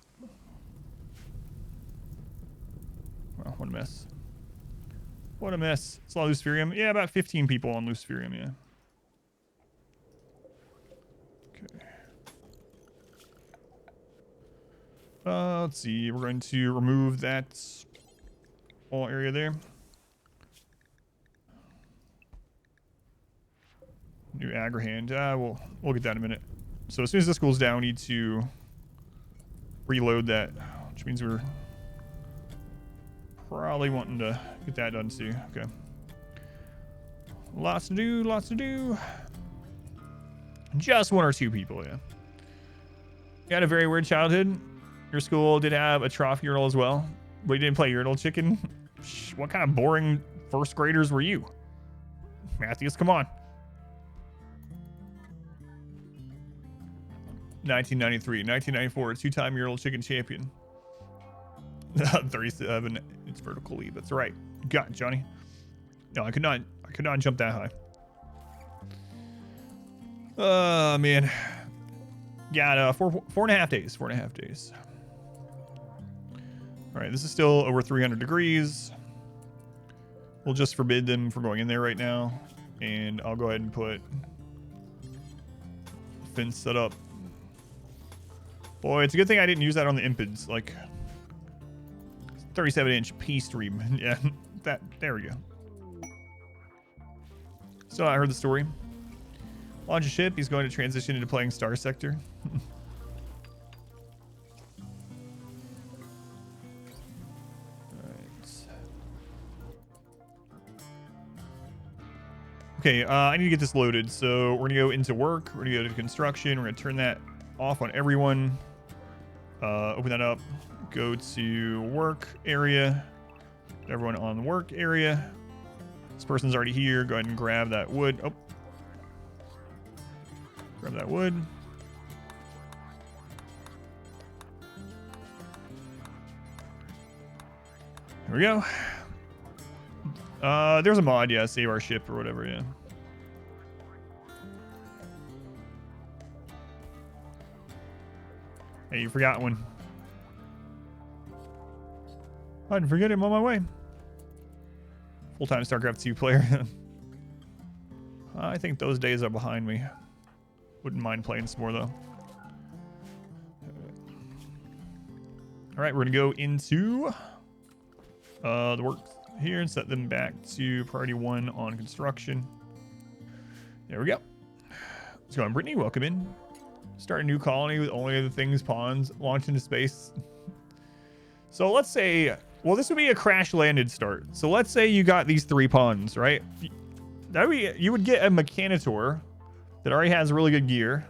Well, what a mess. What a mess. It's a lot of Luciferium. Yeah, about 15 people on Luciferium, yeah. Okay. Let's see. We're going to remove that wall area there. New Agrihand. We'll get that in a minute. So as soon as this cools down, we need to reload that, which means we're probably wanting to get that done too. Okay. Lots to do, lots to do. Just one or two people, yeah. You had a very weird childhood. Your school did have a trough urinal as well, but you didn't play urinal chicken. What kind of boring first graders were you? Matthews, come on. 1993, 1994, two-time urinal chicken champion. 37, it's vertical leap. That's right. Got it, Johnny. No, I could not jump that high. Man. Got 4.5 days. 4.5 days. All right, this is still over 300 degrees. We'll just forbid them from going in there right now, and I'll go ahead and put fence set up. Boy, it's a good thing I didn't use that on the Impids. Like, 37-inch P stream. Yeah, there we go. Still not heard the story. Launch a ship. He's going to transition into playing Star Sector. Okay, I need to get this loaded. So we're gonna go into work. We're gonna go to construction. We're gonna turn that off on everyone. Open that up. Go to work area. Everyone on the work area. This person's already here. Go ahead and grab that wood. Oh, grab that wood. There we go. There's a mod, yeah, save our ship or whatever, yeah. Hey, you forgot one. I didn't forget him on my way. Full-time StarCraft 2 player. I think those days are behind me. Wouldn't mind playing some more, though. All right, we're going to go into the work here and set them back to priority 1 on construction. There we go. Let's go on, Brittany. Welcome in. Start a new colony with only other things, pawns, launch into space. So let's say, well, this would be a crash landed start. So let's say you got these 3 pawns, right? That would be, you would get a Mechanitor that already has really good gear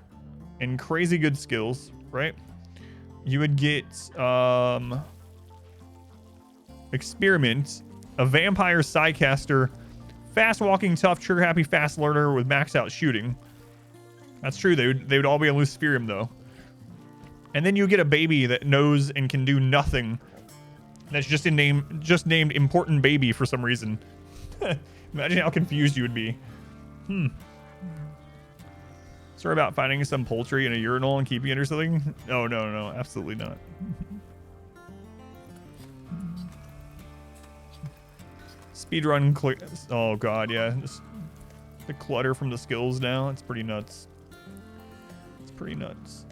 and crazy good skills, right? You would get Experiment, a vampire psycaster, fast walking, tough, trigger happy, fast learner with maxed out shooting. That's true. They would all be on Luciferium though. And then you get a baby that knows and can do nothing. That's just named important baby for some reason. Imagine how confused you would be. Sorry about finding some poultry in a urinal and keeping it or something. Oh no, absolutely not. Speedrun click. Oh god, yeah. Just the clutter from the skills now. It's pretty nuts. It's pretty nuts.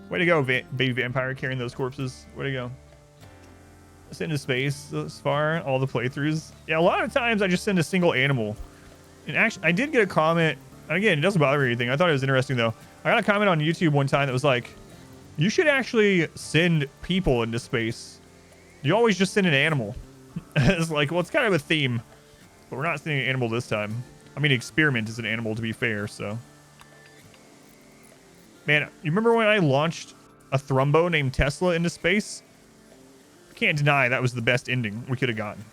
Way to go, baby vampire, carrying those corpses. Way to go. Send to space thus far, all the playthroughs. Yeah, a lot of times I just send a single animal. And actually, I did get a comment. And again, it doesn't bother me or anything. I thought it was interesting though. I got a comment on YouTube one time that was like, you should actually send people into space. You always just send an animal. It's like, well, it's kind of a theme, but we're not sending an animal this time. I mean, Experiment is an animal to be fair, so. Man, you remember when I launched a Thrumbo named Tesla into space? Can't deny that was the best ending we could have gotten.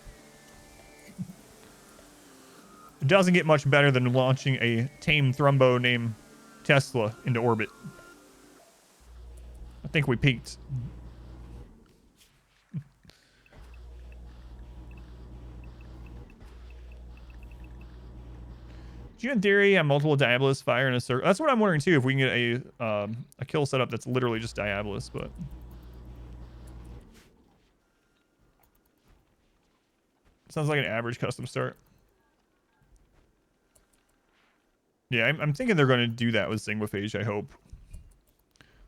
It doesn't get much better than launching a tame Thrumbo named Tesla into orbit. I think we peaked. Do you, in theory, have multiple Diabolus fire in a circle? That's what I'm wondering too. If we can get a kill setup that's literally just Diabolus, but sounds like an average custom start. Yeah, I'm thinking they're going to do that with Sanguiphage, I hope.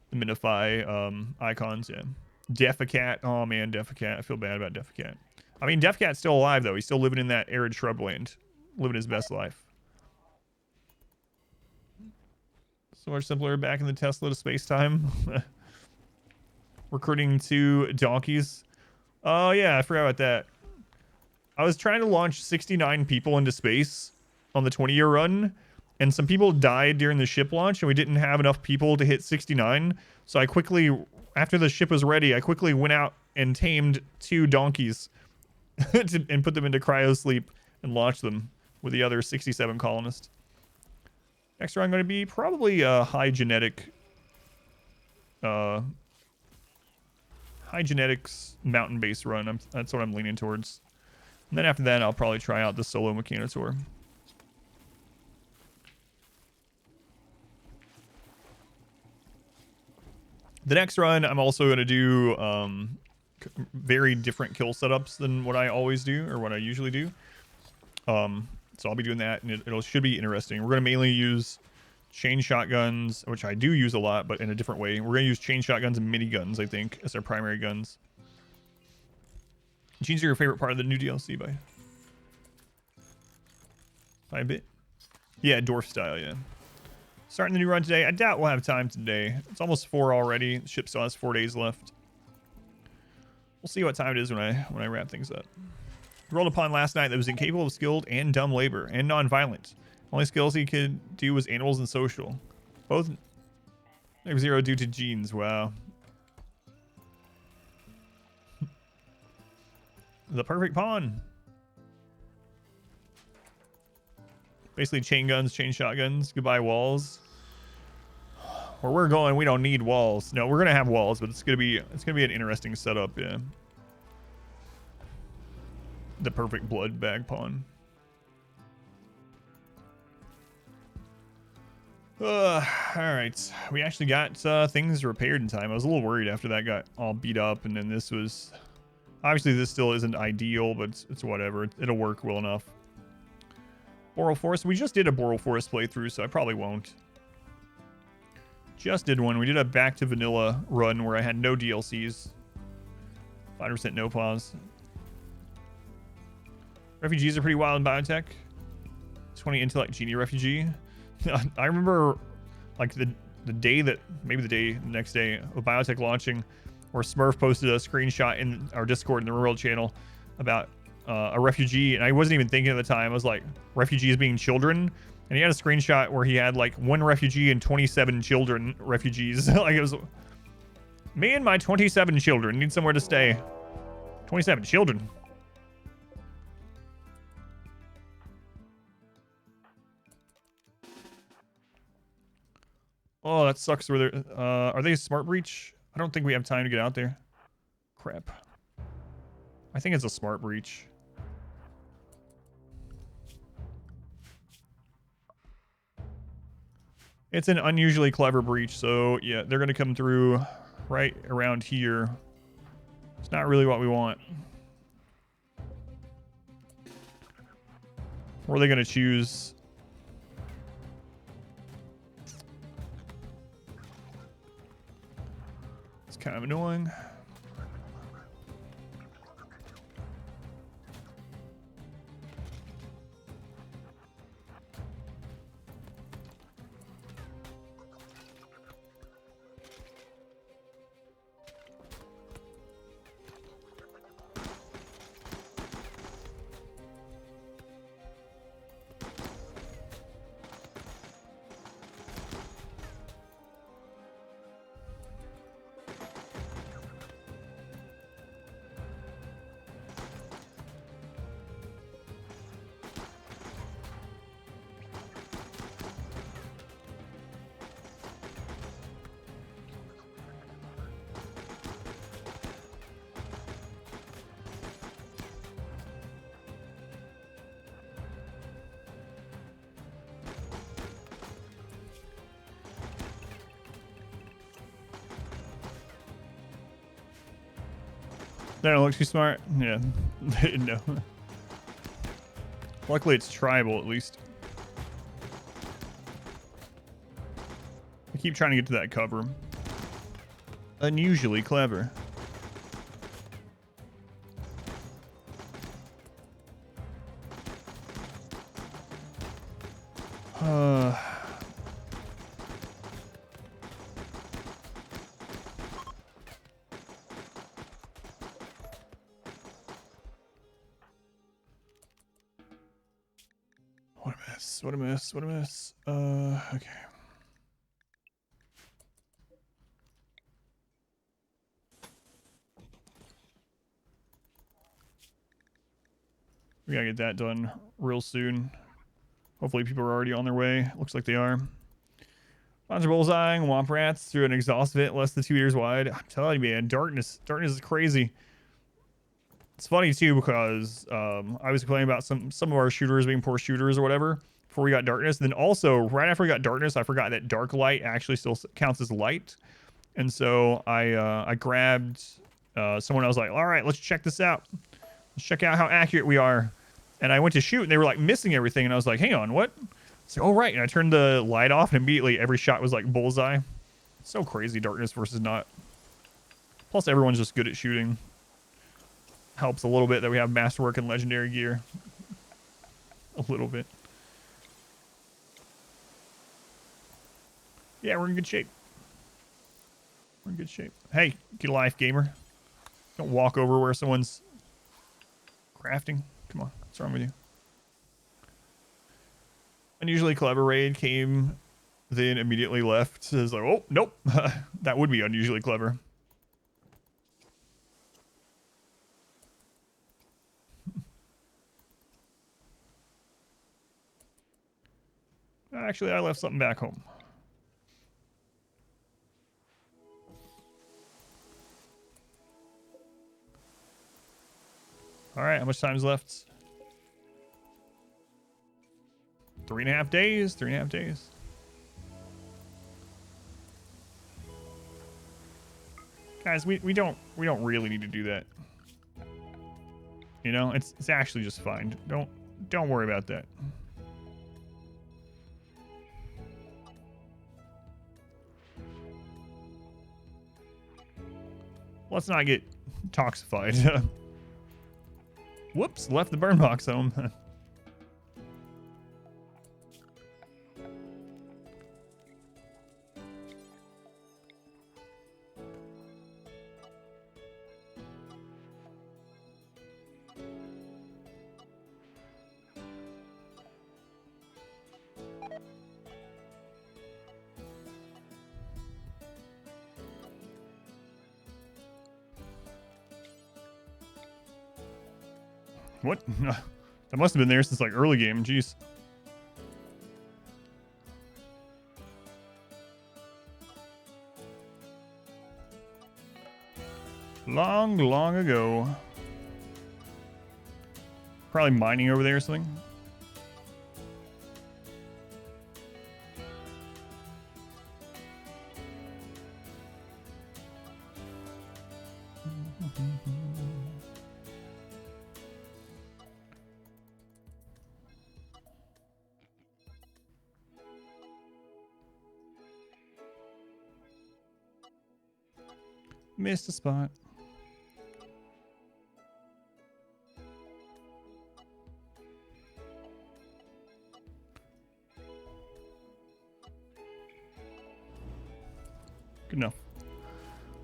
The Minify icons, yeah. Deficat. Oh, man, Deficat. I feel bad about Deficat. I mean, Deficat's still alive, though. He's still living in that arid shrubland. Living his best life. So much simpler back in the Tesla to space-time. Recruiting 2 donkeys. Oh, yeah, I forgot about that. I was trying to launch 69 people into space on the 20-year run, and some people died during the ship launch, and we didn't have enough people to hit 69. So I quickly, after the ship was ready, I quickly went out and tamed 2 donkeys and put them into cryosleep and launched them with the other 67 colonists. Next round going to be probably a high genetics mountain-based run. That's what I'm leaning towards. And then after that, I'll probably try out the solo Mechanitor. The next run, I'm also going to do very different kill setups than what I always do, or what I usually do. So I'll be doing that, and it should be interesting. We're going to mainly use chain shotguns, which I do use a lot, but in a different way. We're going to use chain shotguns and miniguns, I think, as our primary guns. Jeans are your favorite part of the new DLC by a bit. Yeah, dwarf style, yeah. Starting the new run today. I doubt we'll have time today. It's almost 4 already. The ship still has 4 days left. We'll see what time it is when I wrap things up. Rolled upon last night that was incapable of skilled and dumb labor and non-violent. Only skills he could do was animals and social. Both -0 due to genes. Wow. The perfect pawn. Basically chain guns, chain shotguns. Goodbye walls. Where we're going, we don't need walls. No, we're gonna have walls, but it's gonna be an interesting setup. Yeah. The perfect blood bag pawn. All right, we actually got things repaired in time. I was a little worried after that got all beat up, and then this was obviously this still isn't ideal, but it's whatever. It'll work well enough. Boral Forest. We just did a Boral Forest playthrough, so I probably won't. Just did one. We did a back to vanilla run where I had no DLCs. 5% no pause. Refugees are pretty wild in biotech. 20 intellect genie refugee. I remember like the day that, maybe the next day of biotech launching, where Smurf posted a screenshot in our Discord in the RimWorld channel about a refugee, and I wasn't even thinking at the time. I was like, refugees being children, and he had a screenshot where he had like 1 refugee and 27 children refugees. Like it was me and my 27 children need somewhere to stay. 27 children. Oh, that sucks. Where they're, are they smart breach? I don't think we have time to get out there. Crap. I think it's a smart breach. It's an unusually clever breach, so yeah, they're going to come through right around here. It's not really what we want. Or are they going to choose? It's kind of annoying. They don't look too smart. Yeah, no. Luckily, it's tribal at least. I keep trying to get to that cover. Unusually clever. What a mess. What a mess. Okay. We gotta get that done real soon. Hopefully people are already on their way. Looks like they are. Monster bullseyeing womp rats through an exhaust vent less than 2 meters wide. I'm telling you, man, darkness is crazy. It's funny too because I was complaining about some of our shooters being poor shooters or whatever before we got darkness. And then also right after we got darkness, I forgot that dark light actually still counts as light. And so I grabbed someone. I was like, all right, let's check this out. Let's check out how accurate we are. And I went to shoot and they were like missing everything. And I was like, hang on, what? So, oh, right. And I turned the light off and immediately every shot was like bullseye. So crazy, darkness versus not. Plus, everyone's just good at shooting. Helps a little bit that we have masterwork and legendary gear. A little bit. Yeah, we're in good shape. We're in good shape. Hey, get a life, gamer. Don't walk over where someone's crafting. Come on, what's wrong with you? Unusually clever raid came, then immediately left. It's like, oh, nope. That would be unusually clever. Actually, I left something back home. All right, how much time's left? 3.5 days. 3.5 days. Guys, we don't really need to do that. You know, it's actually just fine. Don't worry about that. Let's not get toxified. Whoops, left the burn box home. What? That must have been there since like early game. Jeez. Long ago. Probably mining over there or something. Missed a spot. Good enough.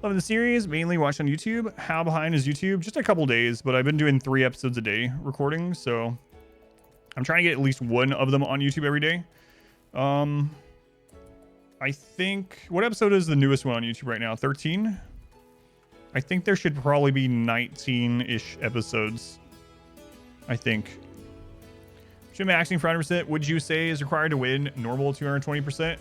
Loving the series, mainly watched on YouTube. How behind is YouTube? Just a couple days, but I've been doing 3 episodes a day recording, so I'm trying to get at least one of them on YouTube every day. I think, what episode is the newest one on YouTube right now? 13? I think there should probably be 19-ish episodes. I think. Should maxing for 100%, would you say is required to win normal 220%?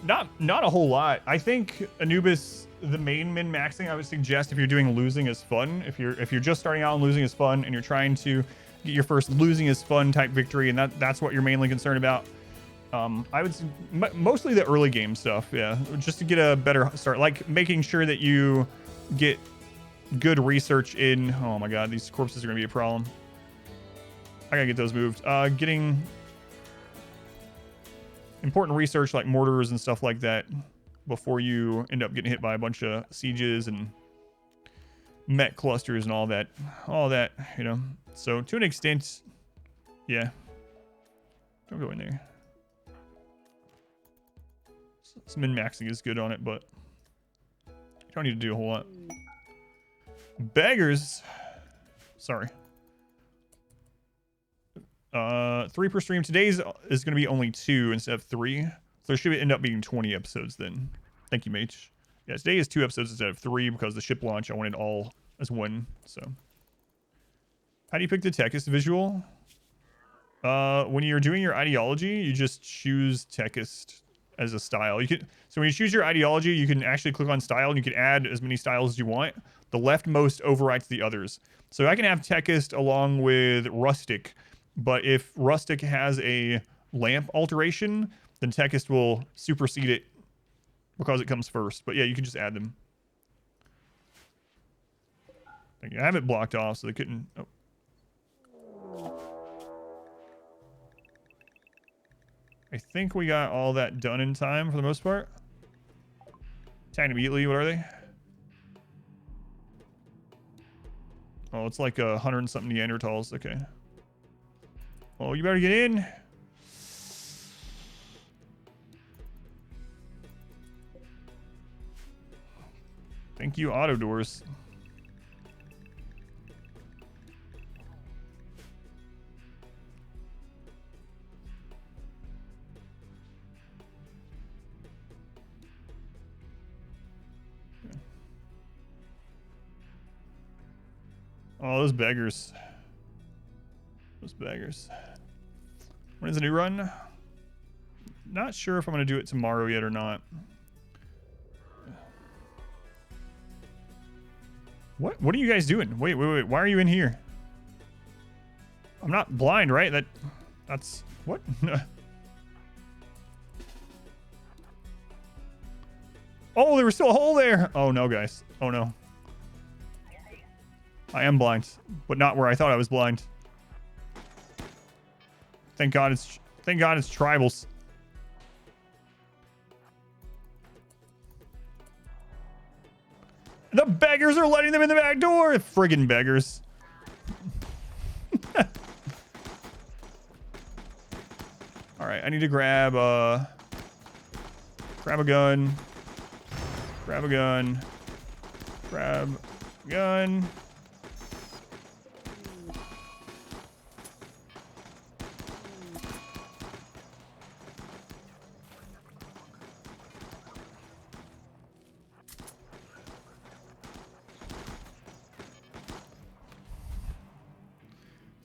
Not a whole lot. I think Anubis, the main min maxing, I would suggest if you're doing losing is fun. If you're just starting out and losing is fun, and you're trying to get your first losing is fun type victory, and that's what you're mainly concerned about. I would mostly the early game stuff, yeah, just to get a better start, like making sure that you get good research in. Oh my god, these corpses are gonna be a problem. I gotta get those moved. Getting important research like mortars and stuff like that before you end up getting hit by a bunch of sieges and mech clusters and all that, you know. So to an extent, yeah, don't go in there. Some min-maxing is good on it, but you don't need to do a whole lot. Beggars. Sorry. 3 per stream. Today's is going to be only 2 instead of 3. So there should end up being 20 episodes then. Thank you, MECH. Yeah, today is 2 episodes instead of 3 because the ship launch, I wanted all as 1. So, how do you pick the techist visual? When you're doing your ideology, you just choose techist as a style. You can, so when you choose your ideology, you can actually click on style and you can add as many styles as you want. The leftmost overwrites the others. So I can have techist along with rustic, but if rustic has a lamp alteration, then techist will supersede it because it comes first. But yeah, you can just add them. I have it blocked off so they couldn't. Oh. I think we got all that done in time for the most part. Attack immediately. What are they? Oh, it's like 100 and something Neanderthals. Okay. Oh, you better get in. Thank you, auto doors. Oh, those beggars. Those beggars. When is the new run? Not sure if I'm going to do it tomorrow yet or not. What are you guys doing? Wait. Why are you in here? I'm not blind, right? That's what? Oh, there was still a hole there. Oh no, guys. Oh no. I am blind, but not where I thought I was blind. Thank God it's tribals. The beggars are letting them in the back door. Friggin' beggars. All right, I need to grab a gun. Grab a gun. Grab a gun.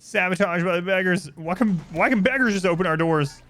Sabotage by the beggars. Why can beggars just open our doors?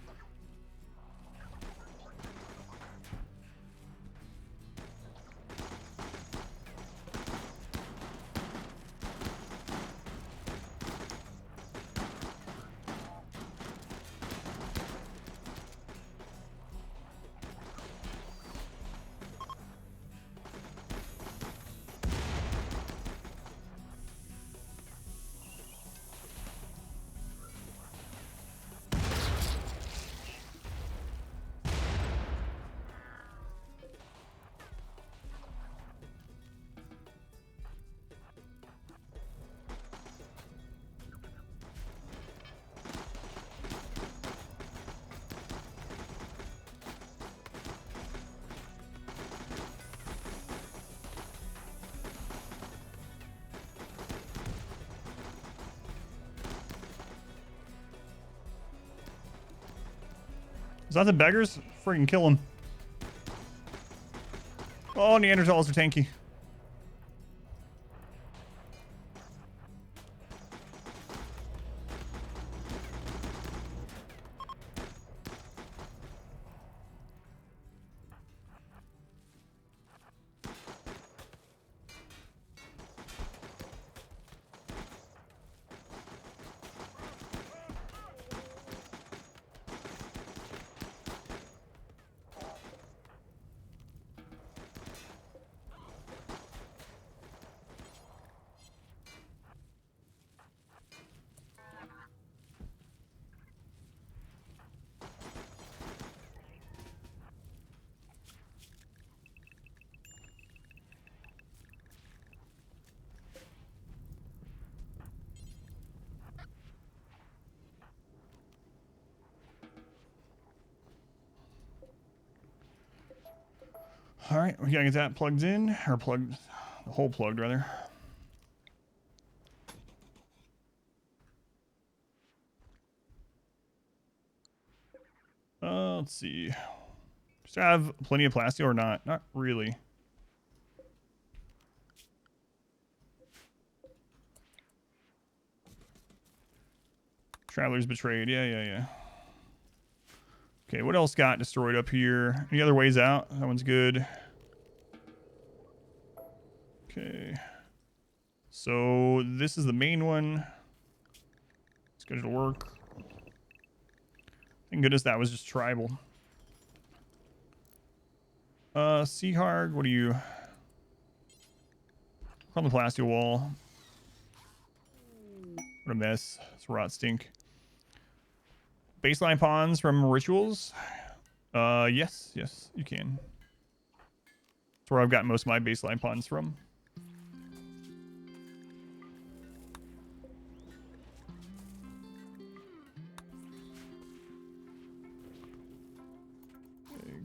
Is that the beggars? Freaking kill them. Oh, Neanderthals are tanky. All right, we gotta get that plugged in, or plugged, the hole plugged rather. Let's see. Just have plenty of plasteel or not? Not really. Travelers betrayed. Yeah. Okay, what else got destroyed up here? Any other ways out? That one's good. Okay. So this is the main one. Let's go to work. Thank goodness that was just tribal. Seaharg, what are you? On the plasteel wall. What a mess. It's rot stink. Baseline pawns from rituals. Yes, you can. That's where I've gotten most of my baseline pawns from.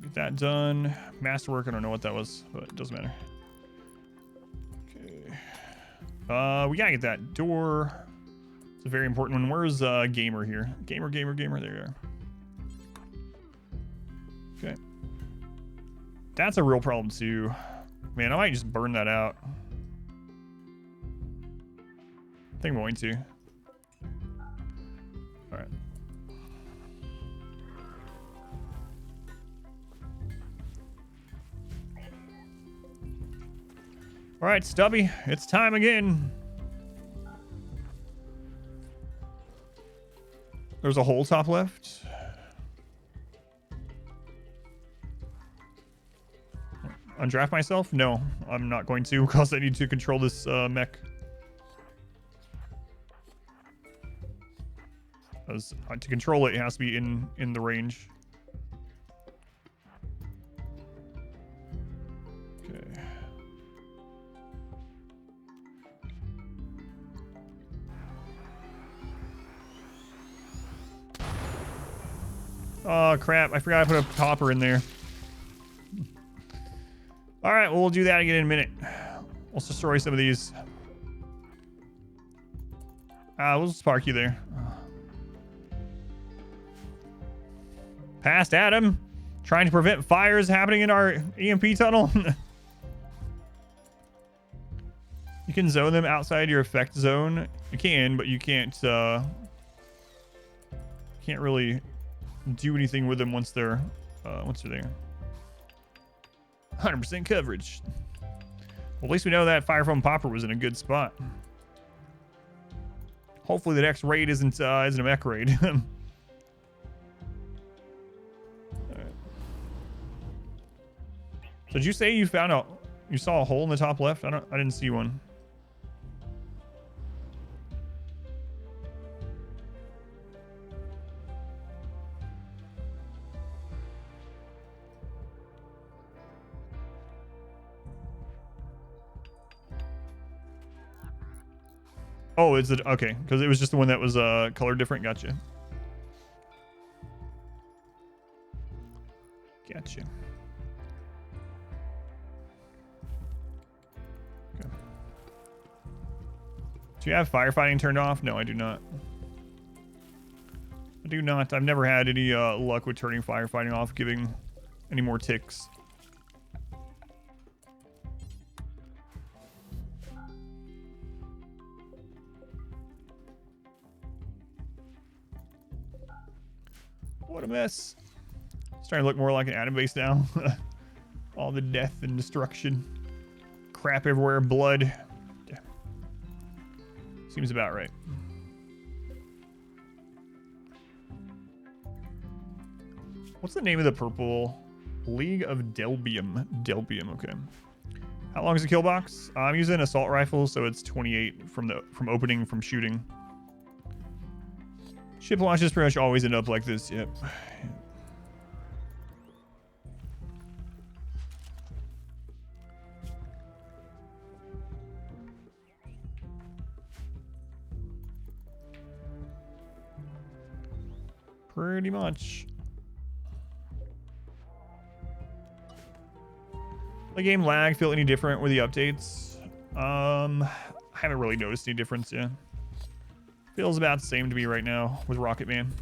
Get that done. Masterwork, I don't know what that was, but it doesn't matter. Okay. We gotta get that door. It's a very important one. Where's Gamer here? Gamer. There you are. Okay. That's a real problem too. Man, I might just burn that out. I think I'm going to. All right. All right, Stubby, it's time again. There's a hole top left. Undraft myself? No, I'm not going to because I need to control this mech. Because to control it, it has to be in the range. Okay. Oh crap! I forgot I put a popper in there. All right, well, we'll do that again in a minute. Let's destroy some of these. We'll just park you there. Past Adam, trying to prevent fires happening in our EMP tunnel. You can zone them outside your effect zone. You can, but you can't really do anything with them once they're there. 100% coverage. Well, at least we know that fire foam popper was in a good spot. Hopefully the next raid isn't a mech raid. All right. So did you say you saw a hole in the top left? I didn't see one. Oh, it's okay, because it was just the one that was color different. Gotcha. Gotcha. Okay. Do you have firefighting turned off? No, I do not. I do not. I've never had any luck with turning firefighting off, giving any more ticks. What a mess. It's starting to look more like an Adam base now. All the death and destruction. Crap everywhere, blood. Yeah. Seems about right. What's the name of the purple? League of Delbium. Delbium, okay. How long is the kill box? I'm using an assault rifle, so it's 28 from opening from shooting. Ship launches pretty much always end up like this. Yep. Pretty much. The game lag feel any different with the updates? I haven't really noticed any difference yet. Feels about the same to me right now with Rocket Man.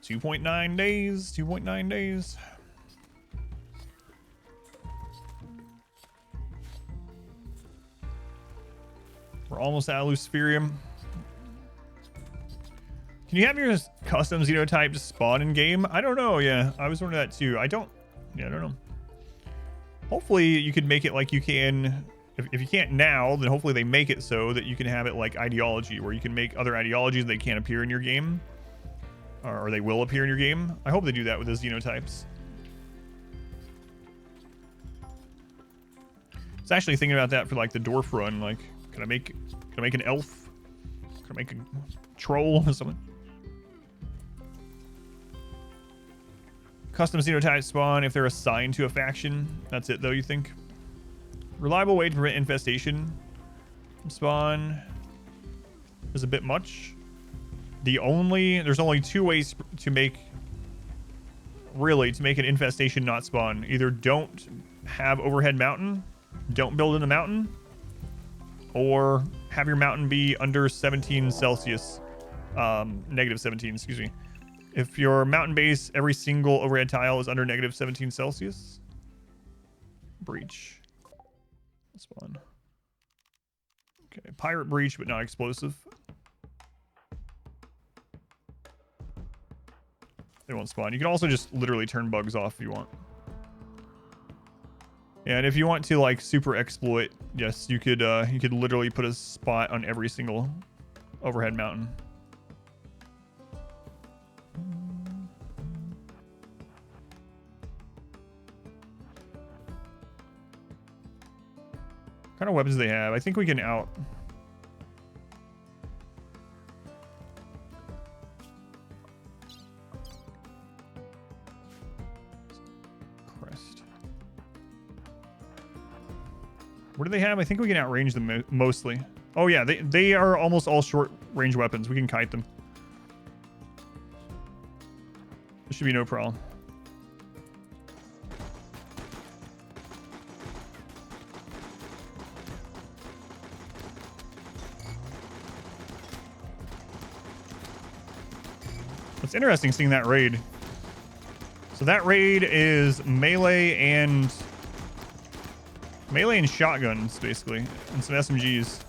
$2.9 days. 2.9 days. We're almost out of Luciferium. Can you have your custom xenotype just spawn in game? I don't know. Yeah, I was wondering that too. I don't know. Hopefully you can make it like you can. If you can't now, then hopefully they make it so that you can have it like ideology, where you can make other ideologies they can't appear in your game, or they will appear in your game. I hope they do that with the xenotypes. was actually thinking about that for like the dwarf run. Like, can I make an elf? Can I make a troll or something? Custom xenotypes spawn if they're assigned to a faction. That's it though, you think? Reliable way to prevent infestation spawn is a bit much. There's only 2 ways to make an infestation not spawn. Either don't have overhead mountain, don't build in the mountain, or have your mountain be under 17 Celsius, negative 17, excuse me. If your mountain base, every single overhead tile is under negative 17 Celsius, breach. Spawn. Okay, pirate breach, but not explosive. They won't spawn. You can also just literally turn bugs off if you want. Yeah, and if you want to like super exploit, yes, you could literally put a spot on every single overhead mountain. What kind of weapons do they have? I think we can out. Crest. What do they have? I think we can outrange them mostly. Oh yeah, they are almost all short range weapons. We can kite them. This should be no problem. It's interesting seeing that raid. So that raid is melee and shotguns, basically, and some SMGs.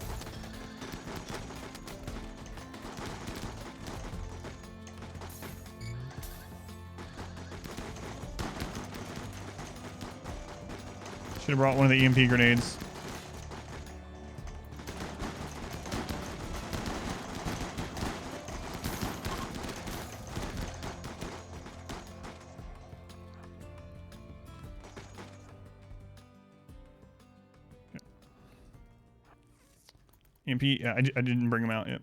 Should have brought one of the EMP grenades. EMP, yeah, I didn't bring them out yet.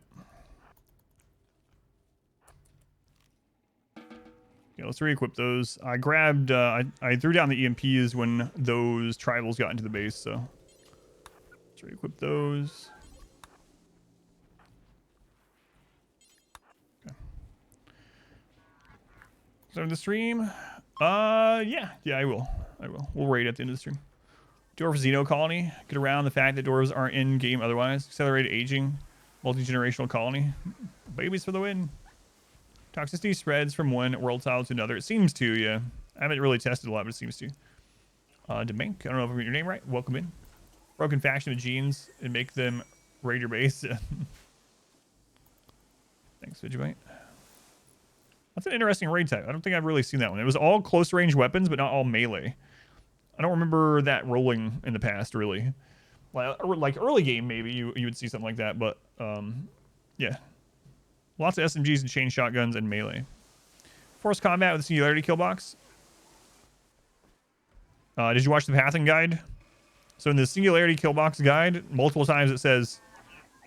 Yeah, let's re-equip those. I grabbed, I threw down the EMPs when those tribals got into the base, so let's re-equip those. Okay. Start the stream? Yeah, I will. We'll raid at the end of the stream. Dwarf Xeno colony. Get around the fact that dwarves aren't in game otherwise. Accelerated aging. Multi-generational colony. Babies for the win. Toxicity spreads from one world tile to another. It seems to, yeah. I haven't really tested a lot, but it seems to. Demank. I don't know if I got your name right. Welcome in. Broken faction of genes and make them raid your base. Thanks, Vigibite. That's an interesting raid type. I don't think I've really seen that one. It was all close range weapons, but not all melee. I don't remember that rolling in the past, really. Like early game, maybe you would see something like that, but yeah. Lots of SMGs and chain shotguns and melee. Force combat with the Singularity Killbox. Did you watch the pathing guide? So in the Singularity Killbox guide, multiple times it says,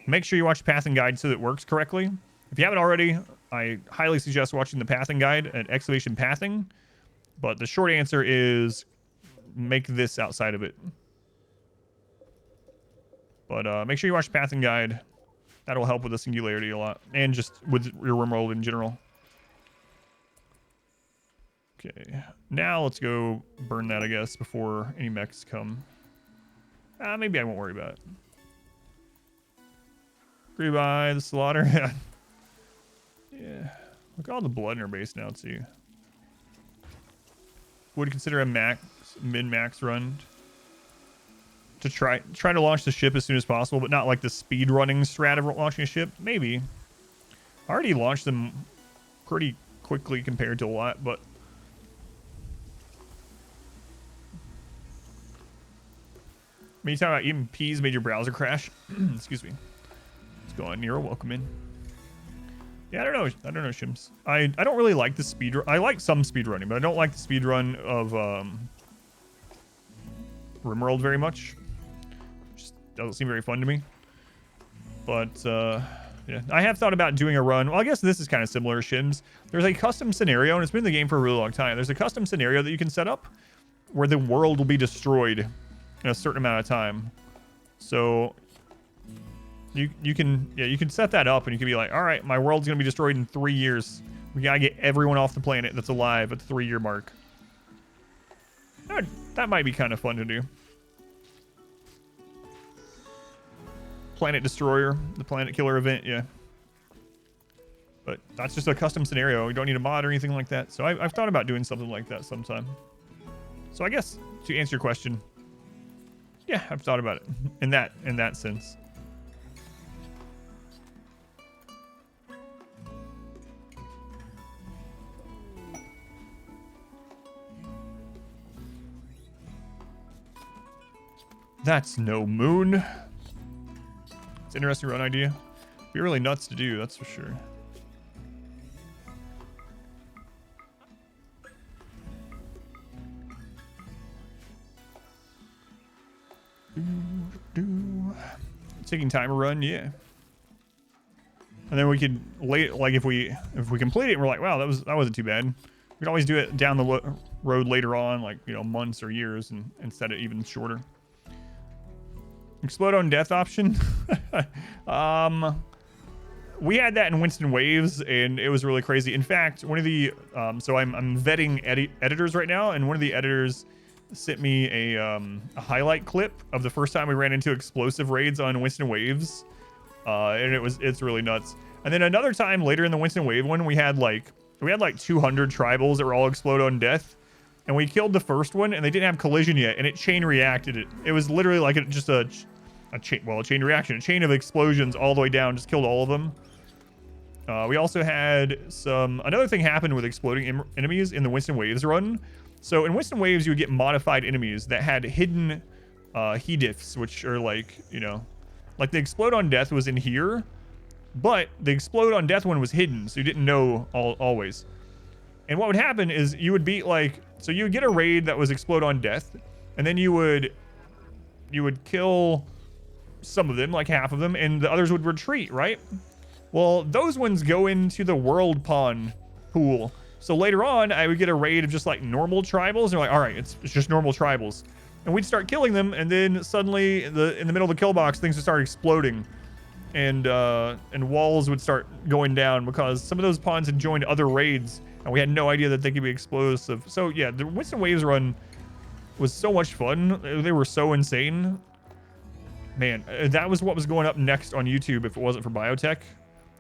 make sure you watch the pathing guide so that it works correctly. If you haven't already, I highly suggest watching the pathing guide at Excavation Pathing. But the short answer is make this outside of it. But make sure you watch the pathing guide. That'll help with the Singularity a lot. And just with your RimWorld in general. Okay. Now let's go burn that, I guess, before any mechs come. Maybe I won't worry about it. Agree by the slaughter. Yeah. Look at all the blood in our base now, too. Would consider a min-max run to try to launch the ship as soon as possible, but not like the speed running strat of launching a ship. Maybe. I already launched them pretty quickly compared to a lot, but when you talk about Impids made your browser crash. Excuse me. Let's go on, Nero. Welcome in. Yeah, I don't know, Shims. I don't really like the speed run. I like some speed running, but I don't like the speed run of RimWorld very much. doesn't seem very fun to me. But yeah, I have thought about doing a run. Well, I guess this is kind of similar to Shims. There's a custom scenario, and it's been in the game for a really long time. There's a custom scenario that you can set up where the world will be destroyed in a certain amount of time. So you can set that up, and you can be like, all right, my world's gonna be destroyed in 3 years. We gotta get everyone off the planet that's alive at the 3-year mark. That might be kind of fun to do. Planet Destroyer, the Planet Killer event, yeah. But that's just a custom scenario. You don't need a mod or anything like that. So I've thought about doing something like that sometime. So I guess to answer your question, yeah, I've thought about it in that sense. That's no moon. It's an interesting run idea. Be really nuts to do, that's for sure. Taking time to run, yeah. And then we could like if we complete it, we're like, wow, that wasn't too bad. We could always do it down the road later on, like, you know, months or years, and set it even shorter. Explode on death option. We had that in Winston Waves, and it was really crazy. In fact, one of the so I'm vetting editors right now, and one of the editors sent me a highlight clip of the first time we ran into explosive raids on Winston Waves, and it's really nuts. And then another time later in the Winston Wave one, we had like 200 tribals that were all explode on death, and we killed the first one, and they didn't have collision yet, and it chain reacted. It was literally like just a chain reaction, a chain of explosions all the way down, just killed all of them. We also had another thing happened with exploding enemies in the Winston Waves run. So in Winston Waves, you would get modified enemies that had hidden he-diffs, which are like, you know, like the explode on death was in here, but the explode on death one was hidden, so you didn't know always. And what would happen is you would beat so you would get a raid that was explode on death, and then you would kill some of them, like half of them, and the others would retreat, right? Well, those ones go into the world pawn pool. So later on, I would get a raid of just like normal tribals. And they're like, all right, it's just normal tribals. And we'd start killing them, and then suddenly in the middle of the kill box, things would start exploding. And walls would start going down because some of those pawns had joined other raids, and we had no idea that they could be explosive. So yeah, the Winston Waves run was so much fun. They were so insane. Man, that was what was going up next on YouTube if it wasn't for Biotech.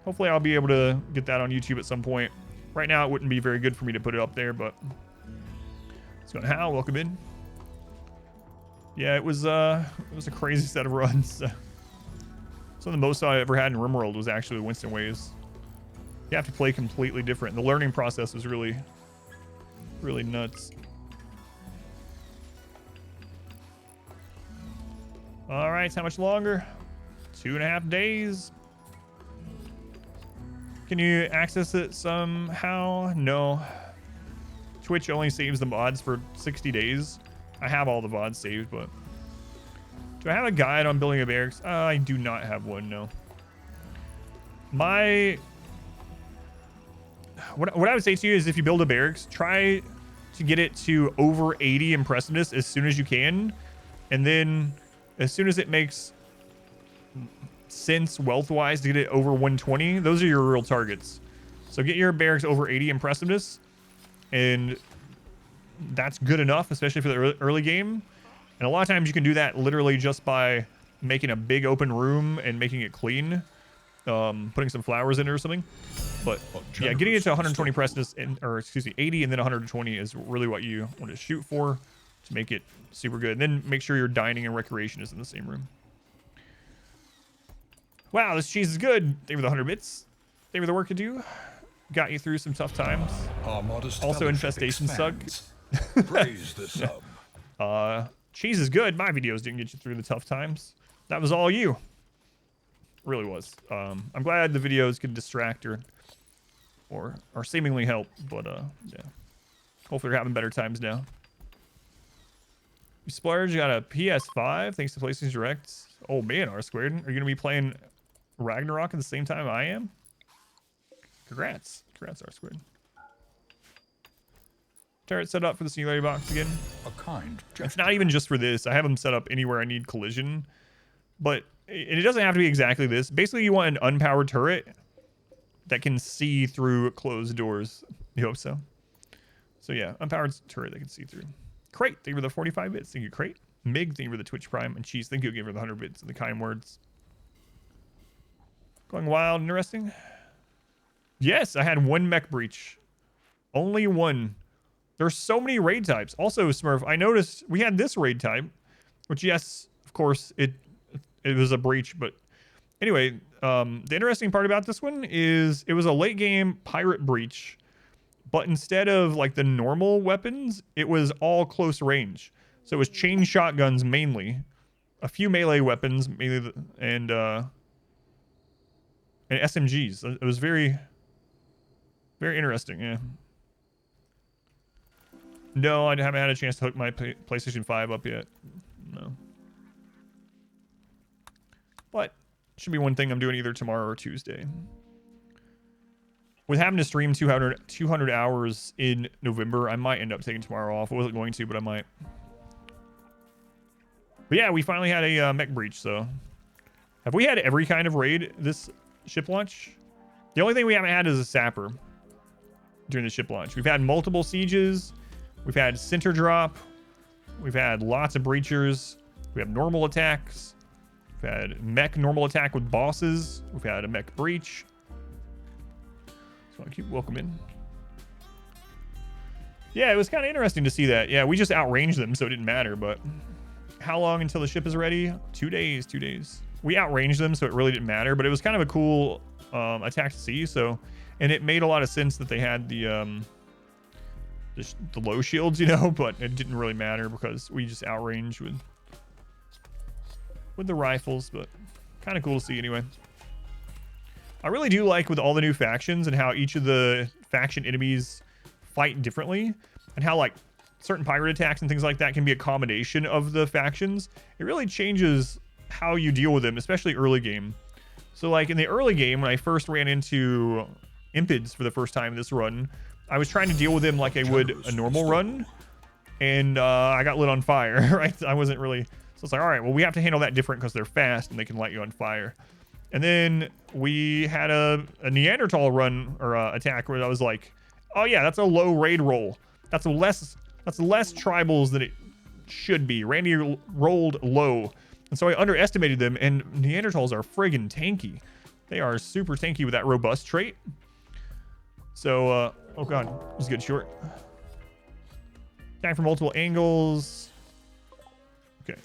Hopefully I'll be able to get that on YouTube at some point. Right now it wouldn't be very good for me to put it up there, but it's going how welcome in. Yeah, it was a crazy set of runs. Some of the most I ever had in RimWorld was actually Winston Waves. You have to play completely different. The learning process was really, really nuts. All right, how much longer? 2.5 days. Can you access it somehow? No. Twitch only saves the mods for 60 days. I have all the VODs saved, but do I have a guide on building a barracks? I do not have one, no. What I would say to you is if you build a barracks, try to get it to over 80 impressiveness as soon as you can, and then as soon as it makes sense wealth-wise to get it over 120, those are your real targets. So get your barracks over 80 impressiveness, and that's good enough, especially for the early game. And a lot of times you can do that literally just by making a big open room and making it clean, putting some flowers in it or something. But yeah, getting it to 120 impressiveness, or excuse me, 80 and then 120 is really what you want to shoot for to make it super good. And then make sure your dining and recreation is in the same room. Wow, this cheese is good. Thank you for the 100 bits. Thank you for the work you do. Got you through some tough times. Also, infestations suck. Praise the sub. Cheese is good. My videos didn't get you through the tough times. That was all you. Really was. I'm glad the videos could distract or seemingly help, but yeah. Hopefully we're having better times now. You splurge, got a PS5 thanks to PlayStation Direct. Oh man, R squared. Are you gonna be playing Ragnarok at the same time I am? Congrats. Congrats, R squared. Turret set up for the singularity box again. A kind gesture. It's not even just for this. I have them set up anywhere I need collision. But it doesn't have to be exactly this. Basically, you want an unpowered turret that can see through closed doors. You hope so. So yeah, unpowered turret that can see through. Crate, thank you for the 45 bits. Thank you, Crate. Mig, thank you for the Twitch Prime. And Cheese, thank you again for the 100 bits and the kind words. Going wild, interesting. Yes, I had one mech breach. Only one. There's so many raid types. Also, Smurf, I noticed we had this raid type, which yes, of course, it was a breach, but anyway, the interesting part about this one is it was a late game pirate breach, but instead of like the normal weapons, it was all close range. So it was chain shotguns mainly, a few melee weapons, mainly, and SMGs. It was very, very interesting, yeah. No, I haven't had a chance to hook my PlayStation 5 up yet. No. But should be one thing I'm doing either tomorrow or Tuesday. With having to stream 200 hours in November, I might end up taking tomorrow off. I wasn't going to, but I might. But yeah, we finally had a mech breach, so. Have we had every kind of raid this ship launch? The only thing we haven't had is a sapper during the ship launch. We've had multiple sieges. We've had center drop. We've had lots of breachers. We have normal attacks. We've had mech normal attack with bosses. We've had a mech breach. So I keep welcoming. Yeah, it was kind of interesting to see that. Yeah, we just outranged them, so it didn't matter. But how long until the ship is ready? 2 days, 2 days. We outranged them, so it really didn't matter. But it was kind of a cool attack to see. So, and it made a lot of sense that they had the low shields, you know, but it didn't really matter because we just outranged with the rifles, but kind of cool to see anyway. I really do like with all the new factions and how each of the faction enemies fight differently and how like certain pirate attacks and things like that can be a combination of the factions. It really changes how you deal with them, especially early game. So like in the early game, when I first ran into Impids for the first time this run, I was trying to deal with him like I would a normal run, and I got lit on fire, right? I wasn't really... So it's like, all right, well, we have to handle that different because they're fast and they can light you on fire. And then we had a Neanderthal run or attack where I was like, oh yeah, that's a low raid roll. That's less tribals than it should be. Randy rolled low. And so I underestimated them, and Neanderthals are friggin' tanky. They are super tanky with that robust trait. So, oh god, this is a good short. Attack from multiple angles. Okay.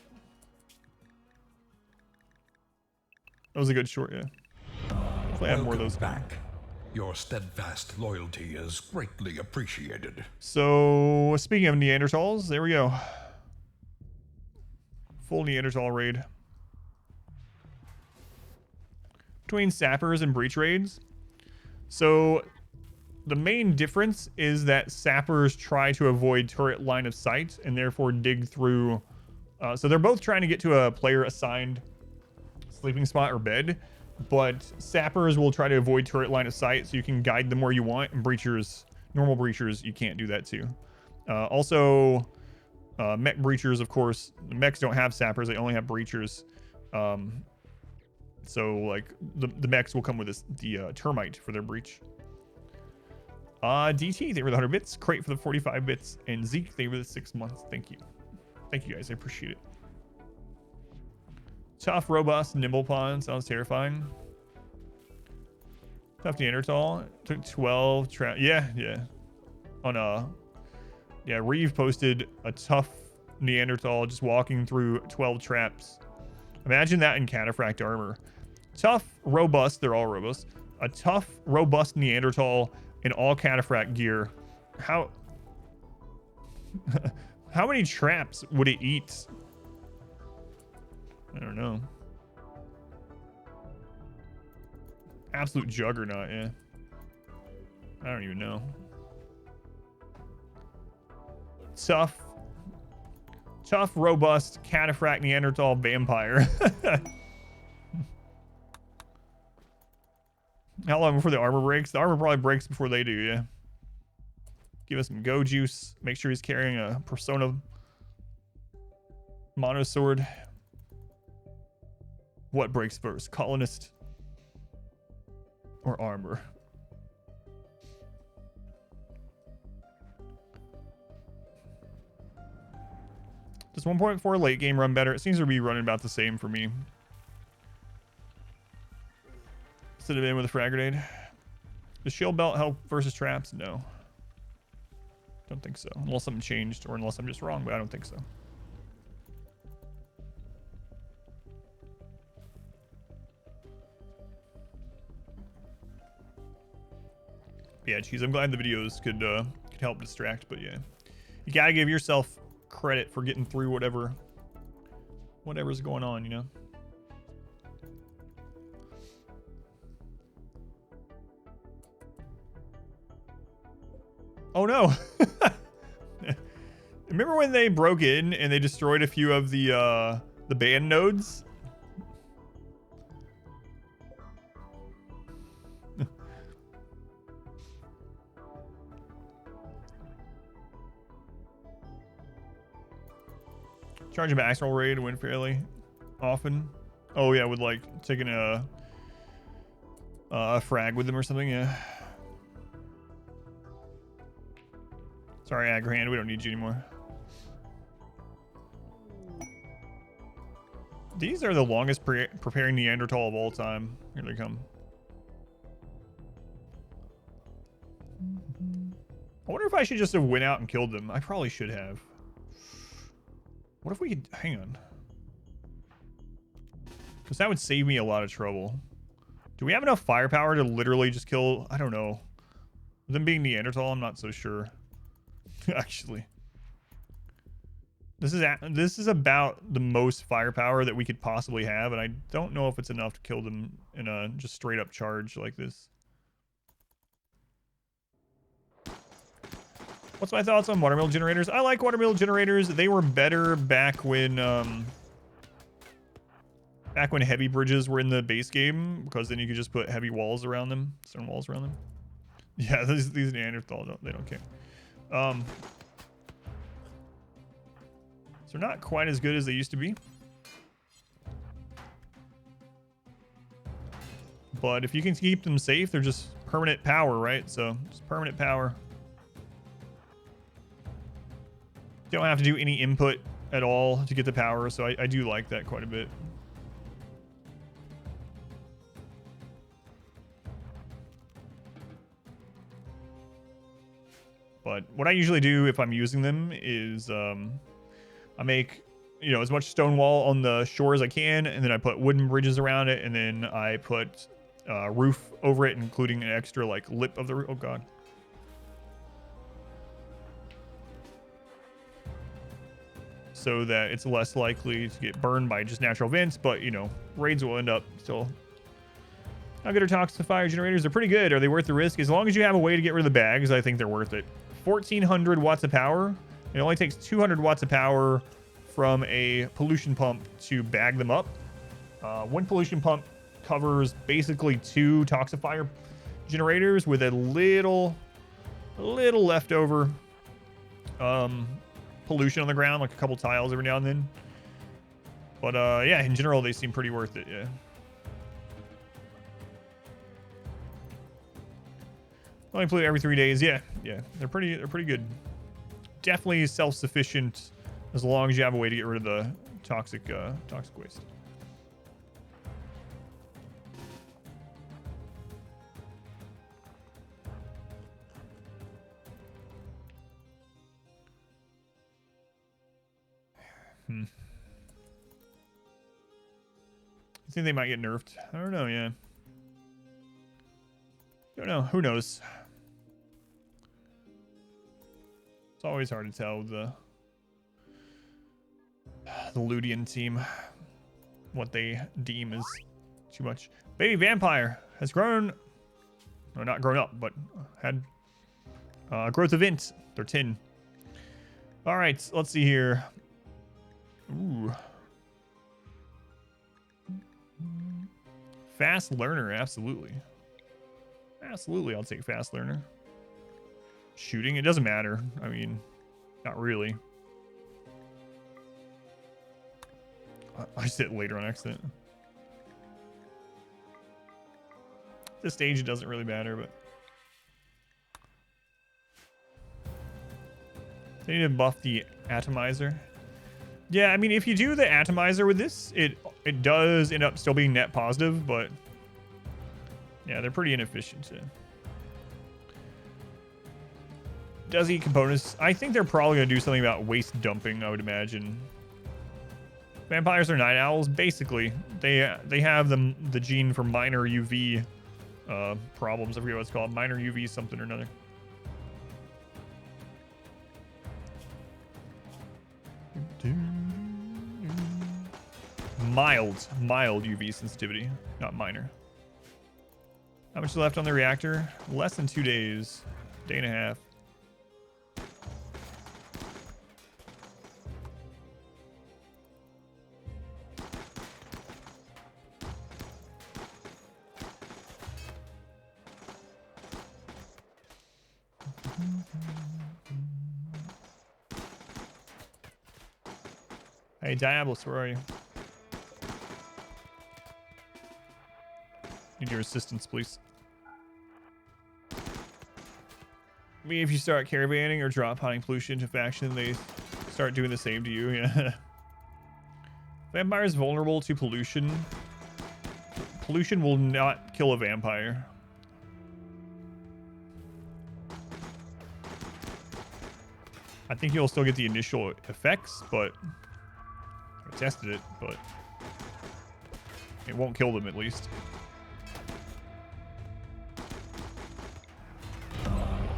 That was a good short, yeah. Hopefully I have more of those. Back. Your steadfast loyalty is greatly appreciated. So, speaking of Neanderthals, there we go. Full Neanderthal raid. Between sappers and breach raids. So, the main difference is that sappers try to avoid turret line of sight and therefore dig through. So they're both trying to get to a player assigned sleeping spot or bed, but sappers will try to avoid turret line of sight so you can guide them where you want, and breachers, normal breachers, you can't do that too. Also, mech breachers, of course, the mechs don't have sappers, they only have breachers. So like the mechs will come with the termite for their breach. DT, thank you for the 100 bits. Crate for the 45 bits. And Zeke, thank you for the 6 months. Thank you. Thank you guys. I appreciate it. Tough, robust, nimble pawn. Sounds terrifying. Tough Neanderthal. Took 12 trap. Yeah. On yeah, Reeve posted a tough Neanderthal just walking through 12 traps. Imagine that in cataphract armor. Tough, robust. They're all robust. A tough, robust Neanderthal in all cataphract gear. How many traps would it eat? I don't know. Absolute juggernaut, yeah. I don't even know. Tough Tough, robust, cataphract, Neanderthal, vampire. How long before the armor breaks? The armor probably breaks before they do, yeah. Give us some go juice. Make sure he's carrying a persona monosword. What breaks first? Colonist or armor? Does 1.4 late game run better? It seems to be running about the same for me. Should have been with a frag grenade. Does shield belt help versus traps? No. Don't think so. Unless something changed or unless I'm just wrong, but I don't think so. Yeah, geez, I'm glad the videos could help distract, but yeah. You gotta give yourself credit for getting through whatever's going on, you know? Oh no. Remember when they broke in and they destroyed a few of the band nodes? Charge a max roll raid to win fairly often. Oh yeah, with like taking a frag with them or something, yeah. Sorry, Agrahand, we don't need you anymore. These are the longest preparing Neanderthal of all time. Here they come. I wonder if I should just have went out and killed them. I probably should have. What if we could... Hang on. Because that would save me a lot of trouble. Do we have enough firepower to literally just kill... I don't know. Them being Neanderthal, I'm not so sure. Actually. This is about the most firepower that we could possibly have, and I don't know if it's enough to kill them in a just straight up charge like this. What's my thoughts on watermill generators? I like watermill generators. They were better back when heavy bridges were in the base game, because then you could just put heavy walls around them, stone walls around them. Yeah, these Neanderthal they don't care. So they're not quite as good as they used to be. But if you can keep them safe, they're just permanent power, right? So just permanent power. Don't have to do any input at all to get the power, so I do like that quite a bit. But what I usually do if I'm using them is I make, you know, as much stone wall on the shore as I can, and then I put wooden bridges around it, and then I put roof over it, including an extra like lip of the roof. Oh god. So that it's less likely to get burned by just natural vents, but you know, raids will end up still. How good are Toxifier Generators? They're pretty good. Are they worth the risk? As long as you have a way to get rid of the bags, I think they're worth it. 1400 watts of power. It only takes 200 watts of power from a pollution pump to bag them up. One pollution pump covers basically 2 Toxifier Generators with a little leftover pollution on the ground, like a couple tiles every now and then. But yeah, in general, they seem pretty worth it, yeah. Only pollute every 3 days. Yeah, they're pretty good. Definitely self-sufficient as long as you have a way to get rid of the toxic waste. You think they might get nerfed? I don't know, yeah. Don't know. Who knows? It's always hard to tell with the Ludian team what they deem as too much. Baby Vampire has grown, no, not grown up, but had a growth event. They're 10. All right, let's see here. Ooh. Fast learner, absolutely. Absolutely, I'll take fast learner. Shooting, it doesn't matter. I mean, not really. I just hit later on accident. This stage, it doesn't really matter, but they need to buff the atomizer. Yeah, I mean, if you do the atomizer with this, it does end up still being net positive, but yeah, they're pretty inefficient. Does eat components? I think they're probably going to do something about waste dumping, I would imagine. Vampires are night owls. Basically, they have the gene for minor UV problems. I forget what it's called. Minor UV something or another. Mild UV sensitivity, not minor. How much is left on the reactor? Less than 2 days. Day and a half. Hey, Diabolus, where are you? Need your assistance, please. I mean, if you start caravanning or drop hunting pollution to faction, they start doing the same to you. Yeah. Vampires vulnerable to pollution. Pollution will not kill a vampire. I think you'll still get the initial effects, but I tested it, but it won't kill them at least.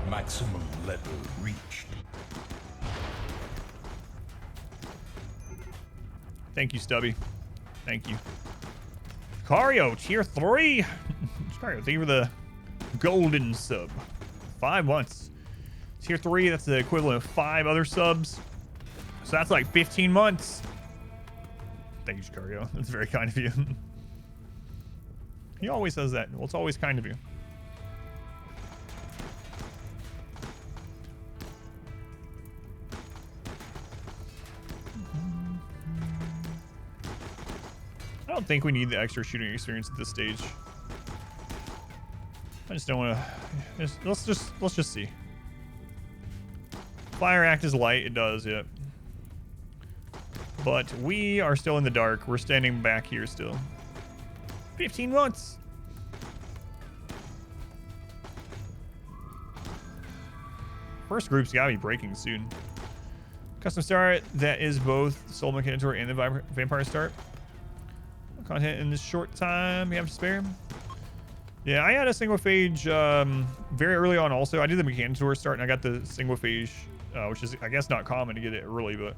Maximum level reached. Thank you, Stubby. Thank you. Cario, tier 3. Cario, thank you for the golden sub. 5 months. Tier 3, that's the equivalent of 5 other subs. So that's like 15 months. Thank you, Cario. That's very kind of you. He always says that. Well, it's always kind of you. I don't think we need the extra shooting experience at this stage. I just don't want to. Let's just see. Fire act is light. It does, yeah. But we are still in the dark. We're standing back here still. 15 months. First group's gotta be breaking soon. Custom start that is both Soul Mechanitor and the Vampire start. Content in this short time we have to spare. Yeah, I had a single phage very early on also. I did the Mechanitor start and I got the single phage, which is, I guess, not common to get it early, but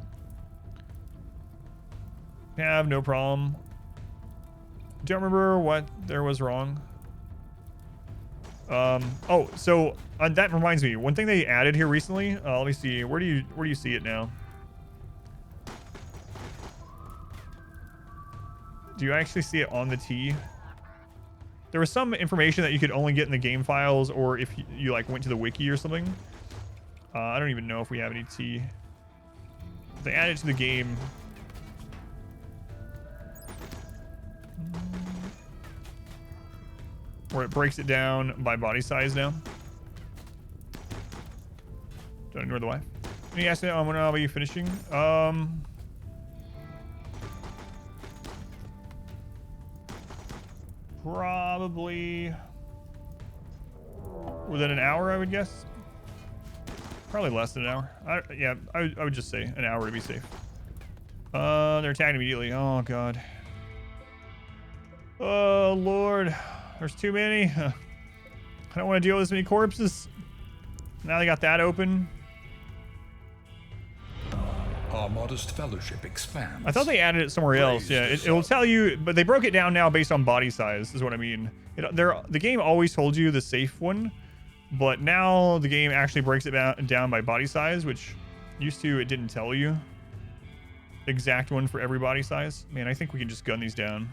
have no problem. Don't remember what there was wrong. Oh, so that reminds me, one thing they added here recently. Let me see. Where do you see it now? Do you actually see it on the T? There was some information that you could only get in the game files, or if you like went to the wiki or something. I don't even know if we have any T. They added it to the game. Where it breaks it down by body size now. Don't ignore the wife. Any estimate on when I'll be finishing? Probably within an hour, I would guess. Probably less than an hour. I would just say an hour to be safe. They're attacked immediately. Oh god. Oh lord. There's too many. I don't want to deal with this many corpses. Now they got that open. Our modest fellowship expands. I thought they added it somewhere else. Yeah, it will tell you, but they broke it down now based on body size, is what I mean. The game always told you the safe one, but now the game actually breaks it down by body size, which used to it didn't tell you. exact one for every body size. Man, I think we can just gun these down.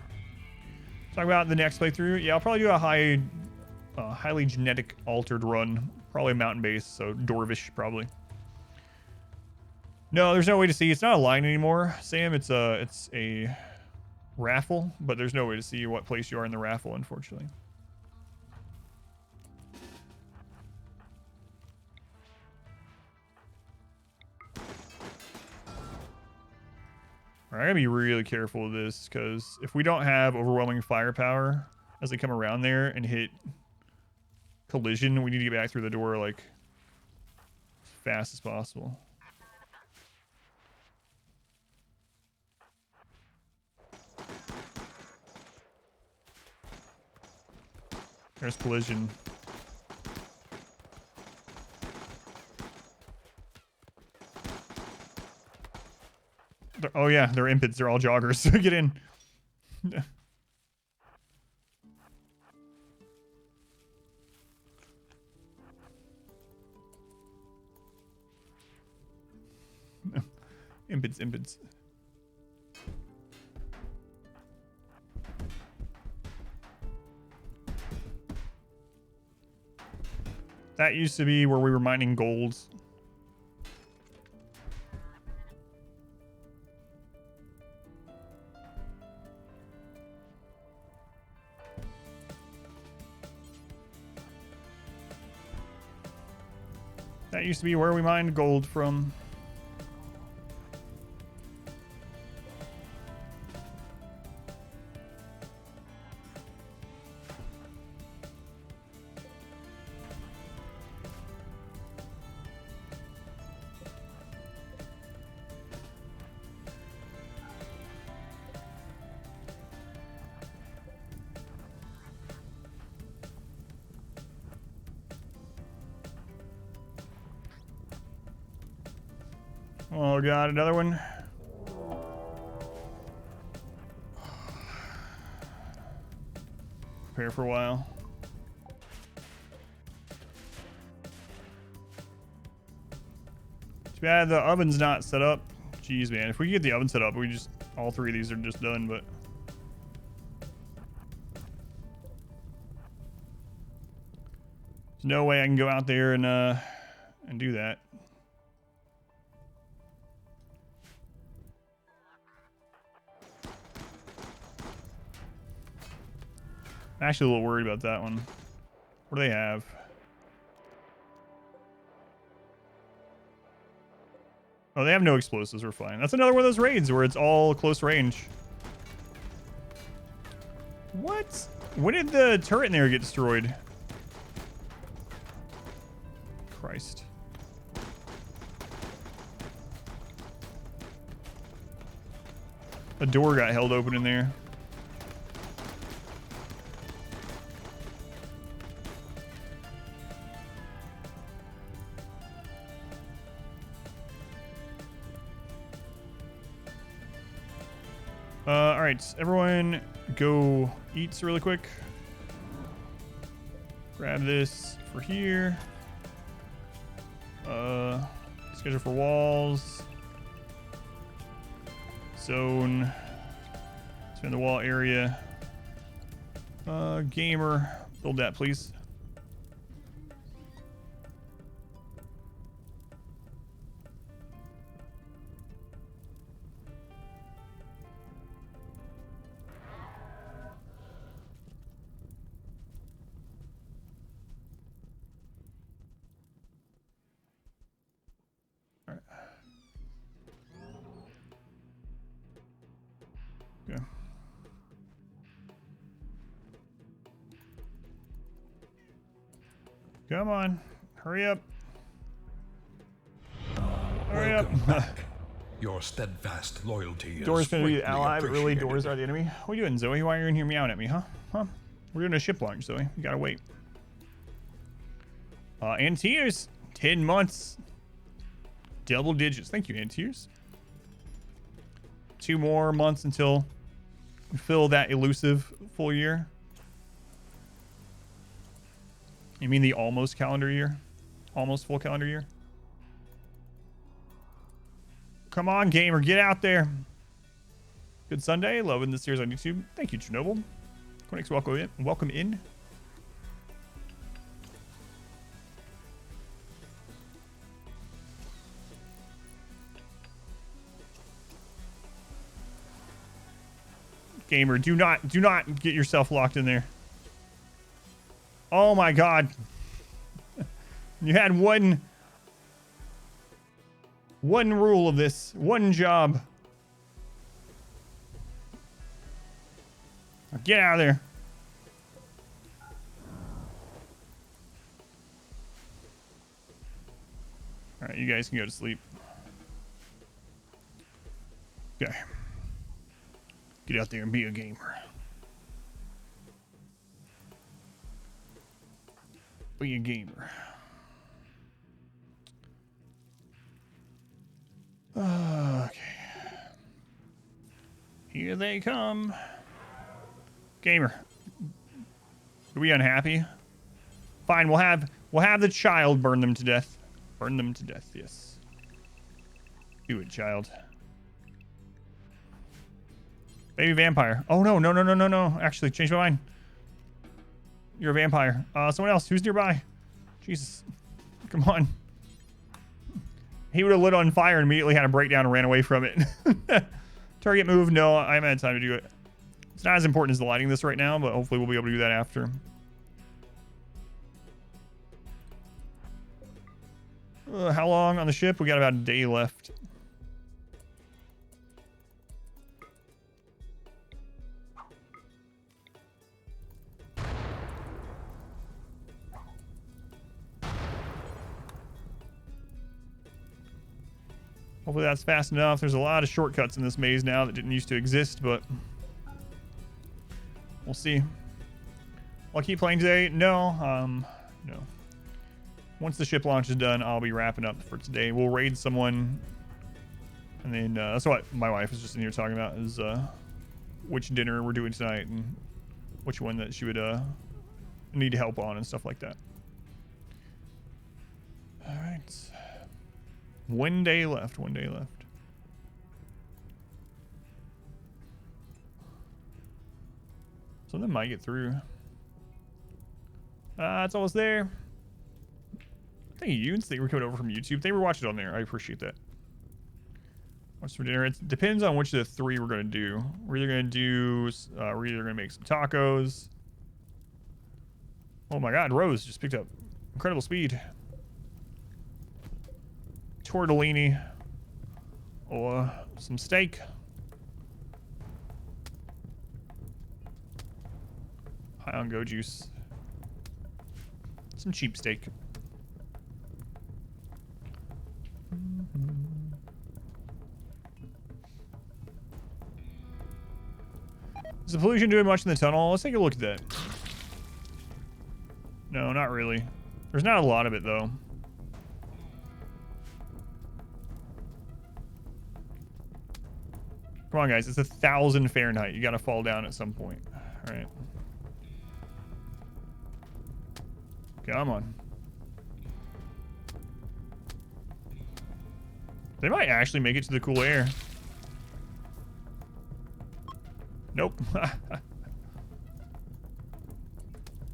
Talk about the next playthrough. Yeah, I'll probably do a highly genetic altered run. Probably mountain base, so Dorvish probably. No, there's no way to see. It's not a line anymore, Sam. It's a raffle, but there's no way to see what place you are in the raffle, unfortunately. All right, I gotta be really careful with this, because if we don't have overwhelming firepower as they come around there and hit collision, we need to get back through the door like as fast as possible. There's collision. Oh yeah, they're impids. They're all joggers. Get in. Impids. That used to be where we were mining golds. That used to be where we mined gold from. Oh god, another one. Prepare for a while. Too bad the oven's not set up. Jeez, man. If we could get the oven set up, we just... all three of these are just done, but... there's no way I can go out there and do that. I'm actually a little worried about that one. What do they have? Oh, they have no explosives. We're fine. That's another one of those raids where it's all close range. What? When did the turret in there get destroyed? Christ. A door got held open in there. Alright, everyone go eat really quick. Grab this for here. Schedule for walls. Zone. Spend the wall area. Gamer. Build that, please. Come on, hurry up. Hurry up. Your steadfast loyalty is Door's gonna be the greatly ally, but really appreciated. doors are the enemy. What are you doing, Zoe? Why are you in here meowing at me, huh? We're doing a ship launch, Zoe. You gotta wait. Antiers, 10 months. Double digits. Thank you, Antiers. 2 more months until we fill that elusive full year. You mean the almost calendar year? Almost full calendar year? Come on, gamer, get out there. Good Sunday. Loving this series on YouTube. Thank you, Chernobyl. Quinix, welcome in. Welcome in. Gamer, do not get yourself locked in there. Oh my god. You had one rule of this, one job. Get out of there. All right, you guys can go to sleep. Okay. Get out there and be a gamer. Be a gamer. Okay. Here they come. Gamer. Are we unhappy? Fine, we'll have the child burn them to death. Burn them to death, yes. Do it, child. Baby vampire. Oh no. Actually, change my mind. You're a vampire. Someone else who's nearby. Jesus. Come on. He would have lit on fire and immediately had a breakdown and ran away from it. Target move. No, I haven't had time to do it. It's not as important as the lighting this right now, but hopefully we'll be able to do that after. How long on the ship? We got about a day left. Hopefully that's fast enough. There's a lot of shortcuts in this maze now that didn't used to exist, but we'll see. Will I keep playing today? No. No. Once the ship launch is done, I'll be wrapping up for today. We'll raid someone, and then that's what my wife was just in here talking about, is which dinner we're doing tonight and which one that she would need help on and stuff like that. All right. One day left. Something might get through. It's almost there. Thank you. They were coming over from YouTube. They were watching it on there. I appreciate that. What's for dinner? It depends on which of the three we're gonna do. We're either gonna make some tacos. Oh my god, Rose just picked up incredible speed. Tortellini or some steak. High on go juice. Some cheap steak. Is the pollution doing much in the tunnel? Let's take a look at that. No, not really. There's not a lot of it though. Come on, guys. It's 1,000 Fahrenheit. You gotta fall down at some point. All right. Come on. They might actually make it to the cool air. Nope.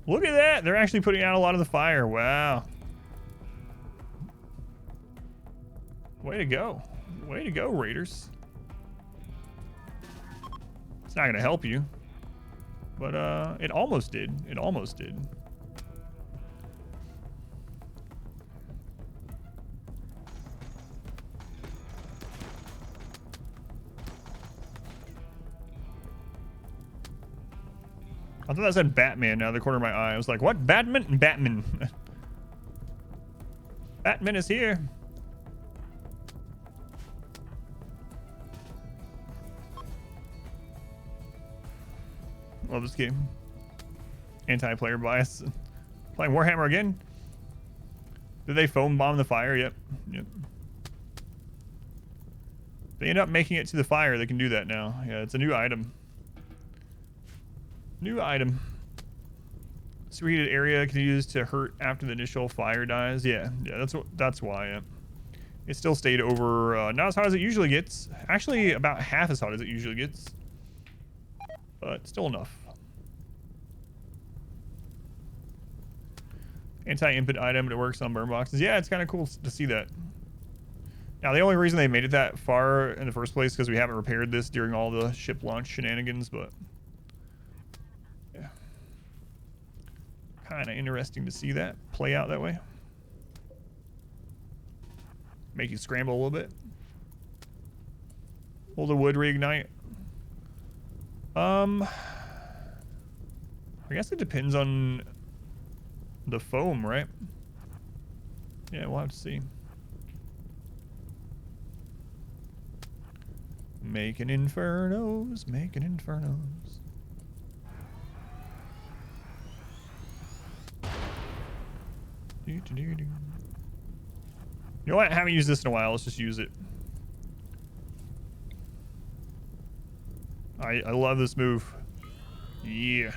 Look at that. They're actually putting out a lot of the fire. Wow. Way to go. Way to go, Raiders. It's not going to help you. But it almost did. It almost did. I thought that said Batman out of the corner of my eye. I was like, what? Batman? Batman. Batman is here. Love this game. Anti-player bias. Playing Warhammer again? Did they foam bomb the fire? Yep. Yep. They end up making it to the fire. They can do that now. Yeah, it's a new item. New item. Superheated area can be used to hurt after the initial fire dies. Yeah, that's why. Yeah. It still stayed over, not as hot as it usually gets. Actually, about half as hot as it usually gets. But still enough. Anti-impid item, but it works on burn boxes. Yeah, it's kind of cool to see that. Now, the only reason they made it that far in the first place is because we haven't repaired this during all the ship launch shenanigans, but... yeah. Kind of interesting to see that play out that way. Make you scramble a little bit. Will the wood reignite? I guess it depends on the foam, right? Yeah, we'll have to see. Making infernos, making infernos. You know what? I haven't used this in a while. Let's just use it. I love this move. Yeah.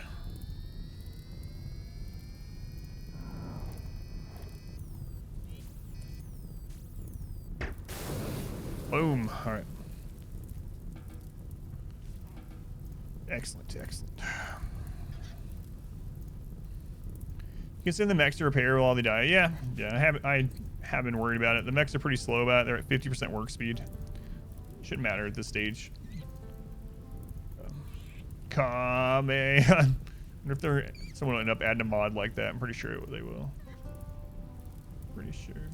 Boom. All right. Excellent, excellent. You can send the mechs to repair while they die. Yeah, I have been worried about it. The mechs are pretty slow about it. They're at 50% work speed. Shouldn't matter at this stage. Come on. If someone will end up adding a mod like that, I'm pretty sure they will. Pretty sure.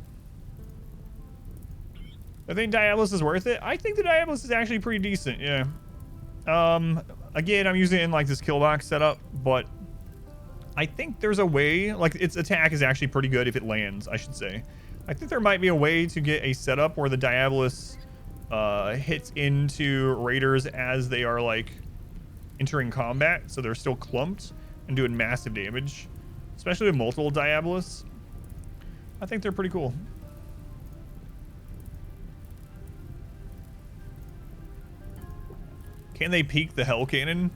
I think Diabolus is worth it. I think the Diabolus is actually pretty decent, yeah. Again, I'm using it in like this killbox setup, but I think there's a way, like its attack is actually pretty good if it lands, I should say. I think there might be a way to get a setup where the Diabolus hits into raiders as they are like entering combat, so they're still clumped and doing massive damage, especially with multiple Diabolus. I think they're pretty cool. Can they peek the Hell Cannon?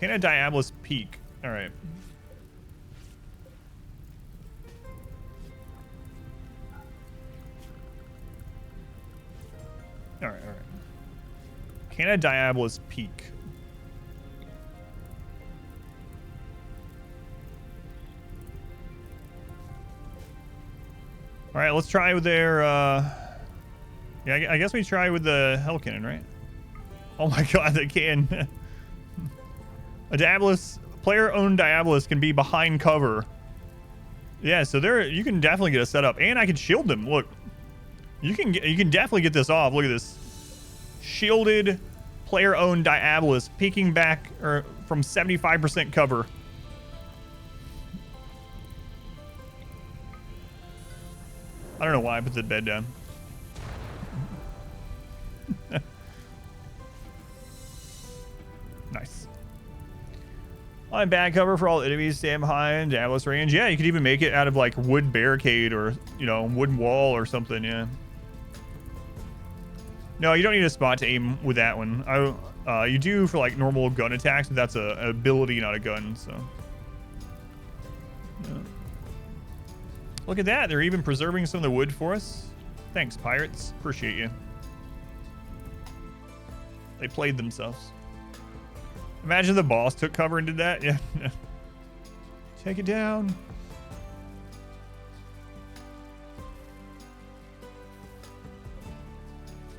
Can a Diabolus peek? Alright. Alright. Can a Diabolus peek? Alright, let's try with their, yeah, I guess we try with the Hell Cannon, right? Oh my god, they can. A Diabolus, player-owned Diabolus can be behind cover. Yeah, so there you can definitely get a setup, and I can shield them. Look, you can definitely get this off. Look at this, shielded, player-owned Diabolus peeking back or from 75% cover. I don't know why I put the bed down. Nice. On bad cover for all enemies, stand behind Diabolus range. Yeah, you could even make it out of like wood barricade or, you know, wooden wall or something. Yeah. No, you don't need a spot to aim with that one. You do for like normal gun attacks, but that's an ability, not a gun. So. Yeah. Look at that. They're even preserving some of the wood for us. Thanks, pirates. Appreciate you. They played themselves. Imagine the boss took cover and did that. Yeah. Take it down.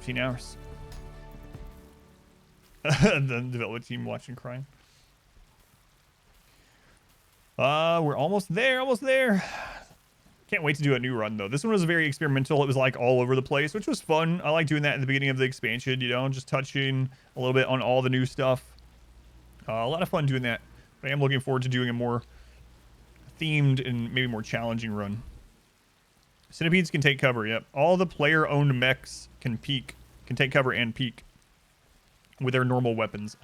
$15 hours. The development team watching crying. We're almost there. Almost there. Can't wait to do a new run though. This one was very experimental. It was like all over the place, which was fun. I like doing that in the beginning of the expansion, you know, just touching a little bit on all the new stuff. A lot of fun doing that. But I am looking forward to doing a more themed and maybe more challenging run. Centipedes can take cover, yep. All the player-owned mechs can peek, can take cover and peek with their normal weapons.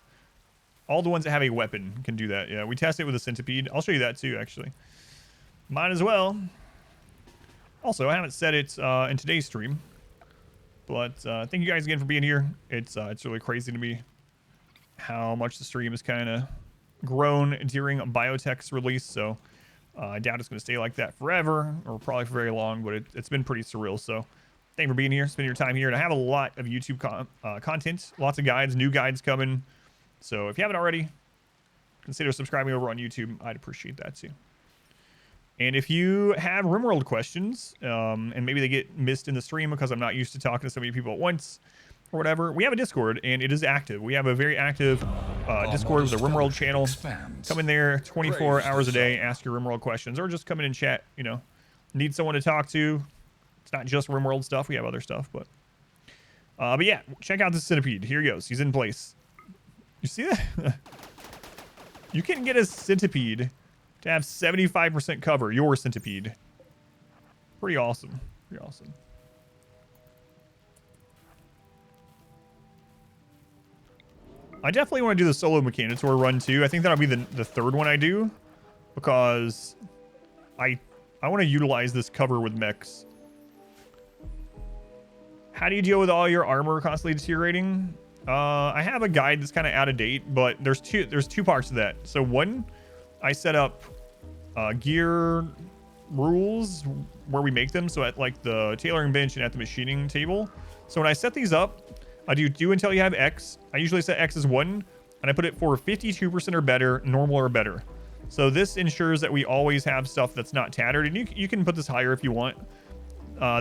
All the ones that have a weapon can do that, yeah. We tested it with a centipede. I'll show you that too, actually. Might as well. Also, I haven't said it in today's stream, but thank you guys again for being here. It's really crazy to me how much the stream has kind of grown during Biotech's release. So I doubt it's going to stay like that forever, or probably for very long, but it's been pretty surreal. So thank you for being here, spending your time here. And I have a lot of YouTube content, lots of guides, new guides coming. So if you haven't already, consider subscribing over on YouTube. I'd appreciate that too. And if you have RimWorld questions, and maybe they get missed in the stream because I'm not used to talking to so many people at once, or whatever, we have a Discord, and it is active. We have a very active Discord with a RimWorld channel. Come in there 24 hours a day, ask your RimWorld questions, or just come in and chat, you know. Need someone to talk to. It's not just RimWorld stuff. We have other stuff, but yeah, check out the centipede. Here he goes. He's in place. You see that? You can get a centipede to have 75% cover, your centipede. Pretty awesome. Pretty awesome. I definitely want to do the solo Mechanitor run too. I think that'll be the third one I do, because I want to utilize this cover with mechs. How do you deal with all your armor constantly deteriorating? I have a guide that's kind of out of date, but there's two parts to that. So one, I set up gear rules where we make them. So at like the tailoring bench and at the machining table. So when I set these up, I do until you have X. I usually set X as 1, and I put it for 52% or better, normal or better. So this ensures that we always have stuff that's not tattered, and you can put this higher if you want.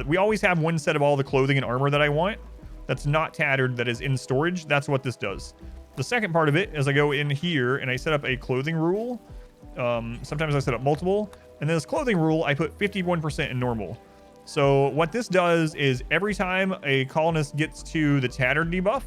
We always have one set of all the clothing and armor that I want that's not tattered, that is in storage. That's what this does. The second part of it is I go in here and I set up a clothing rule. Sometimes I set up multiple, and then this clothing rule I put 51% in normal. So what this does is every time a colonist gets to the tattered debuff,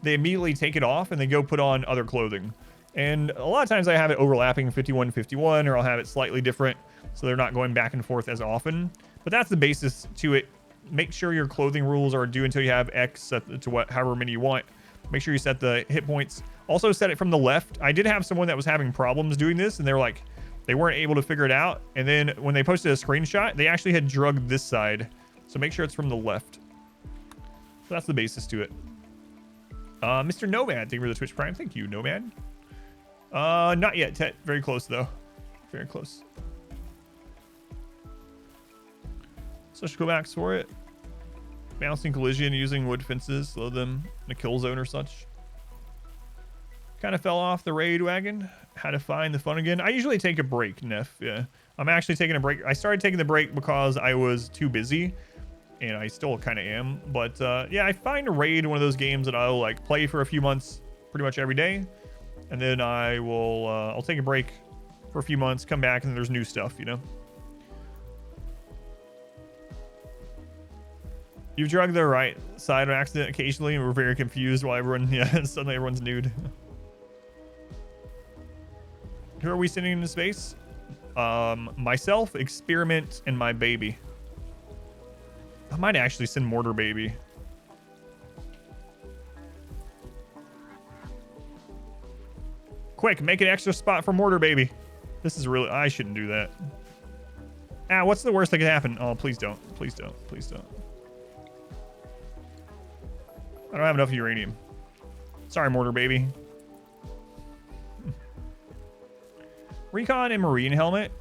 they immediately take it off and they go put on other clothing. And a lot of times I have it overlapping 51-51, or I'll have it slightly different, so they're not going back and forth as often. But that's the basis to it. Make sure your clothing rules are due until you have X set to however many you want. Make sure you set the hit points. Also set it from the left. I did have someone that was having problems doing this, and they were like, they weren't able to figure it out. And then when they posted a screenshot, they actually had drugged this side. So make sure it's from the left. So that's the basis to it. Mr. Nomad, thank you for the Twitch Prime. Thank you, Nomad. Not yet, Tet. Very close, though. Very close. Social callbacks for it. Bouncing collision using wood fences. Slow them in a kill zone or such. Kind of fell off the raid wagon. How to find the fun again. I usually take a break, Neff. Yeah. I'm actually taking a break. I started taking the break because I was too busy. And I still kind of am. But yeah, I find a raid one of those games that I'll like play for a few months pretty much every day. And then I will I'll take a break for a few months, come back, and then there's new stuff, you know. You've drugged the right side on accident occasionally, and we're very confused while everyone, yeah, suddenly everyone's nude. Who are we sending into space? Myself, Experiment, and my baby. I might actually send Mortar Baby. Quick, make an extra spot for Mortar Baby. This is really... I shouldn't do that. Ah, what's the worst that could happen? Oh, please don't. Please don't. Please don't. I don't have enough uranium. Sorry, Mortar Baby. Recon and Marine helmet.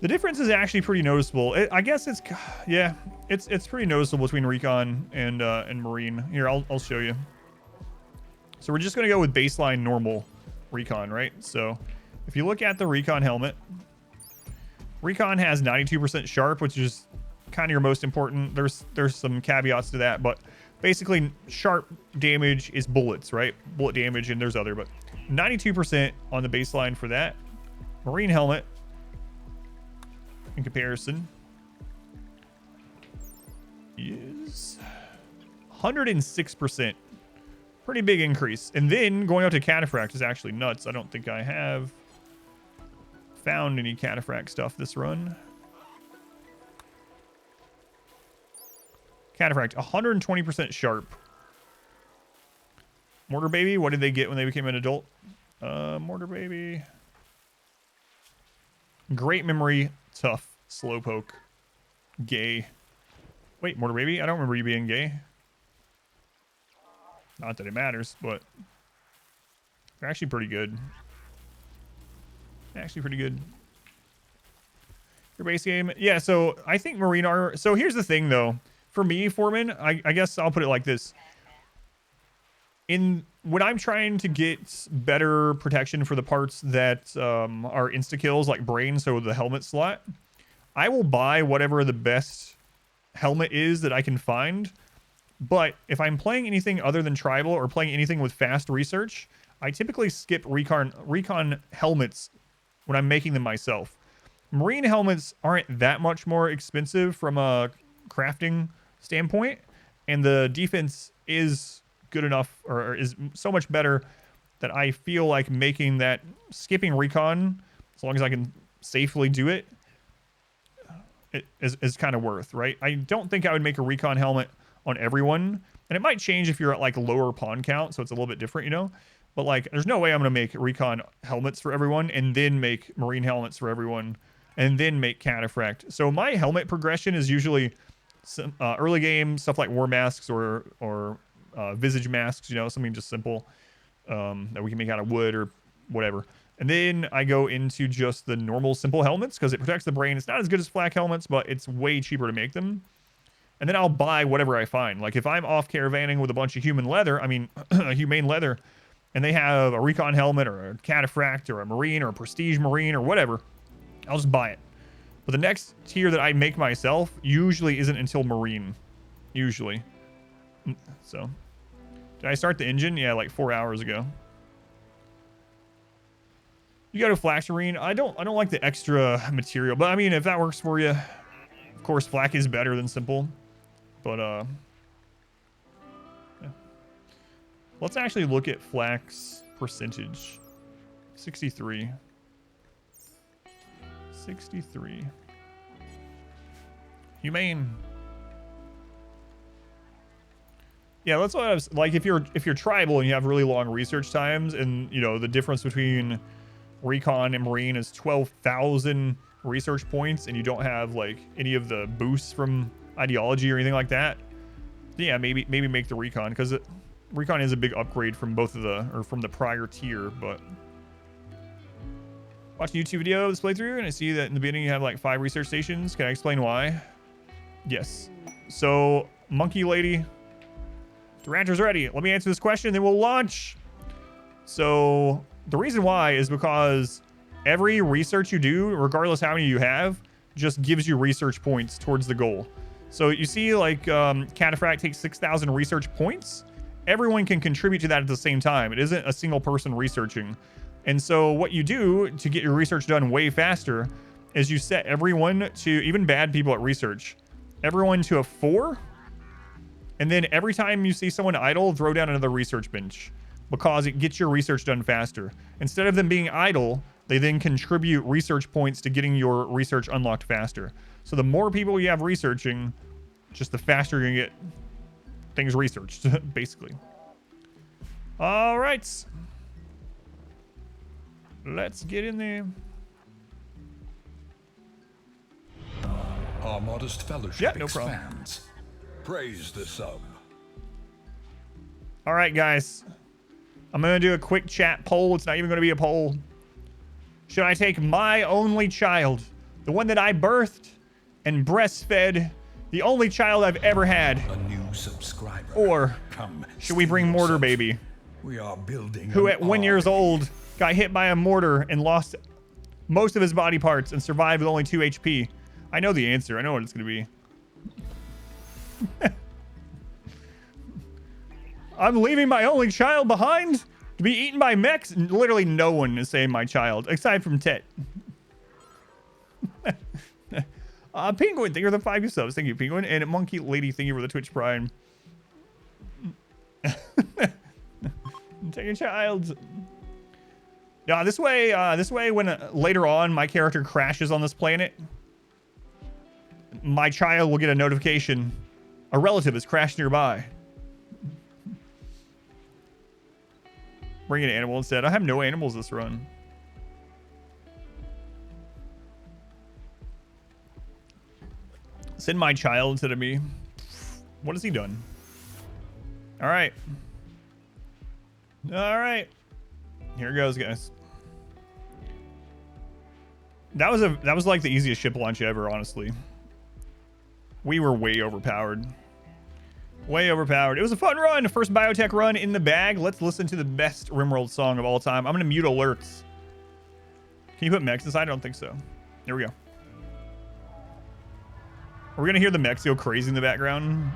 The difference is actually pretty noticeable. I guess it's... Yeah, it's pretty noticeable between Recon and Marine. Here, I'll show you. So we're just going to go with baseline normal Recon, right? So if you look at the Recon helmet, Recon has 92% sharp, which is kind of your most important. There's some caveats to that, but basically sharp damage is bullets, right? Bullet damage, and there's other, but 92% on the baseline for that. Marine helmet, in comparison, is 106%. Pretty big increase. And then going out to Cataphract is actually nuts. I don't think I have found any Cataphract stuff this run. Cataphract, 120% sharp. Mortar Baby, what did they get when they became an adult? Mortar Baby. Great memory, tough, slowpoke, gay. Wait, Mortar Baby, I don't remember you being gay. Not that it matters, but they're actually pretty good. Actually pretty good. Your base game. Yeah, so I think marine armor. So here's the thing, though. For me, Foreman, I guess I'll put it like this. When I'm trying to get better protection for the parts that are insta-kills, like brain, so the helmet slot, I will buy whatever the best helmet is that I can find. But if I'm playing anything other than tribal or playing anything with fast research, I typically skip recon helmets when I'm making them myself. Marine helmets aren't that much more expensive from a crafting standpoint, and the defense is good enough, or is so much better, that I feel like making that skipping recon, as long as I can safely do it, is kind of worth, right? I don't think I would make a recon helmet on everyone, and it might change if you're at like lower pawn count, so it's a little bit different, you know. But like, there's no way I'm gonna make recon helmets for everyone and then make marine helmets for everyone and then make cataphract. So my helmet progression is usually some early game stuff like war masks or visage masks, you know, something just simple that we can make out of wood or whatever. And then I go into just the normal simple helmets because it protects the brain. It's not as good as flak helmets, but it's way cheaper to make them. And then I'll buy whatever I find. Like if I'm off caravanning with a bunch of humane leather, and they have a recon helmet or a cataphract or a marine or a prestige marine or whatever, I'll just buy it. But the next tier that I make myself usually isn't until marine. Usually. So, did I start the engine? Yeah, like 4 hours ago. You go to Flax Marine. I don't like the extra material, but I mean, if that works for you, of course, flak is better than simple. But yeah. Let's actually look at flak's percentage. 63. 63. Humane. Yeah, that's what I was like. If you're tribal and you have really long research times, and you know the difference between recon and marine is 12,000 research points, and you don't have like any of the boosts from ideology or anything like that, yeah, maybe make the recon, because recon is a big upgrade from both of from the prior tier. But watching a YouTube video of this playthrough, and I see that in the beginning you have like 5 research stations. Can I explain why? Yes. So, monkey lady, the rancher's ready. Let me answer this question, then we'll launch. So, the reason why is because every research you do, regardless how many you have, just gives you research points towards the goal. So you see, like, Cataphract takes 6,000 research points. Everyone can contribute to that at the same time. It isn't a single person researching. And so what you do to get your research done way faster is you set everyone to, even bad people at research, everyone to a 4. And then every time you see someone idle, throw down another research bench, because it gets your research done faster. Instead of them being idle, they then contribute research points to getting your research unlocked faster. So the more people you have researching, just the faster you're gonna get things researched, basically. All right. Let's get in there. Our modest fellowship Yeah, no problem. expands. Praise the sub. All right, guys. I'm going to do a quick chat poll. It's not even going to be a poll. Should I take my only child, the one that I birthed and breastfed, the only child I've ever had, A new subscriber. or Come, should we bring steal Mortar yourself. Baby, We are building who an at 1 army. years old got hit by a mortar and lost most of his body parts and survived with only 2 HP? I know the answer. I know what it's going to be. I'm leaving my only child behind to be eaten by mechs. Literally no one is saying my child, aside from Tet. Penguin, thank you for the 5 subs. Thank you, Penguin. And Monkey Lady, thank you for the Twitch Prime. Take a child. Yeah, this way when later on my character crashes on this planet, my child will get a notification. A relative has crashed nearby. Bring an animal instead. I have no animals this run. Send my child instead of me. What has he done? All right. All right. Here it goes, guys. That was like the easiest ship launch ever, honestly. We were way overpowered. Way overpowered. It was a fun run. First biotech run in the bag. Let's listen to the best RimWorld song of all time. I'm going to mute alerts. Can you put mechs inside? I don't think so. Here we go. We're going to hear the mechs go crazy in the background.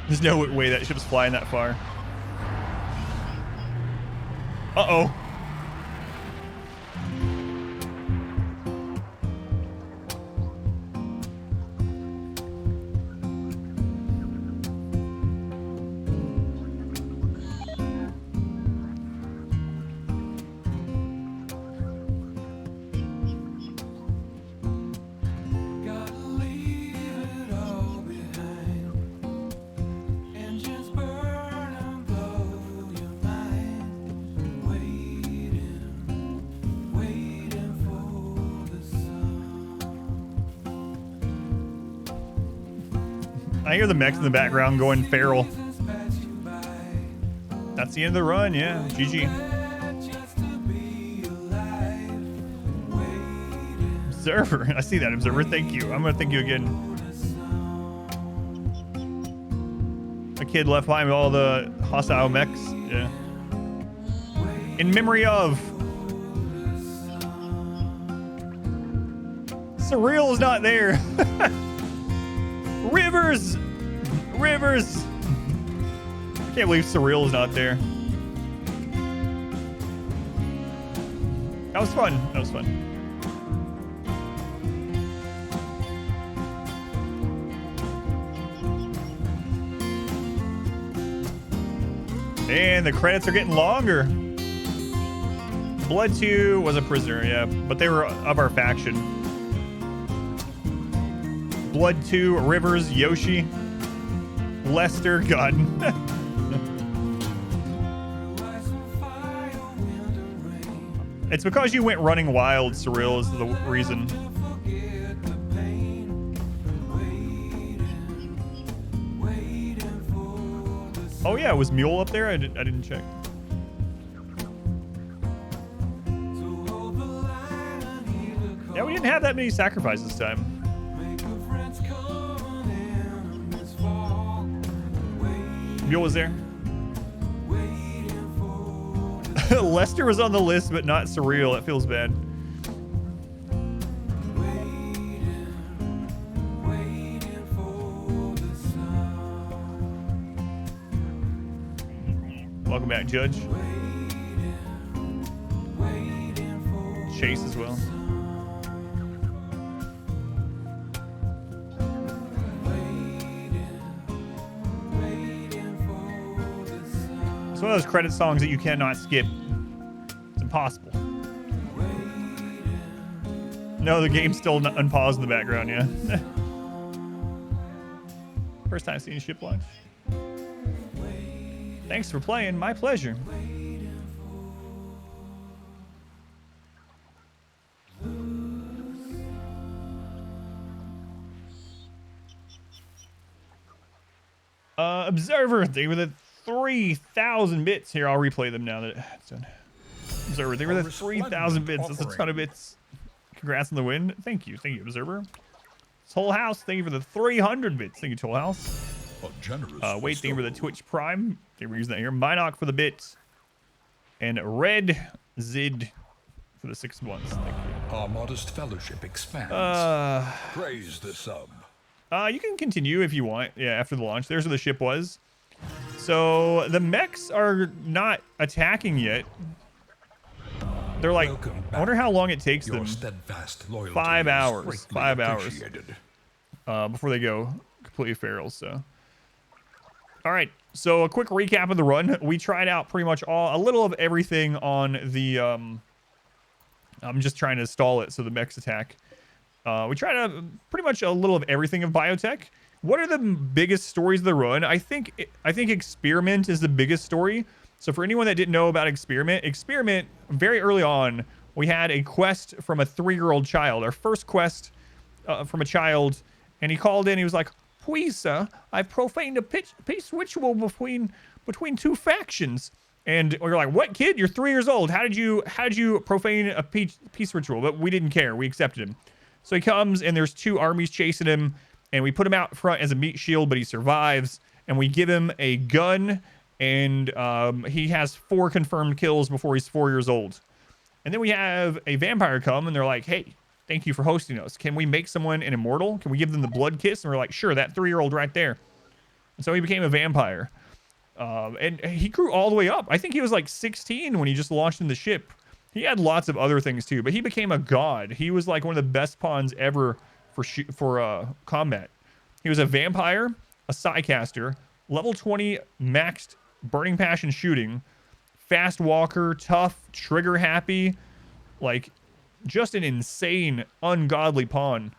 There's no way that ship's flying that far. Uh-oh. I hear the mechs in the background going feral. That's the end of the run, yeah. GG. Observer. I see that, Observer. Thank you. I'm going to thank you again. A kid left behind with all the hostile mechs. Yeah. In memory of. Surreal is not there. Rivers! Rivers! I can't believe Surreal is not there. That was fun. That was fun. And the credits are getting longer. Blood 2 was a prisoner, yeah, but they were of our faction. Blood 2, Rivers, Yoshi, Lester, God. It's because you went running wild, Surreal, is the reason. Oh yeah, was Mule up there? I didn't check. Yeah, we didn't have that many sacrifices this time. Mule was there. Lester was on the list, but not Surreal. It feels bad. Welcome back, Judge. Chase as well. It's one of those credit songs that you cannot skip. It's impossible. No, the game's still unpaused in the background, yeah. First time seeing ship launch. Thanks for playing. My pleasure. Observer, they were the 3,000 bits. Here, I'll replay them now that it's done. Observer, they were the 3,000 bits. That's a ton of bits. Congrats on the win. Thank you. Thank you, Observer. Toll House, thank you for the 300 bits. Thank you, Toll House. Wait, thank you for the Twitch Prime. They were using that here. Minoc for the bits. And Red Zid for the 6 months. Thank you. Our modest fellowship expands. Praise the sub. You can continue if you want. Yeah, after the launch. There's where the ship was. So the mechs are not attacking yet. They're like, I wonder how long it takes them. 5 hours. 5 hours. Before they go completely feral, so. All right, so a quick recap of the run. We tried out pretty much a little of everything on the, I'm just trying to stall it so the mechs attack. We tried out pretty much a little of everything of biotech. What are the biggest stories of the run? I think Experiment is the biggest story. So for anyone that didn't know about Experiment, very early on, we had a quest from a 3-year-old child. Our first quest from a child, and he called in. He was like, "Please, sir, I've profaned a peace ritual between 2 factions. And you're like, what, kid? You're 3 years old. How did you profane a peace ritual? But we didn't care. We accepted him. So he comes, and there's 2 armies chasing him, and we put him out front as a meat shield, but he survives. And we give him a gun, and he has 4 confirmed kills before he's 4 years old. And then we have a vampire come, and they're like, hey, thank you for hosting us. Can we make someone an immortal? Can we give them the blood kiss? And we're like, sure, that 3-year-old right there. And so he became a vampire. And he grew all the way up. I think he was like 16 when he just launched in the ship. He had lots of other things too, but he became a god. He was like one of the best pawns ever for combat. He was a vampire, a psycaster, level 20 maxed burning passion shooting, fast walker, tough, trigger happy, like just an insane, ungodly pawn.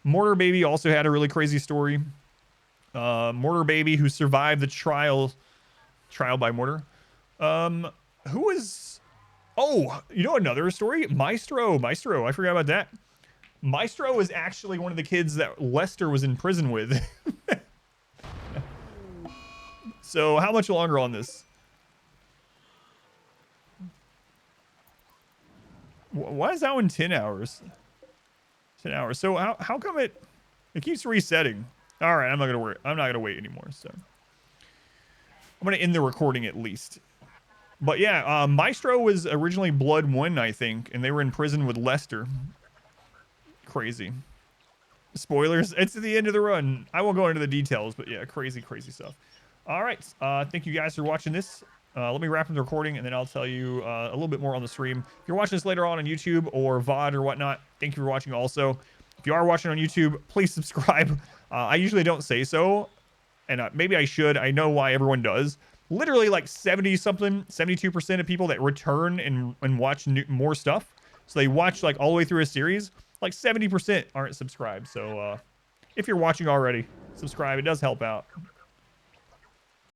Mortar Baby also had a really crazy story. Mortar Baby, who survived the trial by Mortar. Who was... Oh, you know another story? Maestro, I forgot about that. Maestro was actually one of the kids that Lester was in prison with. So, how much longer on this? Why is that one 10 hours? 10 hours. So, how come it keeps resetting? All right, I'm not gonna wait anymore. So I'm gonna end the recording at least. But yeah, Maestro was originally Blood 1, I think, and they were in prison with Lester. Crazy. Spoilers. It's at the end of the run. I won't go into the details, but yeah, crazy stuff. All right. Thank you guys for watching this. Let me wrap up the recording, and then I'll tell you a little bit more on the stream. If you're watching this later on YouTube or VOD or whatnot, thank you for watching also. If you are watching on YouTube, please subscribe. I usually don't say so, and maybe I should. I know why everyone does. Literally like 72% of people that return and watch more stuff. So they watch like all the way through a series. Like 70% aren't subscribed. So if you're watching already, subscribe. It does help out.